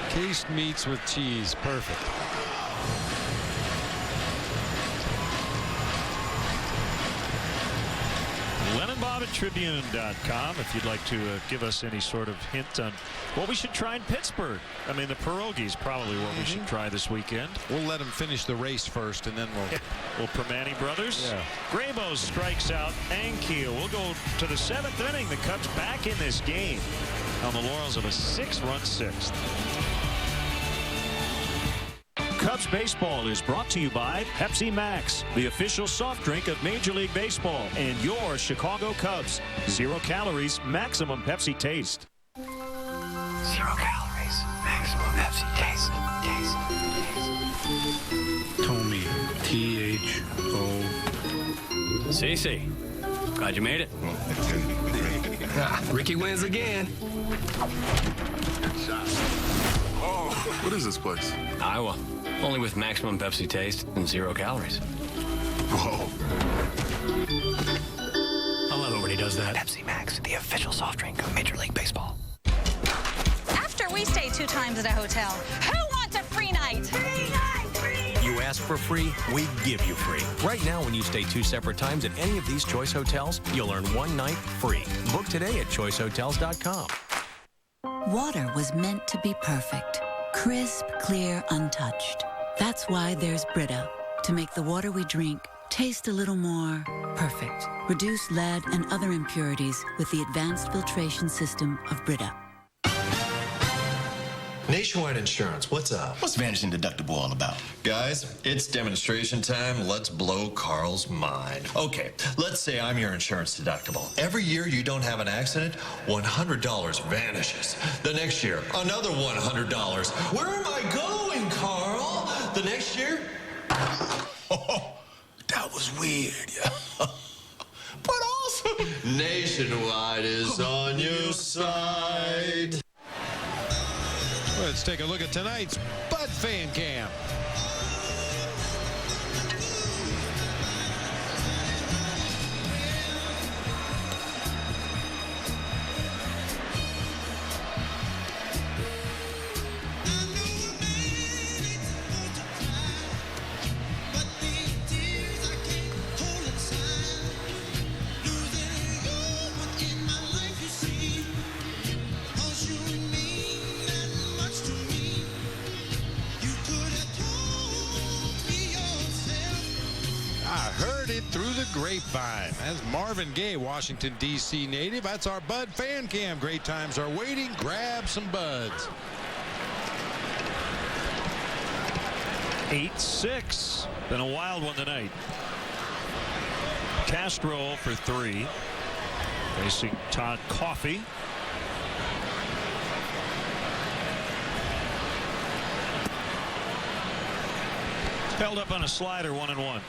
Cased meats with cheese. Perfect. Bob at Tribune.com if you'd like to give us any sort of hint on what we should try in Pittsburgh. I mean, the pierogi is probably what we should try this weekend. We'll let them finish the race first, and then we'll... Well, Permane brothers. Yeah. Grabo strikes out Ankiel. We'll go to the 7th inning. The Cubs back in this game on the laurels of a 6-run sixth. Cubs baseball is brought to you by Pepsi Max, the official soft drink of Major League Baseball, and your Chicago Cubs. 0 calories, maximum Pepsi taste. 0 calories, maximum Pepsi taste. Tommy, T-H-O. CC, glad you made it. Ricky wins again. Oh, what is this place? Iowa. Only with maximum Pepsi taste and 0 calories. Whoa. I love it when he does that. Pepsi Max, the official soft drink of Major League Baseball. times at a hotel. Who wants a free night? Free night! Free night! You ask for free, we give you free. Right now, when you stay 2 separate times at any of these Choice hotels, you'll earn 1 night free. Book today at choicehotels.com. Water was meant to be perfect. Crisp, clear, untouched. That's why there's Brita, to make the water we drink taste a little more perfect. Reduce lead and other impurities with the advanced filtration system of Brita. Nationwide Insurance, what's up? What's Vantage and Deductible all about? Guys, it's demonstration time. Let's blow Carl's mind. Okay, let's say I'm your insurance deductible. Every year you don't have an accident, $100 vanishes. The next year, another $100. Where am I going, Carl? The next year? Oh, that was weird. But also, Nationwide is on your side. Let's take a look at tonight's Bud Fan Cam. Through the grapevine. That's Marvin Gaye, Washington, D.C. native. That's our Bud Fan Cam. Great times are waiting. Grab some buds. 8-6. Been a wild one tonight. Castro for 3. Facing Todd Coffey. Held up on a slider, 1-1.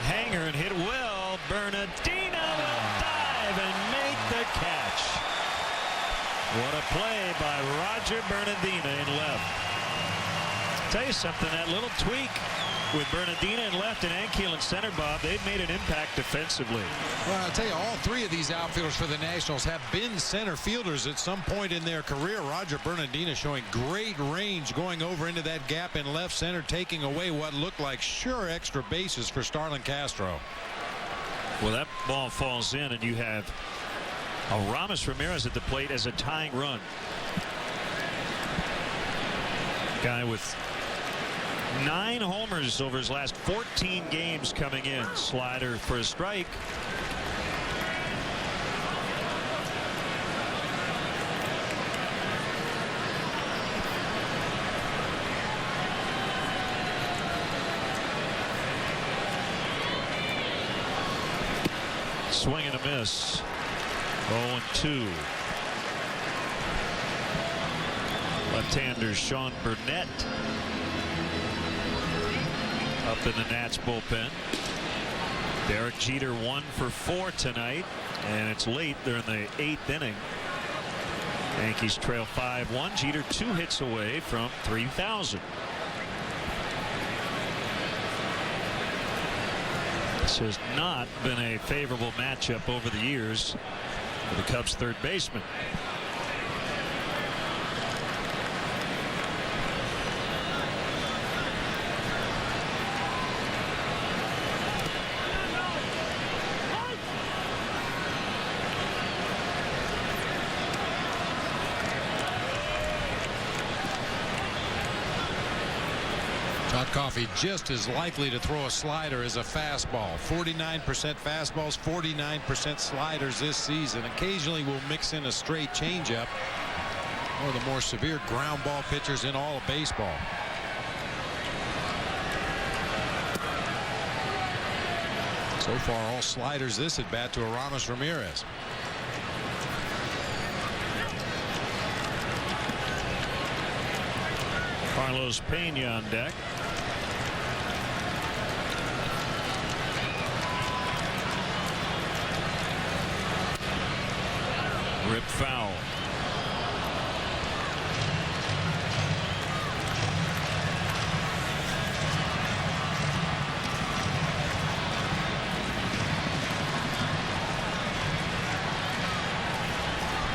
Hanger and hit well. Bernardino will dive and make the catch. What a play by Roger Bernardino in left. Tell you something, that little tweak with Bernardino in left and Ankiel in center, Bob, they've made an impact defensively. Well, I'll tell you, all 3 of these outfielders for the Nationals have been center fielders at some point in their career. Roger Bernardino showing great range going over into that gap in left center, taking away what looked like sure extra bases for Starlin Castro. Well, that ball falls in, and you have Aramis Ramirez at the plate as a tying run. Guy with 9 homers over his last 14 games coming in. Slider for a strike. Swing and a miss. 0-2. Left-hander Sean Burnett up in the Nats bullpen. Derek Jeter 1 for 4 tonight, and it's late. They're in the 8th inning. Yankees trail 5-1. Jeter 2 hits away from 3,000. This has not been a favorable matchup over the years for the Cubs third baseman. Coffey just as likely to throw a slider as a fastball. 49% fastballs, 49% sliders this season. Occasionally will mix in a straight changeup. One of the more severe ground ball pitchers in all of baseball. So far, all sliders this at bat to Aramis Ramirez. Carlos Pena on deck. Rip foul.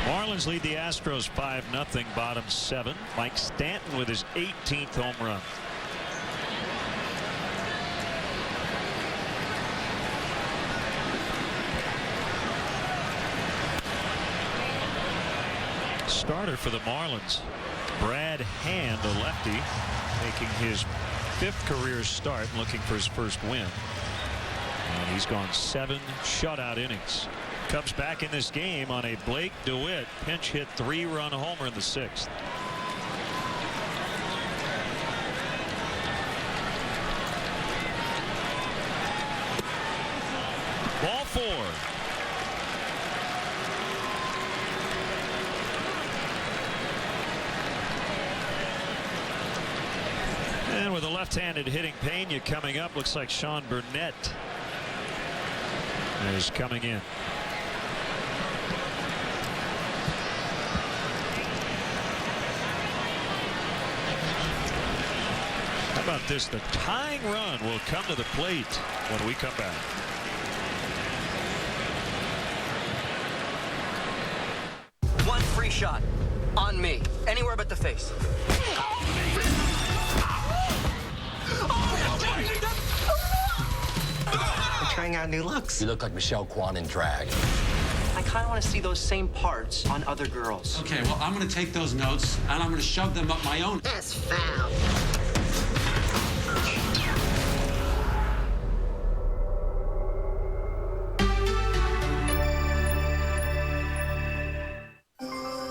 Marlins lead the Astros 5-0, bottom 7. Mike Stanton with his 18th home run. Starter for the Marlins, Brad Hand, a lefty, making his 5th career start, looking for his first win. And he's gone 7 shutout innings. Cubs back in this game on a Blake DeWitt pinch hit 3-run homer in the 6th. Ball 4. And with a left-handed hitting Pena coming up, looks like Sean Burnett is coming in. How about this? The tying run will come to the plate when we come back. One free shot on me, anywhere but the face. I'm trying out new looks. You look like Michelle Kwan in drag. I kind of want to see those same parts on other girls. Okay, well, I'm going to take those notes and I'm going to shove them up my own. That's foul.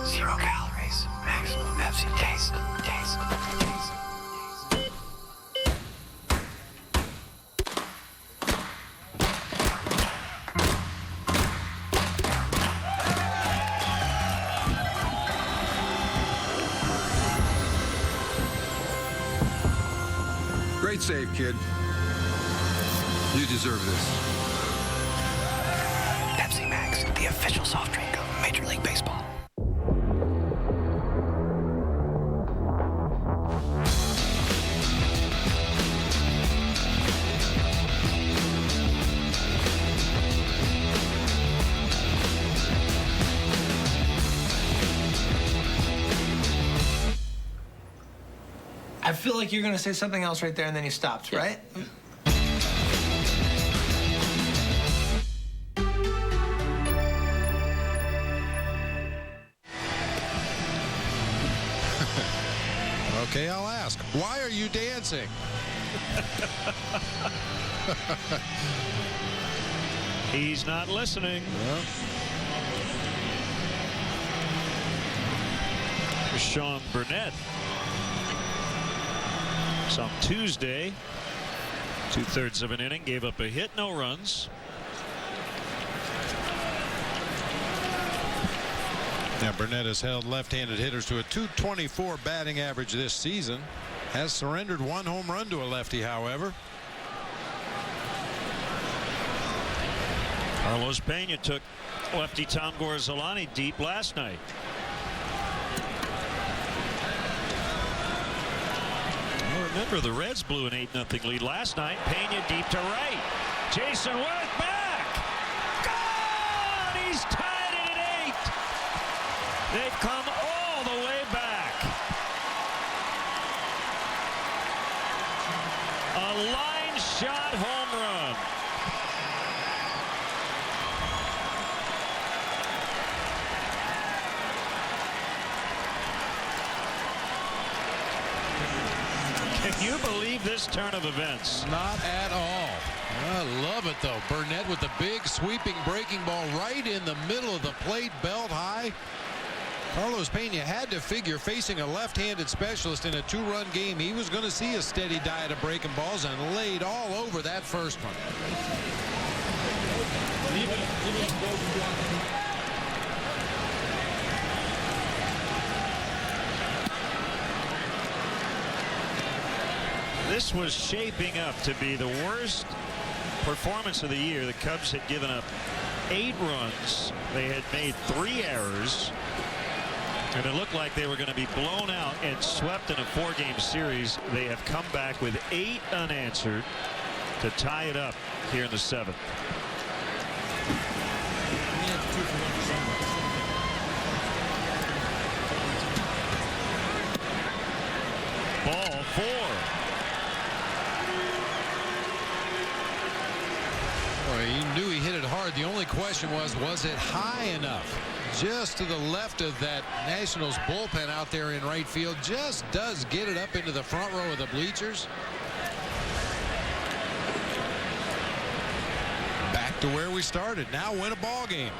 Zero calories, maximum Pepsi taste. Great save, kid. You deserve this. Pepsi Max, the official soft drink of Major League Baseball. I feel like you're going to say something else right there, and then you stopped, right? Okay, I'll ask. Why are you dancing? He's not listening. Sean Burnett. On Tuesday, 2/3 of an inning, gave up a hit, no runs. Now Burnett has held left-handed hitters to a .224 batting average this season. Has surrendered 1 home run to a lefty, however. Carlos Pena took lefty Tom Gorzolani deep last night. Remember, the Reds blew an 8-0 lead last night. Pena deep to right. Jason Worth back. Gone! He's tied it at 8. They've come all the way back. A line shot home run. Can you believe this turn of events? Not at all. I love it, though. Burnett with the big sweeping breaking ball right in the middle of the plate, belt high. Carlos Pena had to figure, facing a left-handed specialist in a 2-run game, he was going to see a steady diet of breaking balls, and laid all over that first one. This was shaping up to be the worst performance of the year. The Cubs had given up 8 runs. They had made 3 errors. And it looked like they were going to be blown out and swept in a 4-game series. They have come back with 8 unanswered to tie it up here in the 7th. 4. Well, he knew he hit it hard. The only question was it high enough? Just to the left of that Nationals bullpen out there in right field. Just does get it up into the front row of the bleachers. Back to where we started. Now win a ball game.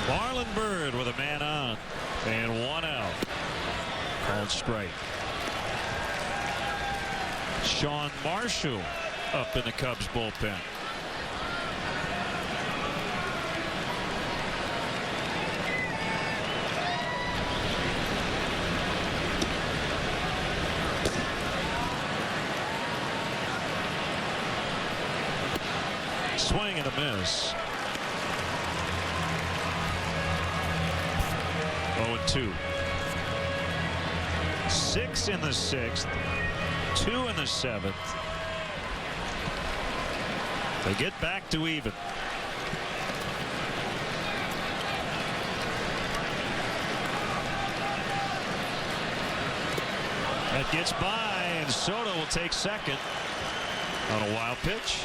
Marlon Byrd with a man on and 1 out. Called strike. Sean Marshall up in the Cubs bullpen. Swing and a miss. 0-2. 6 in the 6th, 2 in the 7th. They get back to even. That gets by, and Soto will take second on a wild pitch.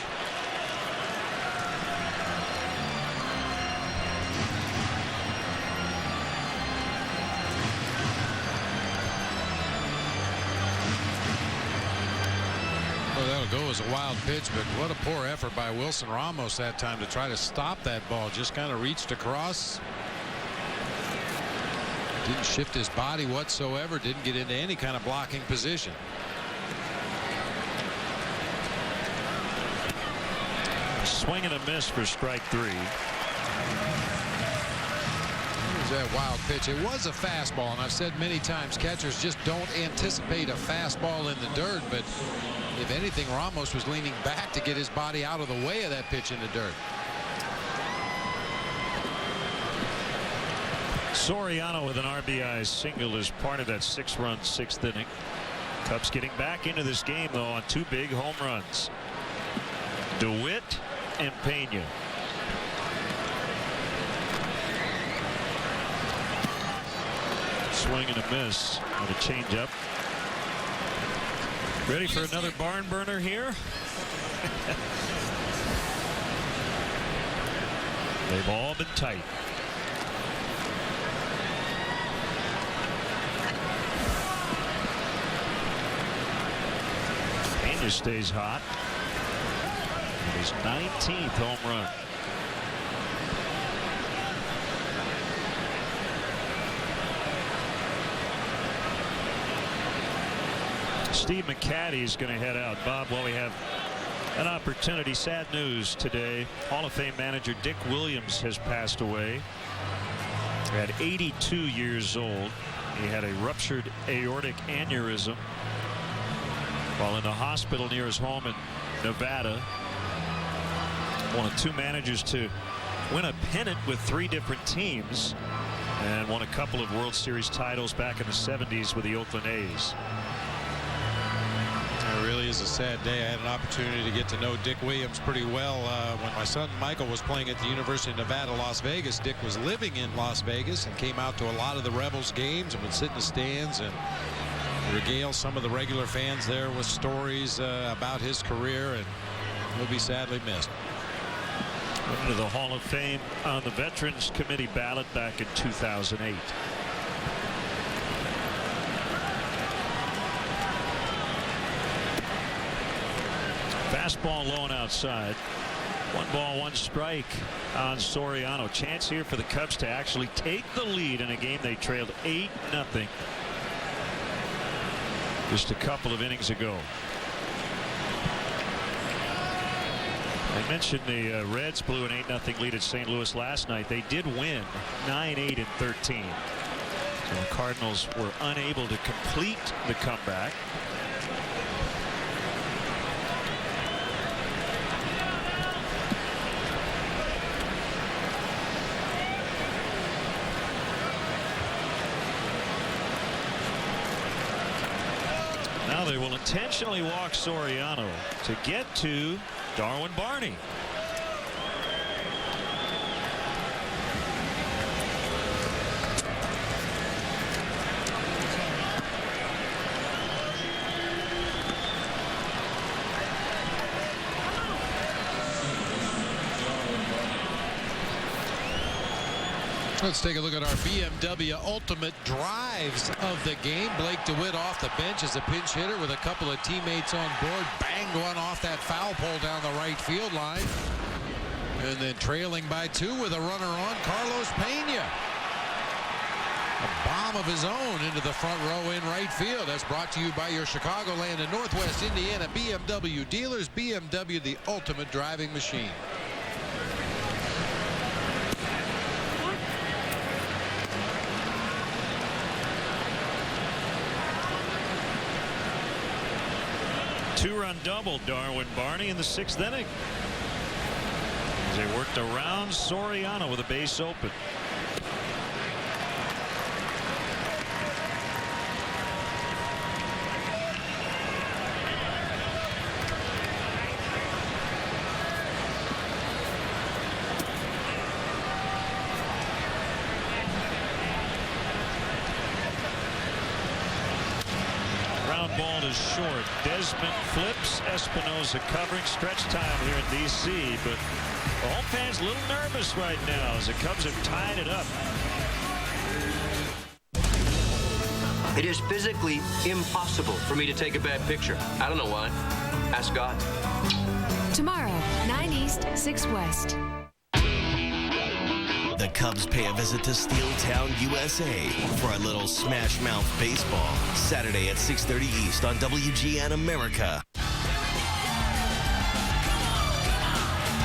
Go as a wild pitch, but what a poor effort by Wilson Ramos that time to try to stop that ball. Just kind of reached across. Didn't shift his body whatsoever. Didn't get into any kind of blocking position. Swing and a miss for strike 3. That wild pitch. It was a fastball, and I've said many times catchers just don't anticipate a fastball in the dirt, but if anything, Ramos was leaning back to get his body out of the way of that pitch in the dirt. Soriano with an RBI single as part of that 6-run 6th inning. Cubs getting back into this game though on 2 big home runs. DeWitt and Pena. Swing and a miss on a changeup. Ready for another barn burner here? They've all been tight. Pena stays hot. His 19th home run. Steve McCaddy is going to head out. Bob, well, we have an opportunity. Sad news today. Hall of Fame manager Dick Williams has passed away at 82 years old. He had a ruptured aortic aneurysm while in the hospital near his home in Nevada. One of 2 managers to win a pennant with 3 different teams and won a couple of World Series titles back in the 70s with the Oakland A's. It really is a sad day. I had an opportunity to get to know Dick Williams pretty well when my son Michael was playing at the University of Nevada, Las Vegas. Dick was living in Las Vegas and came out to a lot of the Rebels games and would sit in the stands and regale some of the regular fans there with stories about his career, and he'll be sadly missed. Into the Hall of Fame on the Veterans Committee ballot back in 2008. Fastball low and outside. 1 ball, 1 strike on Soriano. Chance here for the Cubs to actually take the lead in a game they trailed 8-0 just a couple of innings ago. I mentioned the Reds blew an 8-0 lead at St. Louis last night. They did win 9-8 and 13. So the Cardinals were unable to complete the comeback. Now Now they will intentionally walk Soriano to get to Darwin Barney. Let's take a look at our BMW Ultimate Drives of the game. Blake DeWitt off the bench as a pinch hitter with a couple of teammates on board. Banged one off that foul pole down the right field line. And then trailing by 2 with a runner on, Carlos Pena. A bomb of his own into the front row in right field. That's brought to you by your Chicagoland and Northwest Indiana BMW dealers. BMW, the ultimate driving machine. Two-run double, Darwin Barney in the 6th inning. As they worked around Soriano with a base open. Ball is short. Desmond flips. Espinosa covering. Stretch time here in D.C. But the home fans a little nervous right now as the Cubs have tied it up. It is physically impossible for me to take a bad picture. I don't know why. Ask God. Tomorrow, 9 East, 6 West. The Cubs pay a visit to Steeltown, USA for a little smash mouth baseball. Saturday at 6:30 East on WGN America.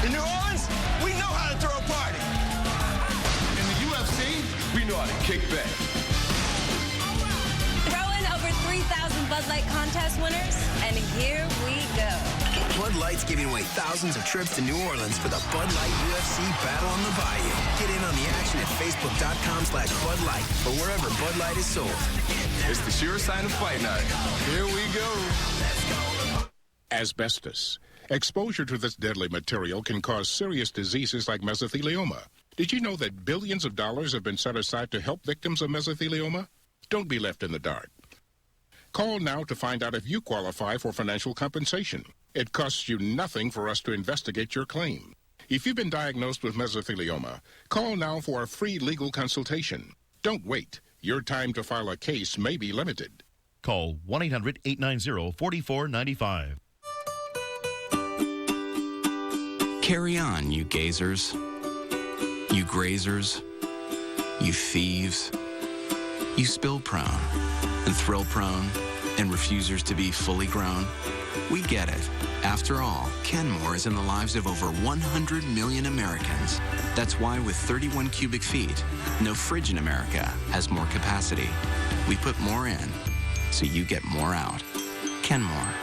In New Orleans, we know how to throw a party. In the UFC, we know how to kick back. Throw in over 3,000 Bud Light contest winners, and here we go. Bud Light's giving away thousands of trips to New Orleans for the Bud Light UFC Battle on the Bayou. Get in on the action at Facebook.com/Bud Light or wherever Bud Light is sold. It's the sure sign of fight night. Here we go. Asbestos. Exposure to this deadly material can cause serious diseases like mesothelioma. Did you know that billions of dollars have been set aside to help victims of mesothelioma? Don't be left in the dark. Call now to find out if you qualify for financial compensation. It costs you nothing for us to investigate your claim. If you've been diagnosed with mesothelioma, call now for a free legal consultation. Don't wait. Your time to file a case may be limited. Call 1-800-890-4495. Carry on, you gazers, you grazers, you thieves, you spill-prone and thrill-prone and refusers to be fully grown. We get it. After all, Kenmore is in the lives of over 100 million Americans. That's why with 31 cubic feet, no fridge in America has more capacity. We put more in, so you get more out. Kenmore.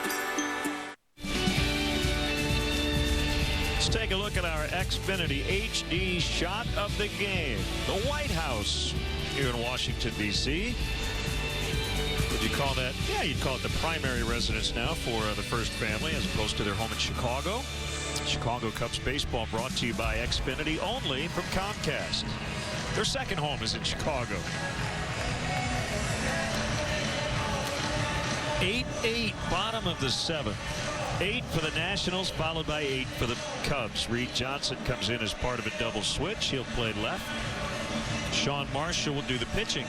Let's take a look at our Xfinity HD shot of the game. The White House here in Washington, D.C. Would you call that? Yeah, you'd call it the primary residence now for the first family as opposed to their home in Chicago. Chicago Cubs baseball brought to you by Xfinity only from Comcast. Their second home is in Chicago. 8-8, bottom of the 7th. 8 for the Nationals, followed by 8 for the Cubs. Reed Johnson comes in as part of a double switch. He'll play left. Sean Marshall will do the pitching.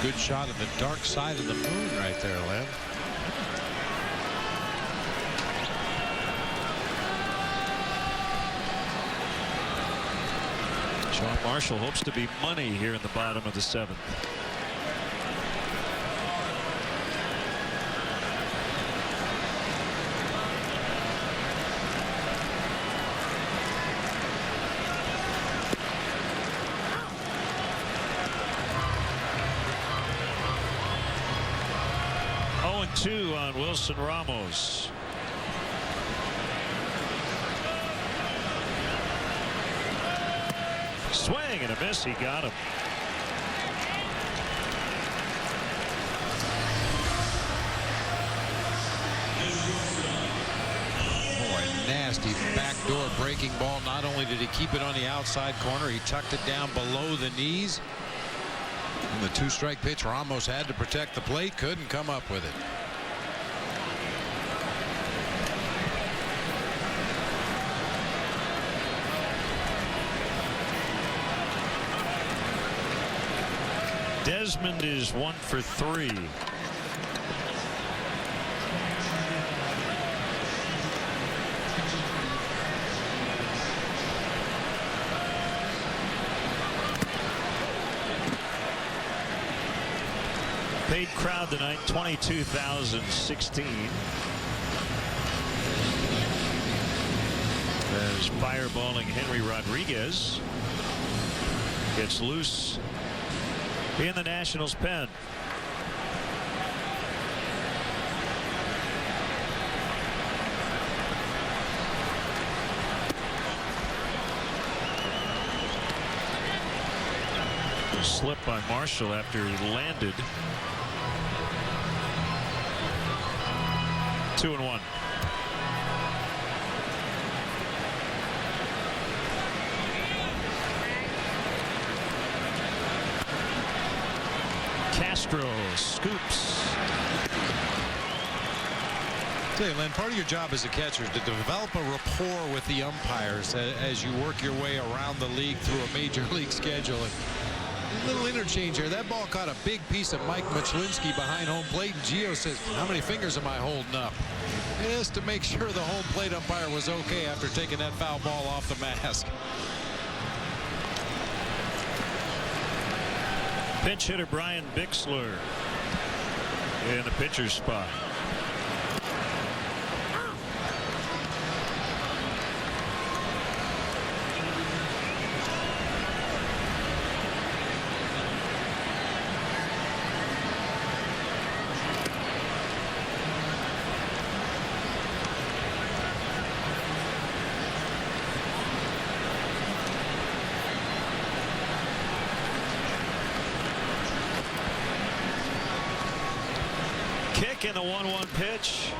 Good shot of the dark side of the moon right there, Len. Sean Marshall hopes to be money here in the bottom of the 7th. Two on Wilson Ramos. Swing and a miss. He got him. nasty backdoor breaking ball. Not only did he keep it on the outside corner, he tucked it down below the knees. And the two-strike pitch, Ramos had to protect the plate, couldn't come up with it. Desmond is 1 for 3. Paid crowd tonight, 22,016. As fireballing Henry Rodriguez gets loose in the Nationals' pen. A slip by Marshall after he landed. 2-1. Castro scoops. Tell you, Len, part of your job as a catcher is to develop a rapport with the umpires as you work your way around the league through a major league schedule. And a little interchange here. That ball caught a big piece of Mike Machlinski behind home plate, and Gio says, how many fingers am I holding up? Just to make sure the home plate umpire was okay after taking that foul ball off the mask. Pinch hitter Brian Bixler in the pitcher's spot. In the 1-1 pitch.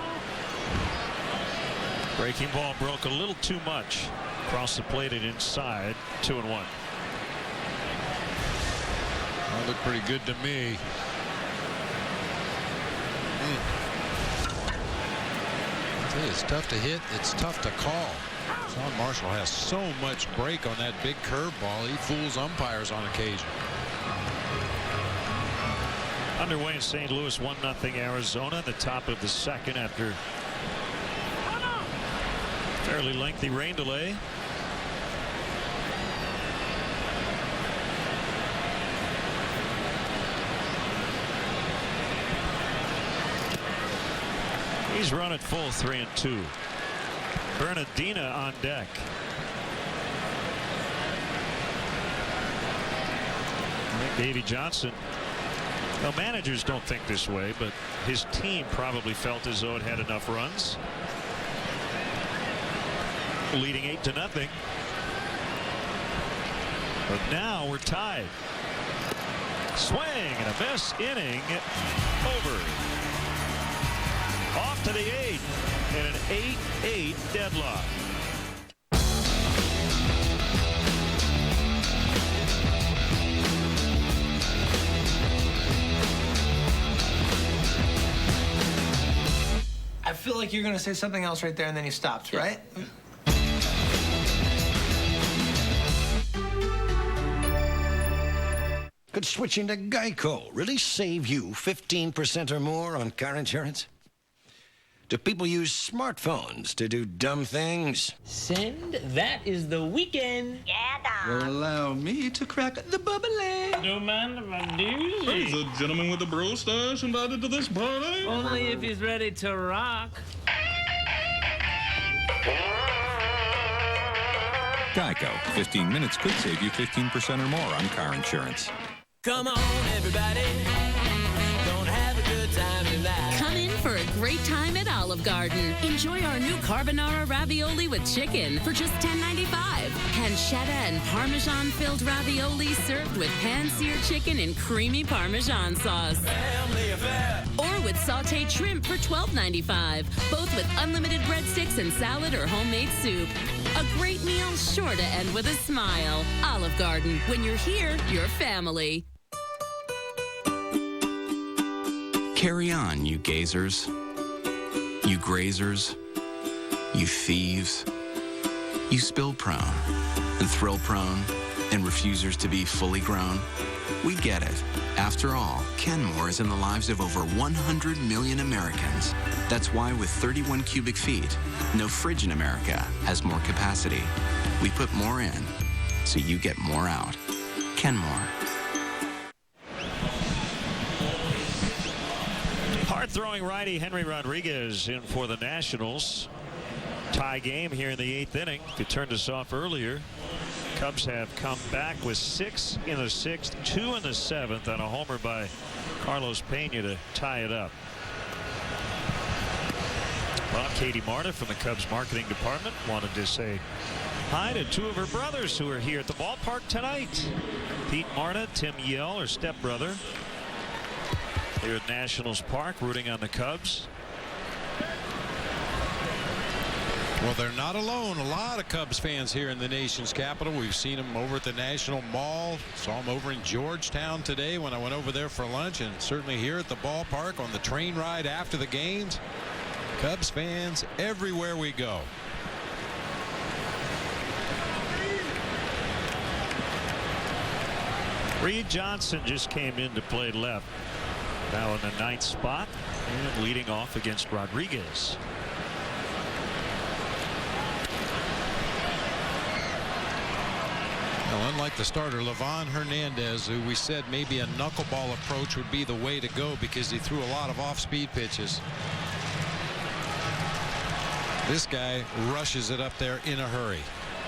Breaking ball broke a little too much. Across the plate and inside. 2-1. That looked pretty good to me. It's tough to hit. It's tough to call. Sean Marshall has so much break on that big curveball. He fools umpires on occasion. Underway in St. Louis, 1-0 Arizona. The top of the second after fairly lengthy rain delay. He's run at full 3-2. Bernardina on deck. Davey Johnson. Well, managers don't think this way, but his team probably felt as though it had enough runs. Leading 8-0. But now we're tied. Swing and a miss. Inning over. Off to the 8th in an 8-8 deadlock. I feel like you're going to say something else right there, and then he stops, right? Could switching to Geico really save you 15% or more on car insurance? Do people use smartphones to do dumb things? Send. That is the weekend. Yeah, Dom. Allow me to crack the bubbly. Don't mind if I do. Is a gentleman with a bro stash invited to this party? Only if he's ready to rock. Geico. 15 minutes could save you 15% or more on car insurance. Come on, everybody. Gonna have a good time tonight. Come in for a great time at Olive Garden. Enjoy our new carbonara ravioli with chicken for just $10.95. pancetta and Parmesan-filled ravioli served with pan-seared chicken and creamy Parmesan sauce. Family affair. Or with sautéed shrimp for $12.95, both with unlimited breadsticks and salad or homemade soup. A great meal sure to end with a smile. Olive Garden. When you're here, you're family. Carry on, you gazers. You grazers. You thieves. You spill-prone and thrill-prone and refusers to be fully grown. We get it. After all, Kenmore is in the lives of over 100 million Americans. That's why with 31 cubic feet, no fridge in America has more capacity. We put more in, so you get more out. Kenmore. Hard-throwing righty Henry Rodriguez in for the Nationals. Tie game here in the 8th inning. If you turned us off earlier, Cubs have come back with 6 in the 6th, 2 in the 7th, and a homer by Carlos Pena to tie it up. Well, Katie Marta from the Cubs marketing department wanted to say hi to 2 of her brothers who are here at the ballpark tonight. Pete Marta, Tim Yell, her stepbrother, here at Nationals Park rooting on the Cubs. Well, they're not alone. A lot of Cubs fans here in the nation's capital. We've seen them over at the National Mall. Saw them over in Georgetown today when I went over there for lunch, and certainly here at the ballpark on the train ride after the games. Cubs fans everywhere we go. Reed Johnson just came in to play left. Now in the 9th spot and leading off against Rodriguez. Well, unlike the starter, Livan Hernandez, who we said maybe a knuckleball approach would be the way to go because he threw a lot of off-speed pitches. This guy rushes it up there in a hurry.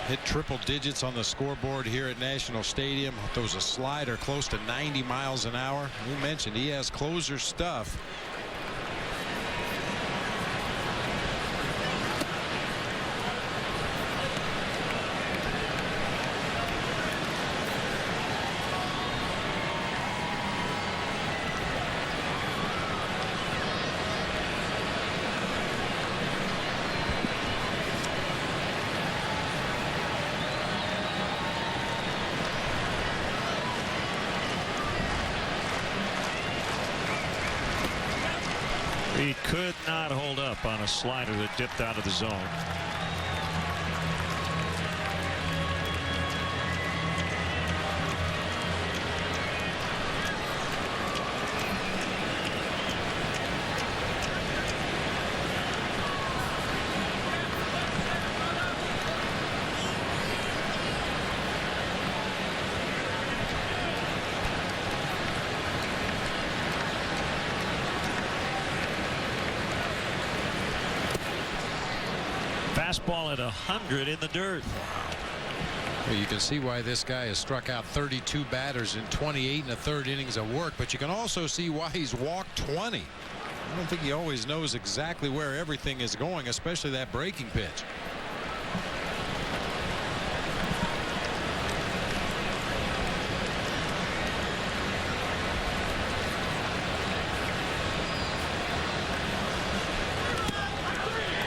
Hit triple digits on the scoreboard here at National Stadium. Throws a slider close to 90 miles an hour. We mentioned he has closer stuff. He could not hold up on a slider that dipped out of the zone. Fastball at 100 in the dirt. Well, you can see why this guy has struck out 32 batters in 28 and a third innings of work, but you can also see why he's walked 20. I don't think he always knows exactly where everything is going, especially that breaking pitch.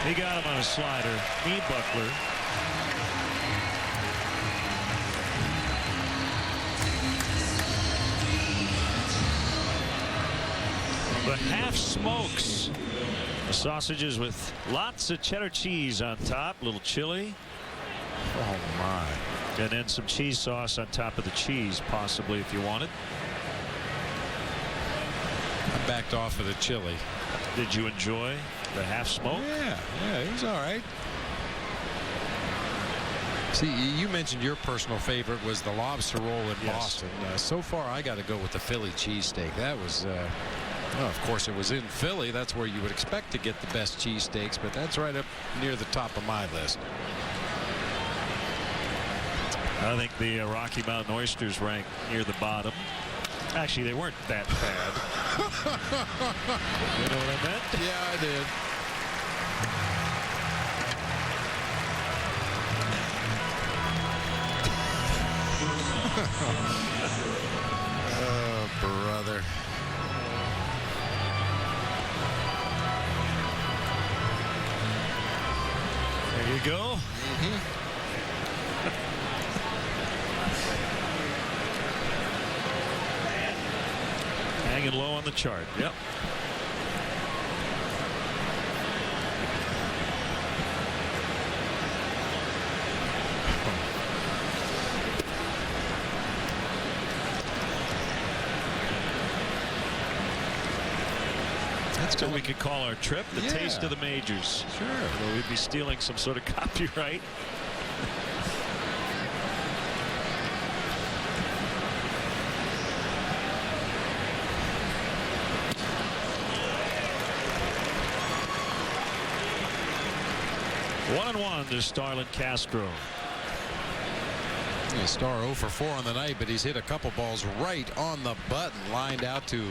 He got him on a slider. Me Buckler. The half smokes. The sausages with lots of cheddar cheese on top. A little chili. Oh my. And then some cheese sauce on top of the cheese, possibly, if you want it. I backed off of the chili. Did you enjoy the half smoke? Yeah, it was all right. See, you mentioned your personal favorite was the lobster roll in Boston. So far, I got to go with the Philly cheesesteak. That was, well, of course, it was in Philly. That's where you would expect to get the best cheesesteaks, but that's right up near the top of my list. I think the Rocky Mountain oysters rank near the bottom. Actually, they weren't that bad. You know what I meant? Yeah, I did. Oh, brother. There you go. Hanging low on the chart. Yep. That's what we could call our trip, the taste of the majors. Sure. Well, we'd be stealing some sort of copyright. One and one to Starlin Castro. Yeah, Star 0 for 4 on the night, but he's hit a couple balls right on the button, lined out to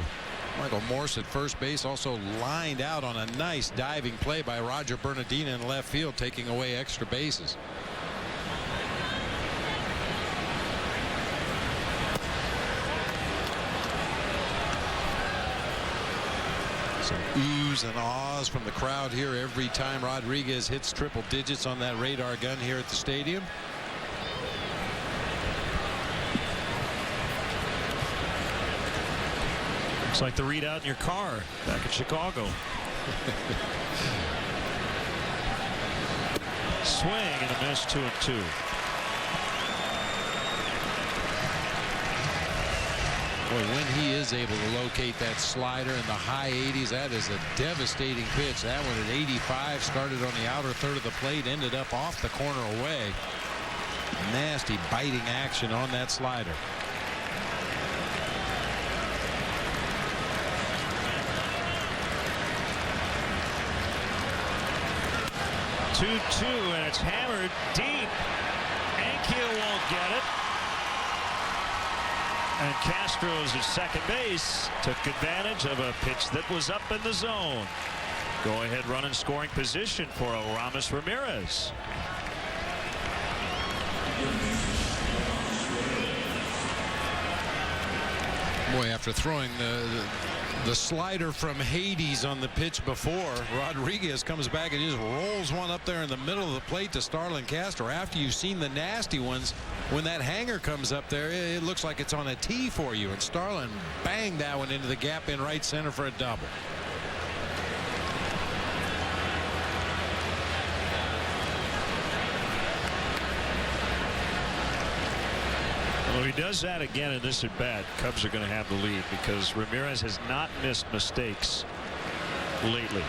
Michael Morse at first base, also lined out on a nice diving play by Roger Bernardina in left field, taking away extra bases. Some oohs and ahs from the crowd here every time Rodriguez hits triple digits on that radar gun here at the stadium. Looks like the readout in your car back in Chicago. Swing and a miss, 2-2. Boy, when he is able to locate that slider in the high 80s, that is a devastating pitch. That one at 85 started on the outer third of the plate, ended up off the corner away. Nasty biting action on that slider. 2-2, and it's hammered deep. Ankiel won't get it. And Castro's at second base took advantage of a pitch that was up in the zone. Go ahead run in scoring position for Aramis Ramirez. Boy, after throwing the slider from Hades on the pitch before, Rodriguez comes back and just rolls one up there in the middle of the plate to Starlin Castro. After you've seen the nasty ones, when that hanger comes up there, it looks like it's on a tee for you. And Starlin banged that one into the gap in right center for a double. Well, he does that again in this at bat. Cubs are going to have the lead because Ramirez has not missed mistakes lately.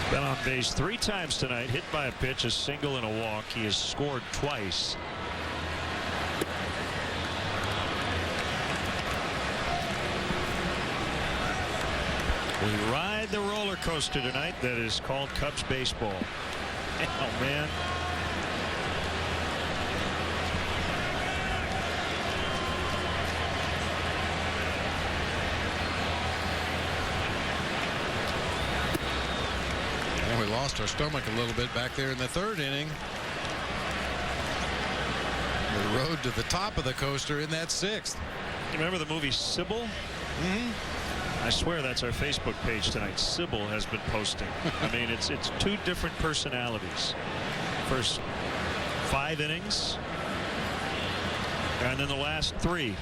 Been on base 3 times tonight, hit by a pitch, a single and a walk. He has scored twice. We ride the roller coaster tonight that is called Cubs baseball. Oh, man. And we lost our stomach a little bit back there in the 3rd inning. The road to the top of the coaster in that 6th. You remember the movie Sybil? Mm-hmm. I swear that's our Facebook page tonight. Sybil has been posting. I mean, it's 2 different personalities. First 5 innings, and then the last 3.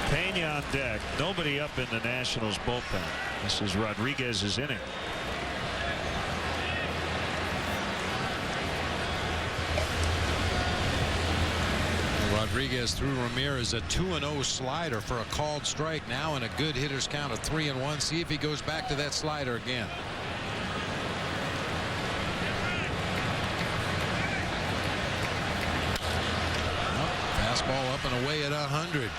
Pena on deck. Nobody up in the Nationals bullpen. This is Rodriguez's inning. Rodriguez threw Ramirez a 2-0 slider for a called strike. Now in a good hitter's count of 3-1. See if he goes back to that slider again. Fastball up and away at 100.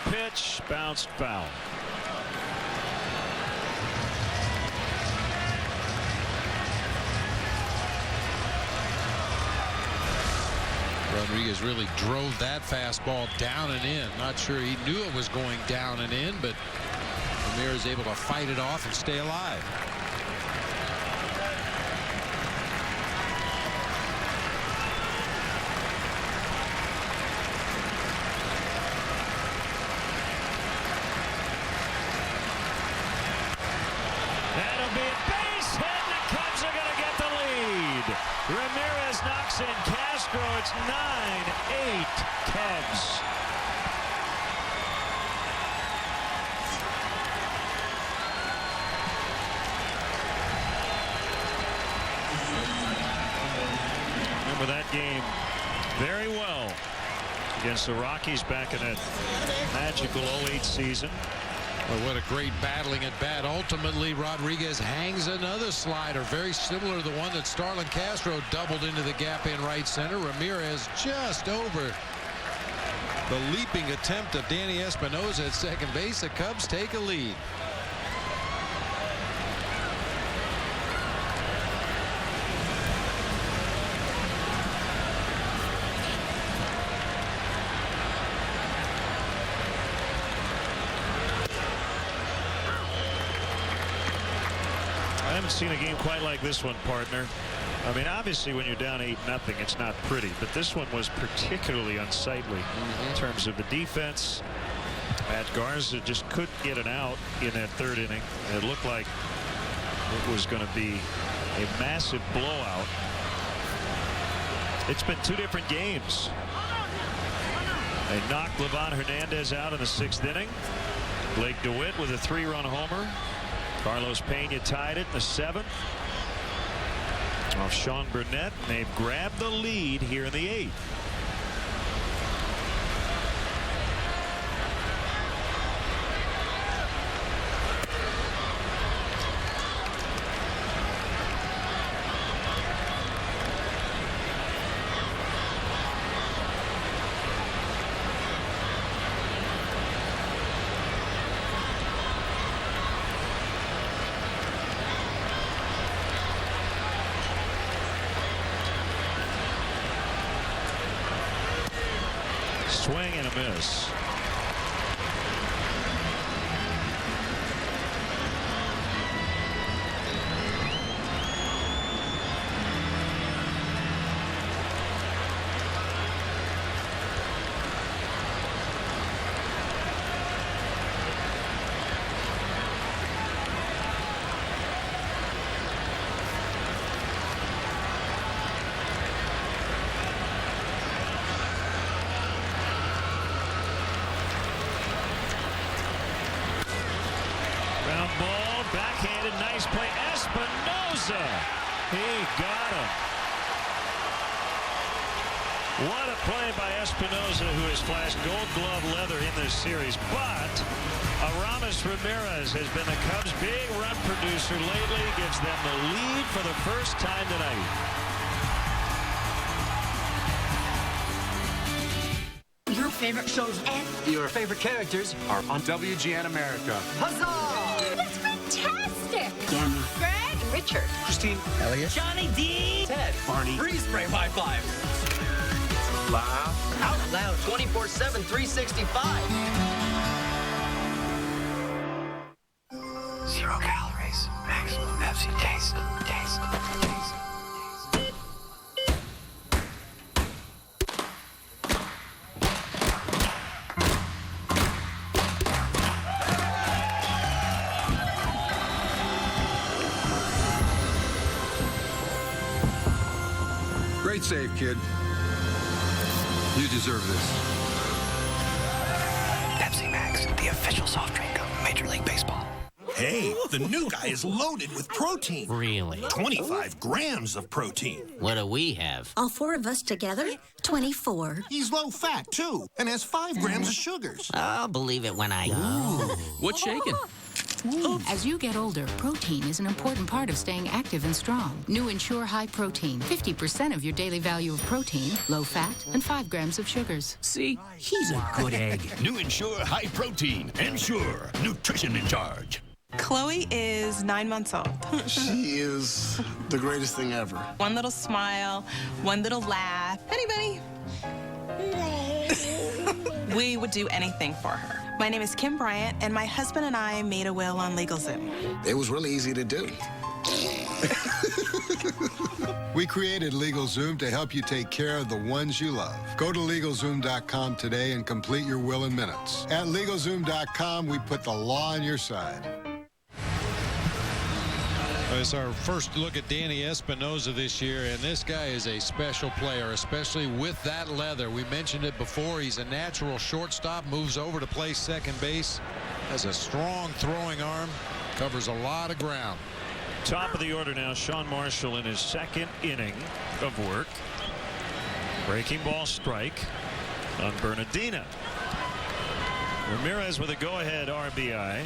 Pitch bounced foul. Rodriguez really drove that fastball down and in. Not sure he knew it was going down and in, but Ramirez able to fight it off and stay alive. Ramirez knocks in Castro. It's 9-8 Cubs. Remember that game very well against the Rockies back in that magical 08 season. Well, what a great battling at bat. Ultimately, Rodriguez hangs another slider very similar to the one that Starlin Castro doubled into the gap in right center. Ramirez just over the leaping attempt of Danny Espinosa at second base. The Cubs take a lead. I haven't seen a game quite like this one, partner. I mean, obviously, when you're down 8-0, it's not pretty, but this one was particularly unsightly in terms of the defense. Matt Garza just couldn't get an out in that third inning. It looked like it was going to be a massive blowout. It's been two different games. They knocked Livan Hernandez out in the 6th inning. Blake DeWitt with a 3-run homer. Carlos Pena tied it in the 7th. Off Sean Burnett. They've grabbed the lead here in the 8th. Swing and a miss. Ball, backhanded, nice play. Espinosa, he got him. What a play by Espinosa, who has flashed Gold Glove leather in this series. But Aramis Ramirez has been the Cubs' big run producer lately. Gives them the lead for the first time tonight. Your favorite shows and your favorite characters are on WGN America. Huzzah! That's fantastic! Danny. Greg. Richard. Christine. Elliot. Johnny D. Ted. Barney. Freeze frame high five. Laugh. Out loud 24/7 365. 0 calories. Maximum Pepsi taste. Taste. Taste. Great save, kid. You deserve this. Pepsi Max, the official soft drink of Major League Baseball. Hey, the new guy is loaded with protein. Really? 25 grams of protein. What do we have? All 4 of us together? 24. He's low fat, too, and has 5 grams of sugars. I'll believe it when I... What's shaking? As you get older, protein is an important part of staying active and strong. New Ensure High Protein. 50% of your daily value of protein, low fat, and 5 grams of sugars. See? He's a good egg. New Ensure High Protein. Ensure. Nutrition in charge. Chloe is 9 months old. She is the greatest thing ever. One little smile, one little laugh. Anybody? We would do anything for her. My name is Kim Bryant, and my husband and I made a will on LegalZoom. It was really easy to do. We created LegalZoom to help you take care of the ones you love. Go to LegalZoom.com today and complete your will in minutes. At LegalZoom.com, we put the law on your side. It's our first look at Danny Espinosa this year, and this guy is a special player, especially with that leather. We mentioned it before. He's a natural shortstop, moves over to play second base, has a strong throwing arm, covers a lot of ground. Top of the order now, Sean Marshall in his second inning of work. Breaking ball strike on Bernardina. Ramirez with a go-ahead RBI.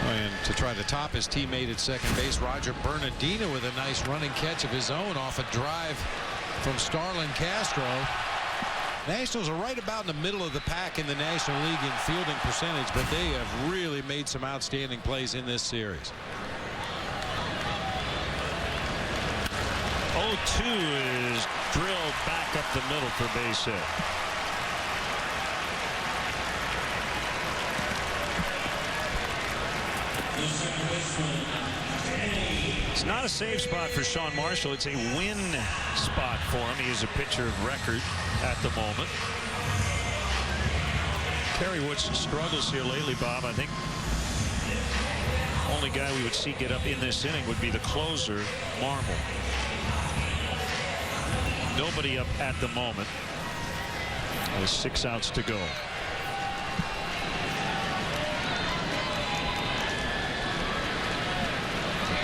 And to try to top his teammate at second base, Roger Bernardina with a nice running catch of his own off a drive from Starlin Castro. Nationals are right about in the middle of the pack in the National League in fielding percentage, but they have really made some outstanding plays in this series. 0-2 is drilled back up the middle for base hit. It's not a save spot for Sean Marshall. It's a win spot for him. He is a pitcher of record at the moment. Kerry Woodson struggles here lately, Bob. I think only guy we would see get up in this inning would be the closer, Marble. Nobody up at the moment. With 6 outs to go.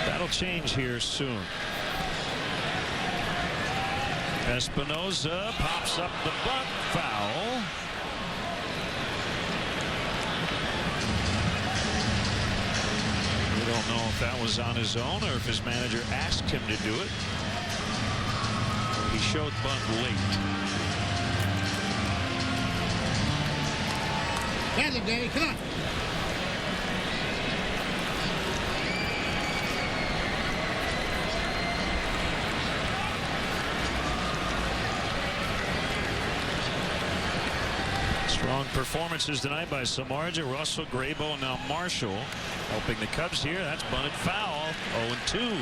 That'll change here soon. Espinosa pops up the bunt, foul. We don't know if that was on his own or if his manager asked him to do it. He showed bunt late. Get it, Danny, come on. Strong performances tonight by Samardzija, Russell, Graybo, and now Marshall helping the Cubs here. That's bunted foul. 0-2.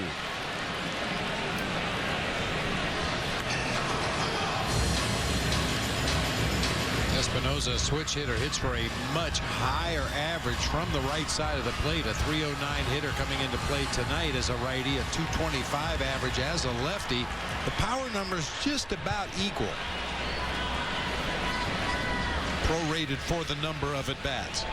Espinosa, switch hitter, hits for a much higher average from the right side of the plate. A 309 hitter coming into play tonight as a righty, a 225 average as a lefty. The power numbers just about equal. Prorated for the number of at-bats.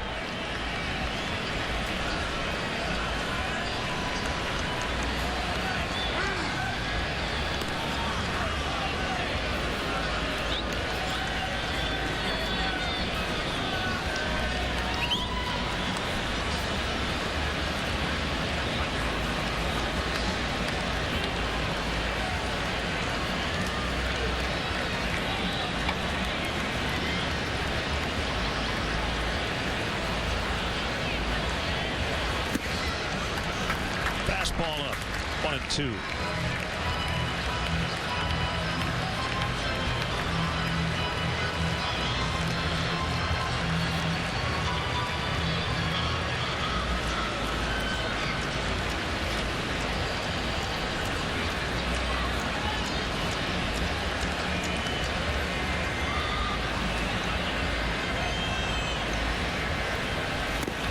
Ball up, 1-2.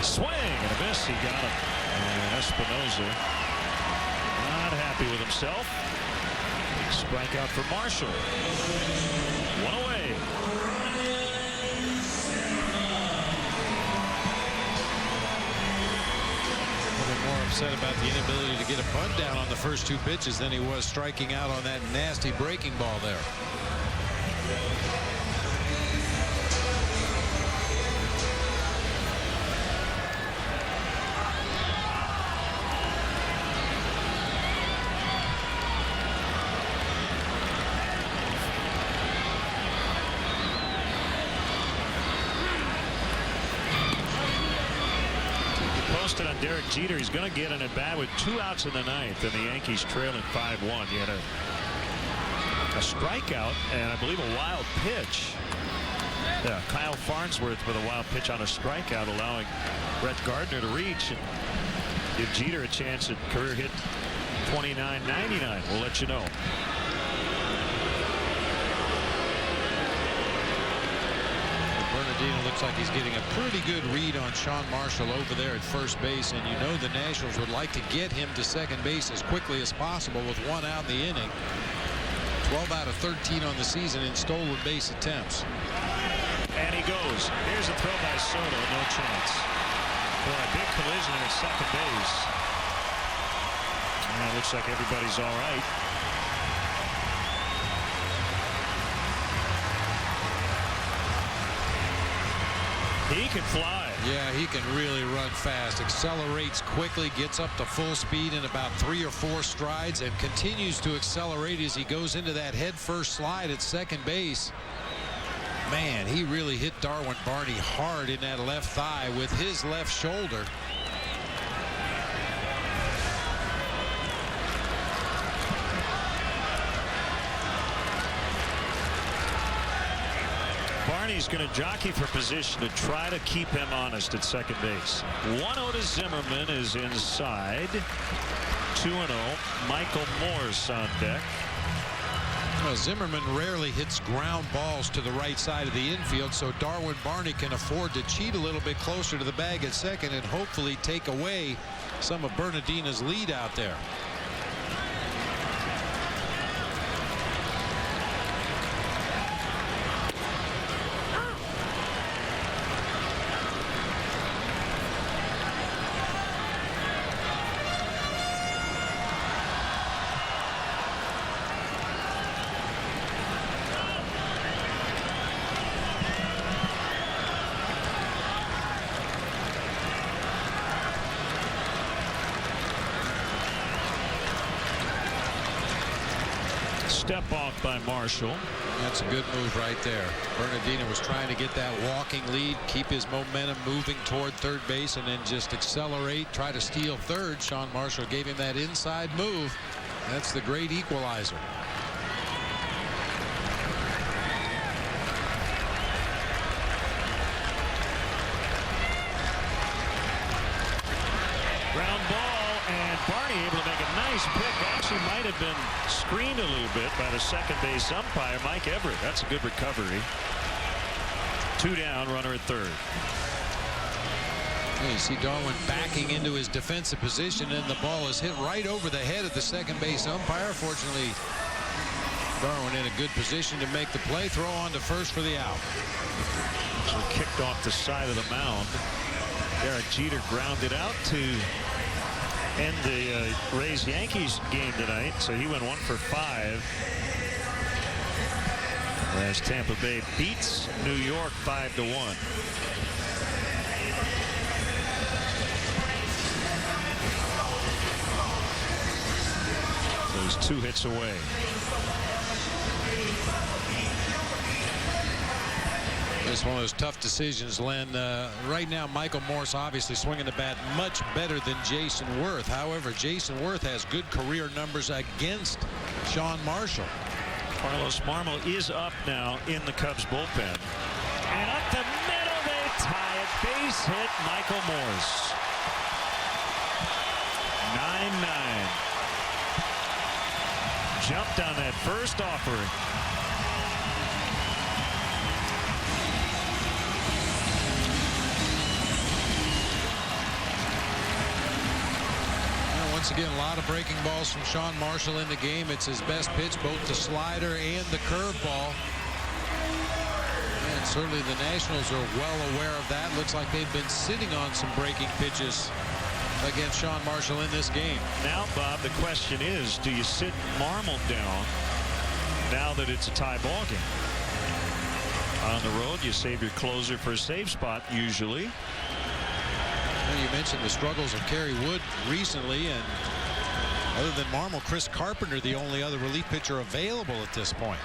Swing and a miss. He got him. And Espinosa. Not happy with himself. Strikeout for Marshall. One away. More upset about the inability to get a bunt down on the first 2 pitches than he was striking out on that nasty breaking ball there. On Derek Jeter, he's going to get an at bat with 2 outs in the 9th, and the Yankees trailing 5-1. He had a strikeout and I believe a wild pitch. Yeah, Kyle Farnsworth with a wild pitch on a strikeout, allowing Brett Gardner to reach and give Jeter a chance at career hit 29-99. We'll let you know. Bernardino looks like he's getting a pretty good read on Sean Marshall over there at first base, and you know the Nationals would like to get him to second base as quickly as possible with 1 out in the inning. 12 out of 13 on the season in stolen base attempts. And he goes. Here's a throw by Soto. No chance. Boy, a big collision at second base. And it looks like everybody's all right. He can fly. Yeah, he can really run fast. Accelerates quickly, gets up to full speed in about 3 or 4 strides, and continues to accelerate as he goes into that head-first slide at second base. Man, he really hit Darwin Barney hard in that left thigh with his left shoulder. Barney's going to jockey for position to try to keep him honest at second base. 1-0 to Zimmerman is inside. 2-0. Michael Morse on deck. Well, Zimmerman rarely hits ground balls to the right side of the infield, so Darwin Barney can afford to cheat a little bit closer to the bag at second and hopefully take away some of Bernardina's lead out there. Step off by Marshall. That's a good move right there. Bernardino was trying to get that walking lead, keep his momentum moving toward third base, and then just accelerate, try to steal third. Sean Marshall gave him that inside move. That's the great equalizer. Ground ball, and Barney able to make a nice pick. Actually might have been screened a little bit by the second base umpire, Mike Everett. That's a good recovery. 2 down, runner at third. Yeah, you see Darwin backing into his defensive position, and the ball is hit right over the head of the second base umpire. Fortunately, Darwin in a good position to make the play. Throw on to first for the out. So kicked off the side of the mound. Derek Jeter grounded out to end the Rays-Yankees game tonight. So he went 1 for 5. As Tampa Bay beats New York 5-1. So he's 2 hits away. It's one of those tough decisions, Len. Right now, Michael Morse obviously swinging the bat much better than Jason Worth. However, Jason Worth has good career numbers against Sean Marshall. Carlos Marmol is up now in the Cubs bullpen. And up the middle, they tie it. Base hit, Michael Morse. 9-9. Jumped on that first offering. Once again, a lot of breaking balls from Sean Marshall in the game. It's his best pitch, both the slider and the curveball. And certainly the Nationals are well aware of that. Looks like they've been sitting on some breaking pitches against Sean Marshall in this game. Now, Bob, the question is, do you sit Marmol down now that it's a tie ball game? On the road, you save your closer for a save spot usually. Well, you mentioned the struggles of Kerry Wood recently, and other than Marmol, Chris Carpenter, the only other relief pitcher available at this point.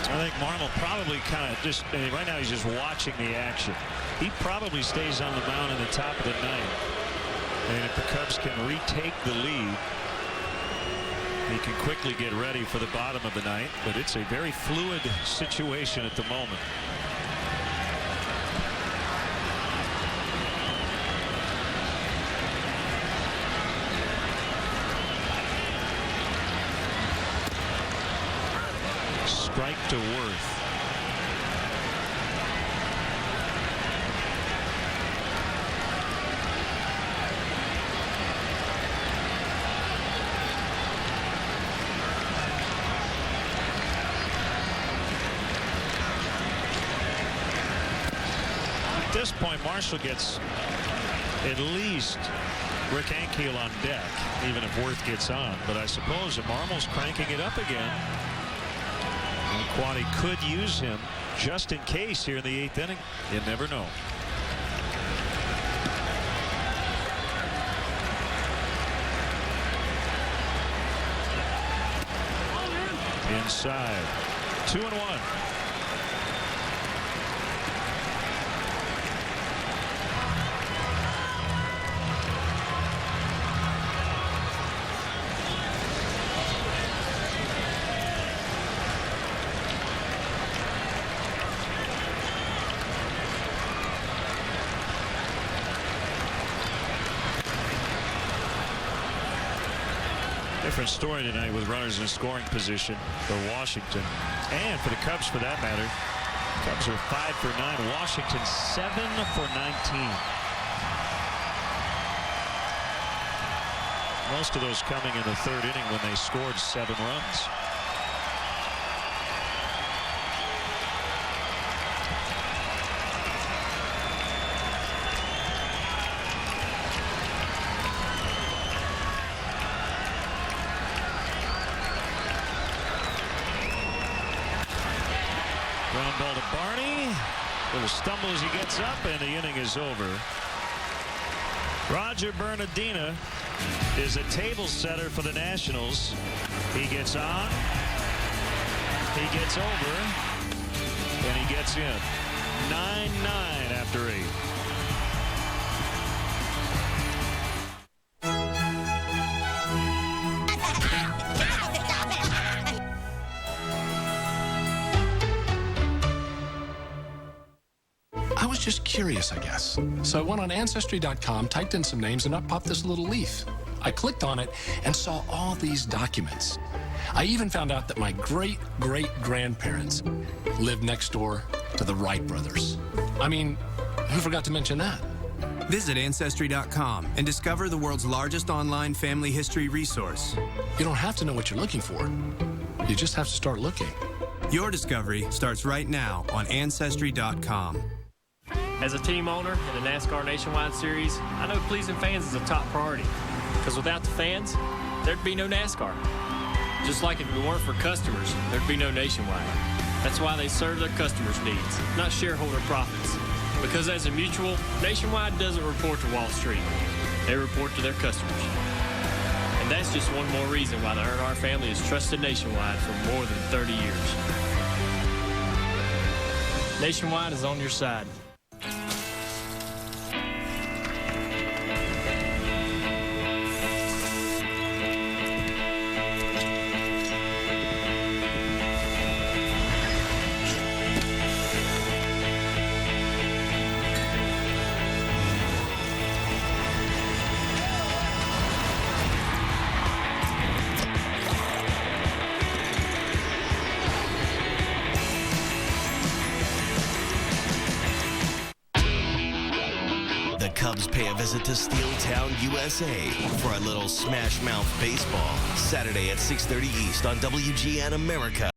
I think Marmol probably kind of just, right now he's just watching the action. He probably stays on the mound in the top of the ninth. And if the Cubs can retake the lead, he can quickly get ready for the bottom of the ninth. But it's a very fluid situation at the moment. Strike to Worth. At this point, Marshall gets at least Rick Ankiel on deck, even if Worth gets on. But I suppose if Marmol's cranking it up again, Quaddy could use him just in case here in the 8th inning. You never know. Inside. 2-1. Different story tonight with runners in scoring position for Washington, and for the Cubs for that matter. Cubs are 5 for 9. Washington 7 for 19. Most of those coming in the 3rd inning when they scored 7 runs. Ground ball to Barney. Little stumble as he gets up, and the inning is over. Roger Bernardina is a table setter for the Nationals. He gets on, he gets over, and he gets in. 9-9 after 8. Just curious, I guess. So I went on Ancestry.com, typed in some names, and up popped this little leaf. I clicked on it and saw all these documents. I even found out that my great-great-grandparents lived next door to the Wright brothers. I mean, who forgot to mention that? Visit Ancestry.com and discover the world's largest online family history resource. You don't have to know what you're looking for. You just have to start looking. Your discovery starts right now on Ancestry.com. As a team owner in the NASCAR Nationwide Series, I know pleasing fans is a top priority. Because without the fans, there'd be no NASCAR. Just like if it weren't for customers, there'd be no Nationwide. That's why they serve their customers' needs, not shareholder profits. Because as a mutual, Nationwide doesn't report to Wall Street. They report to their customers. And that's just one more reason why the Earnhardt family has trusted Nationwide for more than 30 years. Nationwide is on your side. Cubs pay a visit to Steeltown, USA for a little smash mouth baseball. Saturday at 6:30 East on WGN America.